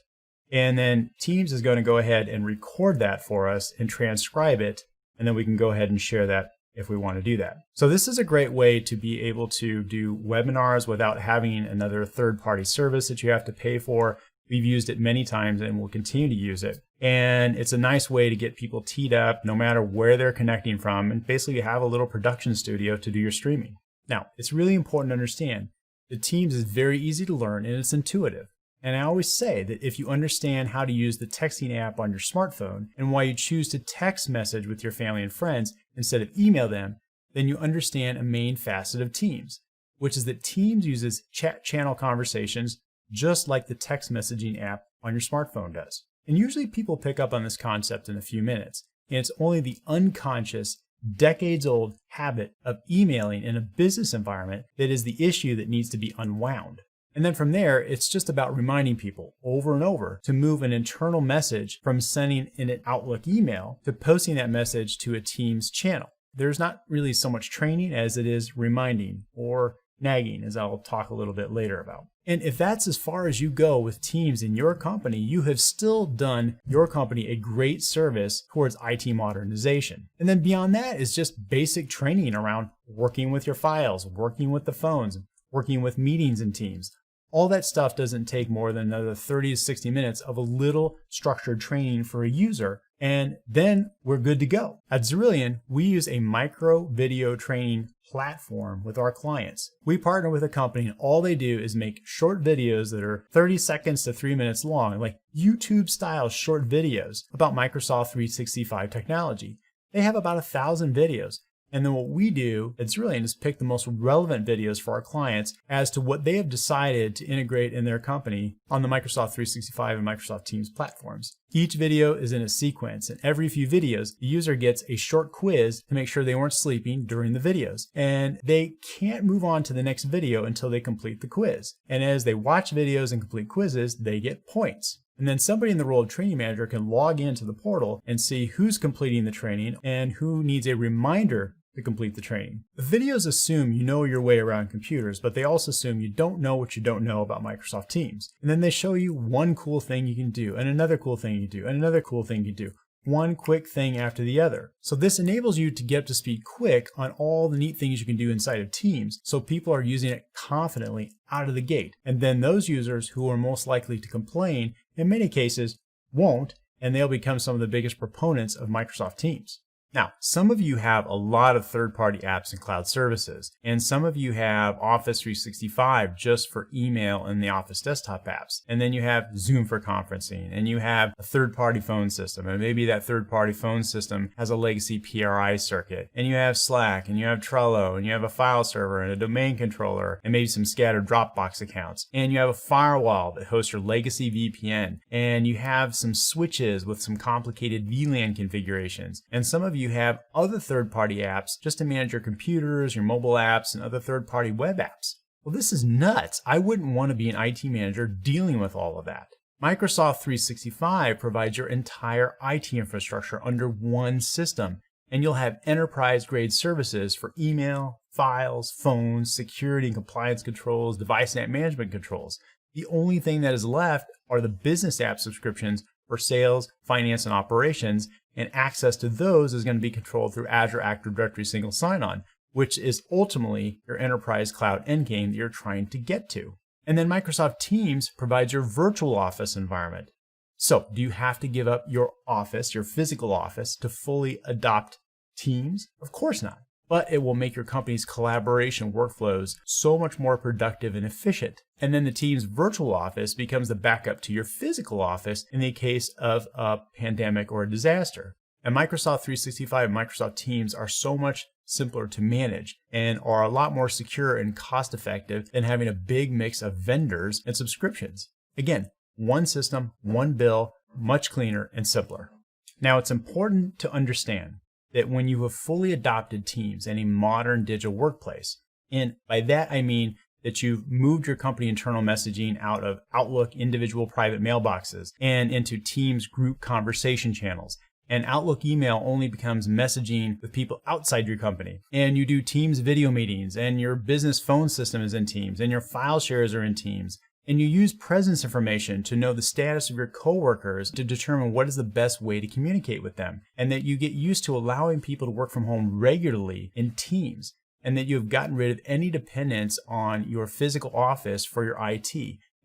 And then Teams is going to go ahead and record that for us and transcribe it. And then we can go ahead and share that if we want to do that. So this is a great way to be able to do webinars without having another third-party service that you have to pay for. We've used it many times and we'll continue to use it. And it's a nice way to get people teed up no matter where they're connecting from, and basically have a little production studio to do your streaming. Now, it's really important to understand that Teams is very easy to learn and it's intuitive. And I always say that if you understand how to use the texting app on your smartphone and why you choose to text message with your family and friends instead of email them, then you understand a main facet of Teams, which is that Teams uses chat channel conversations just like the text messaging app on your smartphone does. And usually people pick up on this concept in a few minutes, and it's only the unconscious, decades-old habit of emailing in a business environment that is the issue that needs to be unwound. And then from there, it's just about reminding people over and over to move an internal message from sending in an Outlook email to posting that message to a Teams channel. There's not really so much training as it is reminding or nagging, as I'll talk a little bit later about. And if that's as far as you go with Teams in your company, you have still done your company a great service towards IT modernization. And then beyond that is just basic training around working with your files, working with the phones, working with meetings in Teams. All that stuff doesn't take more than another 30 to 60 minutes of a little structured training for a user, and then we're good to go. At Zerillion, we use a micro video training platform with our clients. We partner with a company and all they do is make short videos that are 30 seconds to 3 minutes long, like YouTube style short videos about Microsoft 365 technology. They have about 1,000 videos. And then what we do at Zerillion is pick the most relevant videos for our clients as to what they have decided to integrate in their company on the Microsoft 365 and Microsoft Teams platforms. Each video is in a sequence, and every few videos, the user gets a short quiz to make sure they weren't sleeping during the videos. And they can't move on to the next video until they complete the quiz. And as they watch videos and complete quizzes, they get points. And then somebody in the role of training manager can log into the portal and see who's completing the training and who needs a reminder to complete the training. The videos assume you know your way around computers, but they also assume you don't know what you don't know about Microsoft Teams. And then they show you one cool thing you can do, and another cool thing you do, and another cool thing you do. One quick thing after the other. So this enables you to get up to speed quick on all the neat things you can do inside of Teams, so people are using it confidently out of the gate. And then those users who are most likely to complain, in many cases, won't, and they'll become some of the biggest proponents of Microsoft Teams. Now, some of you have a lot of third-party apps and cloud services, and some of you have Office 365 just for email and the Office desktop apps. And then you have Zoom for conferencing, and you have a third-party phone system, and maybe that third-party phone system has a legacy PRI circuit. And you have Slack, and you have Trello, and you have a file server, and a domain controller, and maybe some scattered Dropbox accounts. And you have a firewall that hosts your legacy VPN, and you have some switches with some complicated VLAN configurations. And some of you have other third-party apps just to manage your computers, your mobile apps, and other third-party web apps. Well, this is nuts. I wouldn't want to be an IT manager dealing with all of that. Microsoft 365 provides your entire IT infrastructure under one system, and you'll have enterprise-grade services for email, files, phones, security and compliance controls, device and app management controls. The only thing that is left are the business app subscriptions for sales, finance, and operations, and access to those is going to be controlled through Azure Active Directory Single Sign-On, which is ultimately your enterprise cloud endgame that you're trying to get to. And then Microsoft Teams provides your virtual office environment. So, do you have to give up your office, your physical office, to fully adopt Teams? Of course not. But it will make your company's collaboration workflows so much more productive and efficient. And then the Teams virtual office becomes the backup to your physical office in the case of a pandemic or a disaster. And Microsoft 365 and Microsoft Teams are so much simpler to manage and are a lot more secure and cost effective than having a big mix of vendors and subscriptions. Again, one system, one bill, much cleaner and simpler. Now, it's important to understand that when you have fully adopted Teams and a modern digital workplace, and by that I mean that you've moved your company internal messaging out of Outlook individual private mailboxes and into Teams group conversation channels, and Outlook email only becomes messaging with people outside your company, and you do Teams video meetings, and your business phone system is in Teams, and your file shares are in Teams, And you use presence information to know the status of your coworkers to determine what is the best way to communicate with them. And that you get used to allowing people to work from home regularly in teams. And that you have gotten rid of any dependence on your physical office for your IT.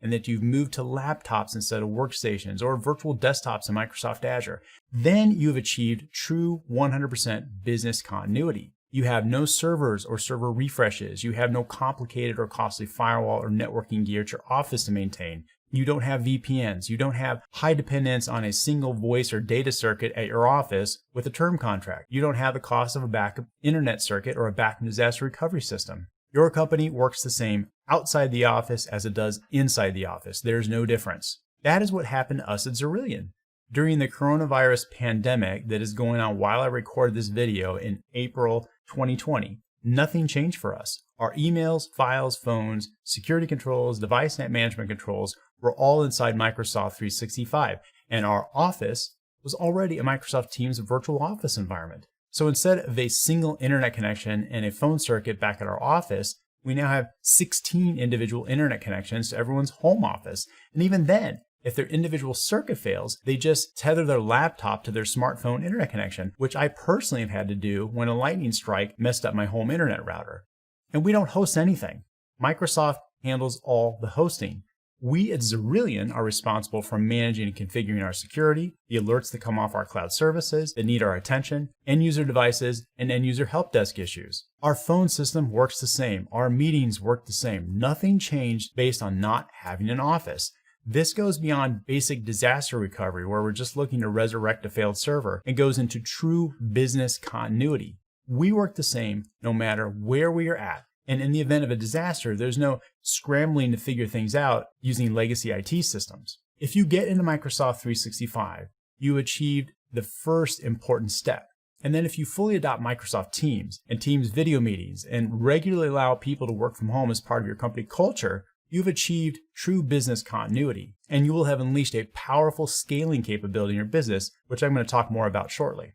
And that you've moved to laptops instead of workstations or virtual desktops in Microsoft Azure. Then you've achieved true 100% business continuity. You have no servers or server refreshes. You have no complicated or costly firewall or networking gear at your office to maintain. You don't have VPNs. You don't have high dependence on a single voice or data circuit at your office with a term contract. You don't have the cost of a backup internet circuit or a backup disaster recovery system. Your company works the same outside the office as it does inside the office. There's no difference. That is what happened to us at Zerillion. During the coronavirus pandemic that is going on while I recorded this video in April 2020, nothing changed for us. Our emails, files, phones, security controls, device net management controls were all inside Microsoft 365, and our office was already a Microsoft Teams virtual office environment. So instead of a single internet connection and a phone circuit back at our office, we now have 16 individual internet connections to everyone's home office. And even then, if their individual circuit fails, they just tether their laptop to their smartphone internet connection, which I personally have had to do when a lightning strike messed up my home internet router. And we don't host anything. Microsoft handles all the hosting. We at Zerillion are responsible for managing and configuring our security, the alerts that come off our cloud services that need our attention, end user devices, and end user help desk issues. Our phone system works the same. Our meetings work the same. Nothing changed based on not having an office. This goes beyond basic disaster recovery, where we're just looking to resurrect a failed server, and goes into true business continuity. We work the same no matter where we are at. And in the event of a disaster, there's no scrambling to figure things out using legacy IT systems. If you get into Microsoft 365, you achieved the first important step. And then if you fully adopt Microsoft Teams and Teams video meetings and regularly allow people to work from home as part of your company culture, you've achieved true business continuity, and you will have unleashed a powerful scaling capability in your business, which I'm going to talk more about shortly.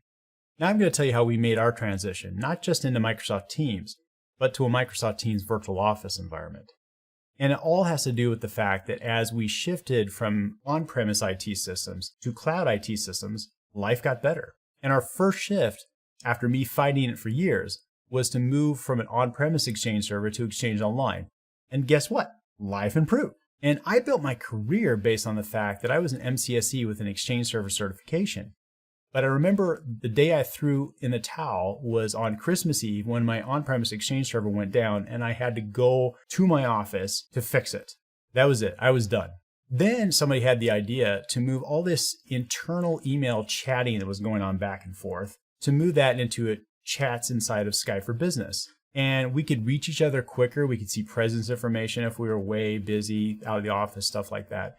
Now I'm going to tell you how we made our transition, not just into Microsoft Teams, but to a Microsoft Teams virtual office environment. And it all has to do with the fact that as we shifted from on-premise IT systems to cloud IT systems, life got better. And our first shift, after me fighting it for years, was to move from an on-premise Exchange server to Exchange Online. And guess what? Life improved. And I built my career based on the fact that I was an MCSE with an Exchange server certification. But I remember the day I threw in the towel was on Christmas Eve when my on-premise Exchange server went down and I had to go to my office to fix it. That was it. I was done. Then somebody had the idea to move all this internal email chatting that was going on back and forth, to move that into chats inside of Skype for Business. And we could reach each other quicker. We could see presence information if we were way busy out of the office, stuff like that.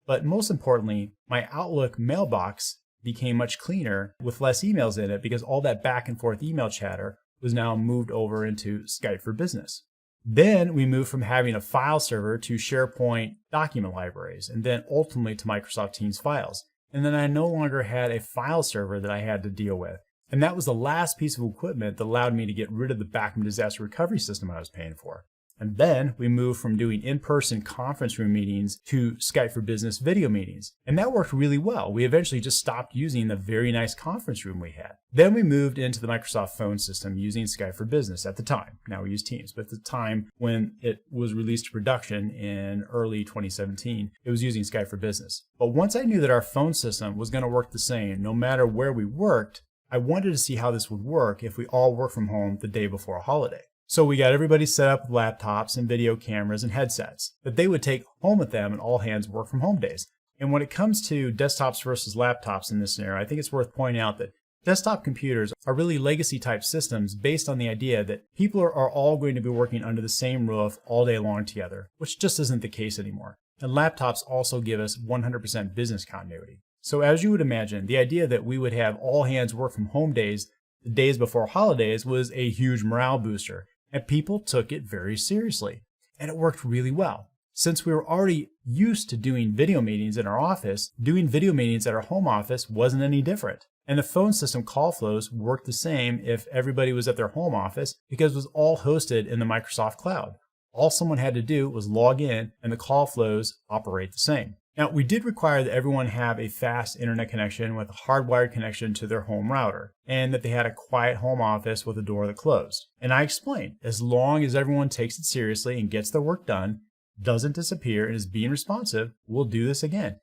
But most importantly, my Outlook mailbox became much cleaner with less emails in it because all that back and forth email chatter was now moved over into Skype for Business. Then we moved from having a file server to SharePoint document libraries, and then ultimately to Microsoft Teams files. And then I no longer had a file server that I had to deal with. And that was the last piece of equipment that allowed me to get rid of the backup disaster recovery system I was paying for. And then we moved from doing in-person conference room meetings to Skype for Business video meetings. And that worked really well. We eventually just stopped using the very nice conference room we had. Then we moved into the Microsoft phone system using Skype for Business at the time. Now we use Teams, but at the time when it was released to production in early 2017, it was using Skype for Business. But once I knew that our phone system was going to work the same no matter where we worked, I wanted to see how this would work if we all work from home the day before a holiday. So we got everybody set up with laptops and video cameras and headsets that they would take home with them and all hands work from home days. And when it comes to desktops versus laptops in this scenario, I think it's worth pointing out that desktop computers are really legacy type systems based on the idea that people are all going to be working under the same roof all day long together, which just isn't the case anymore. And laptops also give us 100% business continuity. So as you would imagine, the idea that we would have all hands work from home days the days before holidays was a huge morale booster, and people took it very seriously. And it worked really well. Since we were already used to doing video meetings in our office, doing video meetings at our home office wasn't any different. And the phone system call flows worked the same if everybody was at their home office because it was all hosted in the Microsoft cloud. All someone had to do was log in and the call flows operate the same. Now, we did require that everyone have a fast internet connection with a hardwired connection to their home router, and that they had a quiet home office with a door that closed. And I explained, as long as everyone takes it seriously and gets their work done, doesn't disappear, and is being responsive, we'll do this again.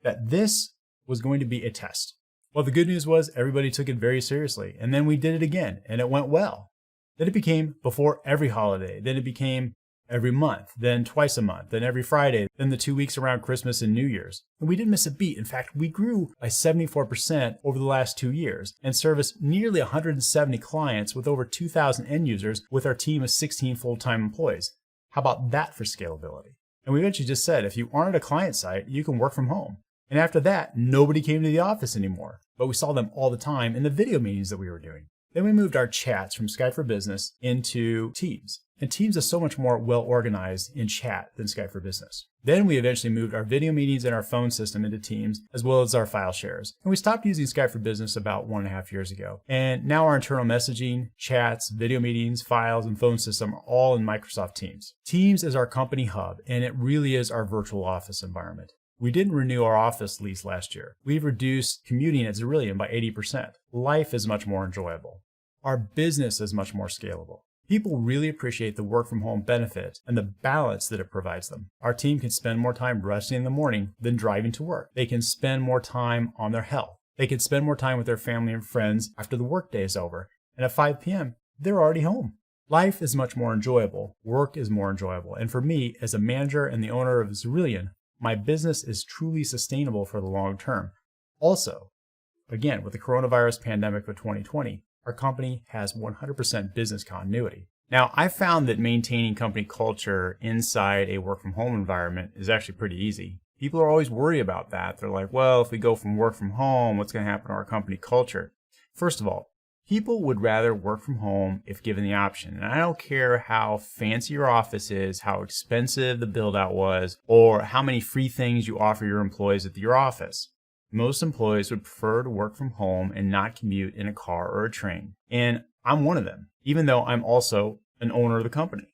That this was going to be a test. Well, the good news was everybody took it very seriously, and then we did it again, and it went well. Then it became before every holiday, then it became every month, then twice a month, then every Friday, then the 2 weeks around Christmas and New Year's. And we didn't miss a beat. In fact, we grew by 74% over the last 2 years and serviced nearly 170 clients with over 2,000 end users with our team of 16 full-time employees. How about that for scalability? And we eventually just said, if you aren't at a client site, you can work from home. And after that, nobody came to the office anymore, but we saw them all the time in the video meetings that we were doing. Then we moved our chats from Skype for Business into Teams. And Teams is so much more well organized in chat than Skype for Business. Then we eventually moved our video meetings and our phone system into Teams, as well as our file shares. And we stopped using Skype for Business about 1.5 years ago. And now our internal messaging, chats, video meetings, files, and phone system are all in Microsoft Teams. Teams is our company hub, and it really is our virtual office environment. We didn't renew our office lease last year. We've reduced commuting at Cerulean by 80%. Life is much more enjoyable. Our business is much more scalable. People really appreciate the work from home benefit and the balance that it provides them. Our team can spend more time resting in the morning than driving to work. They can spend more time on their health. They can spend more time with their family and friends after the workday is over. And at 5 p.m., they're already home. Life is much more enjoyable. Work is more enjoyable. And for me, as a manager and the owner of Cerulean, my business is truly sustainable for the long term. Also, again, with the coronavirus pandemic of 2020, our company has 100% business continuity. Now, I found that maintaining company culture inside a work from home environment is actually pretty easy. People are always worried about that. They're like, well, if we go from work from home, what's going to happen to our company culture? First of all, people would rather work from home if given the option. And I don't care how fancy your office is, how expensive the build out was, or how many free things you offer your employees at your office. Most employees would prefer to work from home and not commute in a car or a train. And I'm one of them, even though I'm also an owner of the company.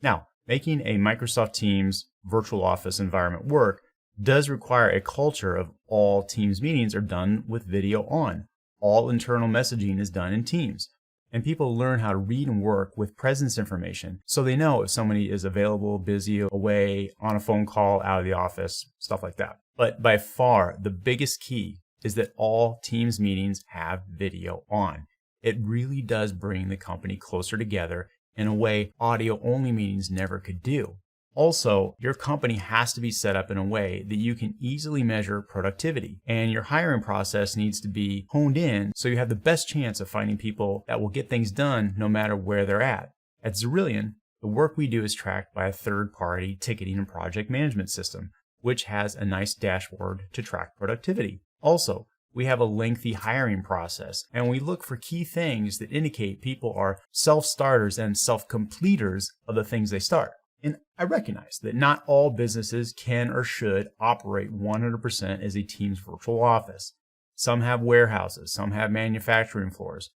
Now, making a Microsoft Teams virtual office environment work does require a culture of all Teams meetings are done with video on. All internal messaging is done in Teams. And people learn how to read and work with presence information so they know if somebody is available, busy, away, on a phone call, out of the office, stuff like that. But by far, the biggest key is that all Teams meetings have video on. It really does bring the company closer together in a way audio-only meetings never could do. Also, your company has to be set up in a way that you can easily measure productivity, and your hiring process needs to be honed in so you have the best chance of finding people that will get things done no matter where they're at. At Cerulean, the work we do is tracked by a third-party ticketing and project management system, which has a nice dashboard to track productivity. Also, we have a lengthy hiring process, and we look for key things that indicate people are self-starters and self-completers of the things they start. And I recognize that not all businesses can or should operate 100% as a Teams virtual office. Some have warehouses, some have manufacturing floors,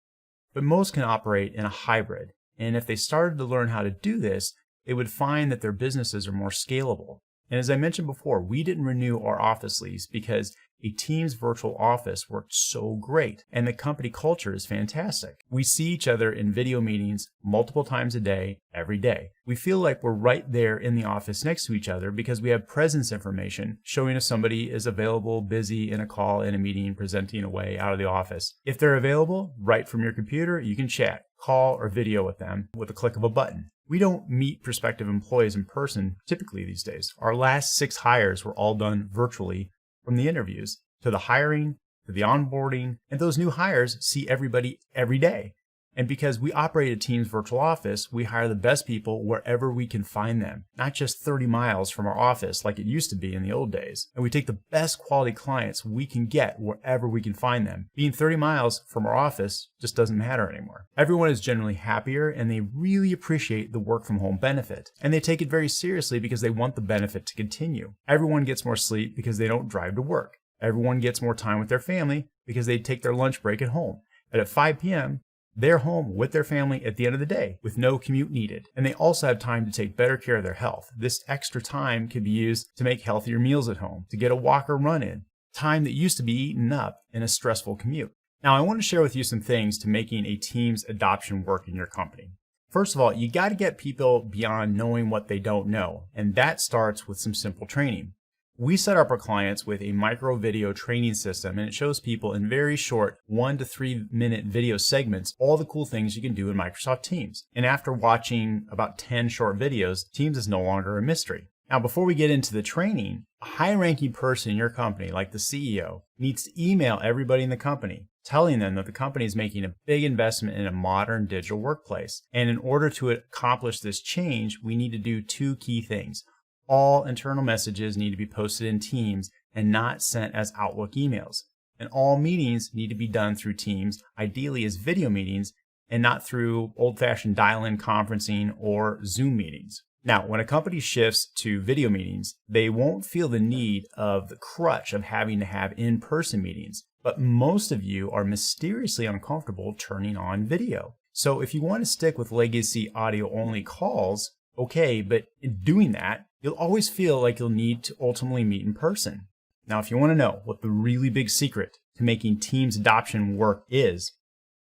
but most can operate in a hybrid. And if they started to learn how to do this, they would find that their businesses are more scalable. And as I mentioned before, we didn't renew our office lease because a Teams virtual office worked so great, and the company culture is fantastic. We see each other in video meetings multiple times a day, every day. We feel like we're right there in the office next to each other because we have presence information showing if somebody is available, busy, in a call, in a meeting, presenting away, out of the office. If they're available, right from your computer, you can chat, call, or video with them with a click of a button. We don't meet prospective employees in person typically these days. Our last 6 hires were all done virtually, from the interviews to the hiring to the onboarding, and those new hires see everybody every day. And because we operate a Teams virtual office, we hire the best people wherever we can find them, not just 30 miles from our office like it used to be in the old days. And we take the best quality clients we can get wherever we can find them. Being 30 miles from our office just doesn't matter anymore. Everyone is generally happier, and they really appreciate the work from home benefit. And they take it very seriously because they want the benefit to continue. Everyone gets more sleep because they don't drive to work. Everyone gets more time with their family because they take their lunch break at home. And at 5 p.m., They're home with their family at the end of the day with no commute needed. And they also have time to take better care of their health. This extra time can be used to make healthier meals at home, to get a walk or run in, time that used to be eaten up in a stressful commute. Now, I want to share with you some things to making a Teams adoption work in your company. First of all, you got to get people beyond knowing what they don't know. And that starts with some simple training. We set up our clients with a micro video training system, and it shows people in very short 1 to 3 minute video segments all the cool things you can do in Microsoft Teams. And after watching about 10 short videos, Teams is no longer a mystery. Now, before we get into the training, a high-ranking person in your company, like the CEO, needs to email everybody in the company, telling them that the company is making a big investment in a modern digital workplace. And in order to accomplish this change, we need to do 2 key things. All internal messages need to be posted in Teams and not sent as Outlook emails. And all meetings need to be done through Teams, ideally as video meetings, and not through old-fashioned dial-in conferencing or Zoom meetings. Now, when a company shifts to video meetings, they won't feel the need of the crutch of having to have in-person meetings. But most of you are mysteriously uncomfortable turning on video. So if you want to stick with legacy audio-only calls, okay, but in doing that, you'll always feel like you'll need to ultimately meet in person. Now, if you want to know what the really big secret to making Teams adoption work is,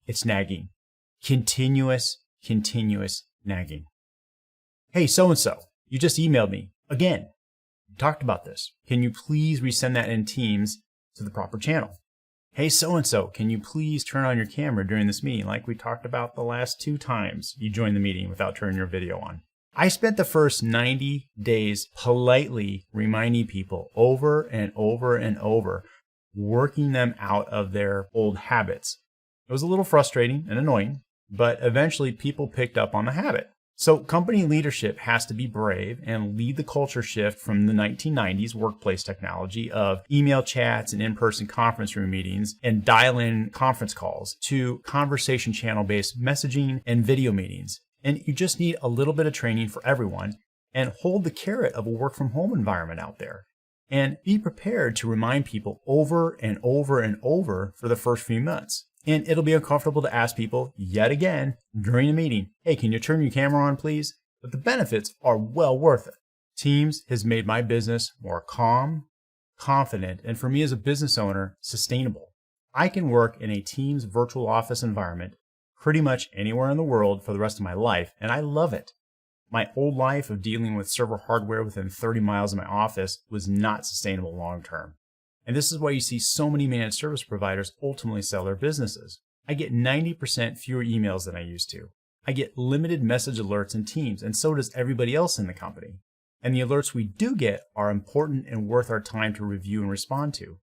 it's nagging. Continuous nagging. Hey, so-and-so, you just emailed me. Again, we talked about this. Can you please resend that in Teams to the proper channel? Hey, so-and-so, can you please turn on your camera during this meeting like we talked about the last 2 times you joined the meeting without turning your video on? I spent the first 90 days politely reminding people over and over, working them out of their old habits. It was a little frustrating and annoying, but eventually people picked up on the habit. So company leadership has to be brave and lead the culture shift from the 1990s workplace technology of email chats and in-person conference room meetings and dial-in conference calls to conversation channel-based messaging and video meetings. And you just need a little bit of training for everyone and hold the carrot of a work-from-home environment out there. And be prepared to remind people over and over for the first few months. And it'll be uncomfortable to ask people yet again during a meeting, hey, can you turn your camera on, please? But the benefits are well worth it. Teams has made my business more calm, confident, and for me as a business owner, sustainable. I can work in a Teams virtual office environment pretty much anywhere in the world for the rest of my life, and I love it. My old life of dealing with server hardware within 30 miles of my office was not sustainable long term. And this is why you see so many managed service providers ultimately sell their businesses. I get 90% fewer emails than I used to. I get limited message alerts in Teams, and so does everybody else in the company. And the alerts we do get are important and worth our time to review and respond to.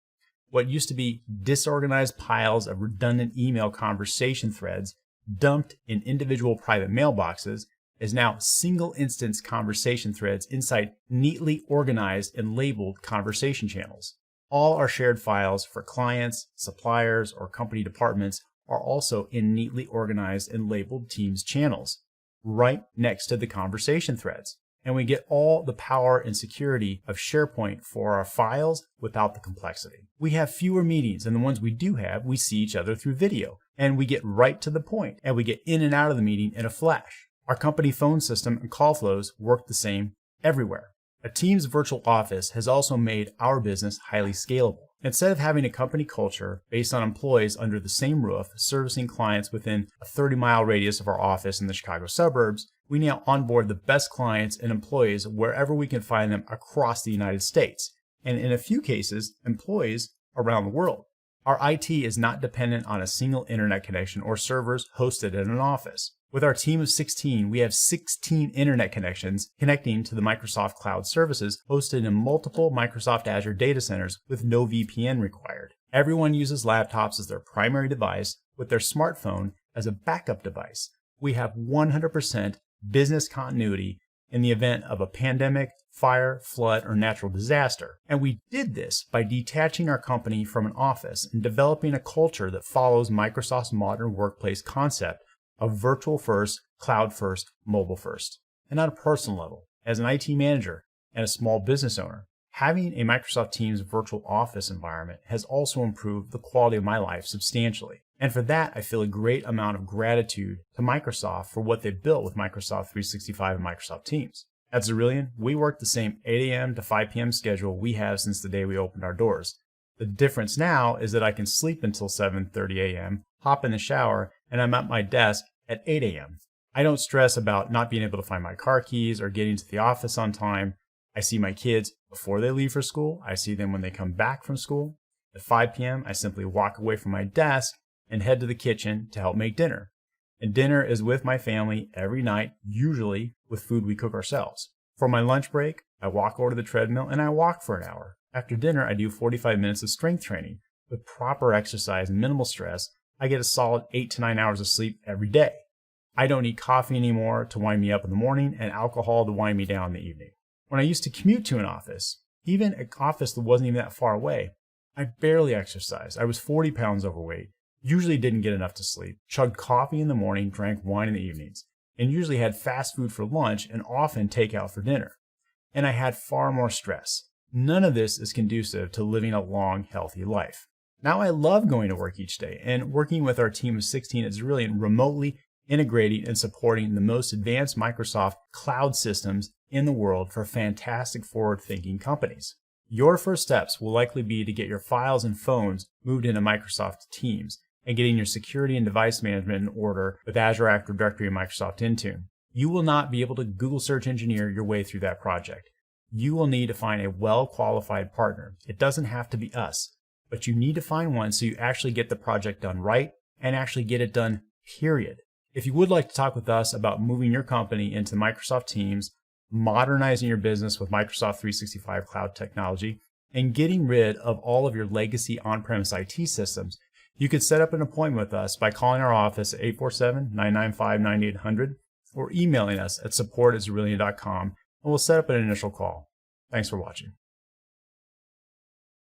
What used to be disorganized piles of redundant email conversation threads dumped in individual private mailboxes is now single instance conversation threads inside neatly organized and labeled conversation channels. All our shared files for clients, suppliers, or company departments are also in neatly organized and labeled Teams channels, right next to the conversation threads. And we get all the power and security of SharePoint for our files without the complexity. We have fewer meetings, and the ones we do have, we see each other through video, and we get right to the point, and we get in and out of the meeting in a flash. Our company phone system and call flows work the same everywhere. A Teams virtual office has also made our business highly scalable. Instead of having a company culture based on employees under the same roof servicing clients within a 30-mile radius of our office in the Chicago suburbs, we now onboard the best clients and employees wherever we can find them across the United States, and in a few cases, employees around the world. Our IT is not dependent on a single internet connection or servers hosted at an office. With our team of 16, we have 16 internet connections connecting to the Microsoft Cloud services hosted in multiple Microsoft Azure data centers with no VPN required. Everyone uses laptops as their primary device with their smartphone as a backup device. We have 100% business continuity in the event of a pandemic, fire, flood, or natural disaster. And we did this by detaching our company from an office and developing a culture that follows Microsoft's modern workplace concept of virtual first, cloud first, mobile first. And on a personal level, as an IT manager and a small business owner, having a Microsoft Teams virtual office environment has also improved the quality of my life substantially. And for that, I feel a great amount of gratitude to Microsoft for what they've built with Microsoft 365 and Microsoft Teams. At Cerulean, we work the same 8 a.m. to 5 p.m. schedule we have since the day we opened our doors. The difference now is that I can sleep until 7:30 a.m., hop in the shower, and I'm at my desk at 8 a.m. I don't stress about not being able to find my car keys or getting to the office on time. I see my kids before they leave for school. I see them when they come back from school. At 5 p.m., I simply walk away from my desk and head to the kitchen to help make dinner. And dinner is with my family every night, usually with food we cook ourselves. For my lunch break, I walk over to the treadmill and I walk for an hour. After dinner, I do 45 minutes of strength training. With proper exercise and minimal stress, I get a solid 8 to 9 hours of sleep every day. I don't need coffee anymore to wind me up in the morning and alcohol to wind me down in the evening. When I used to commute to an office, even an office that wasn't even that far away, I barely exercised. I was 40 pounds overweight, usually didn't get enough to sleep, chugged coffee in the morning, drank wine in the evenings, and usually had fast food for lunch and often takeout for dinner. And I had far more stress. None of this is conducive to living a long, healthy life. Now I love going to work each day and working with our team of 16 at Cerulean, remotely integrating and supporting the most advanced Microsoft cloud systems in the world for fantastic forward-thinking companies. Your first steps will likely be to get your files and phones moved into Microsoft Teams and getting your security and device management in order with Azure Active Directory and Microsoft Intune. You will not be able to Google search engineer your way through that project. You will need to find a well-qualified partner. It doesn't have to be us, but you need to find one so you actually get the project done right and actually get it done, period. If you would like to talk with us about moving your company into Microsoft Teams, modernizing your business with Microsoft 365 cloud technology, and getting rid of all of your legacy on-premise IT systems, you could set up an appointment with us by calling our office at 847-995-9800 or emailing us at support@cerulean.com, and we'll set up an initial call. Thanks for watching.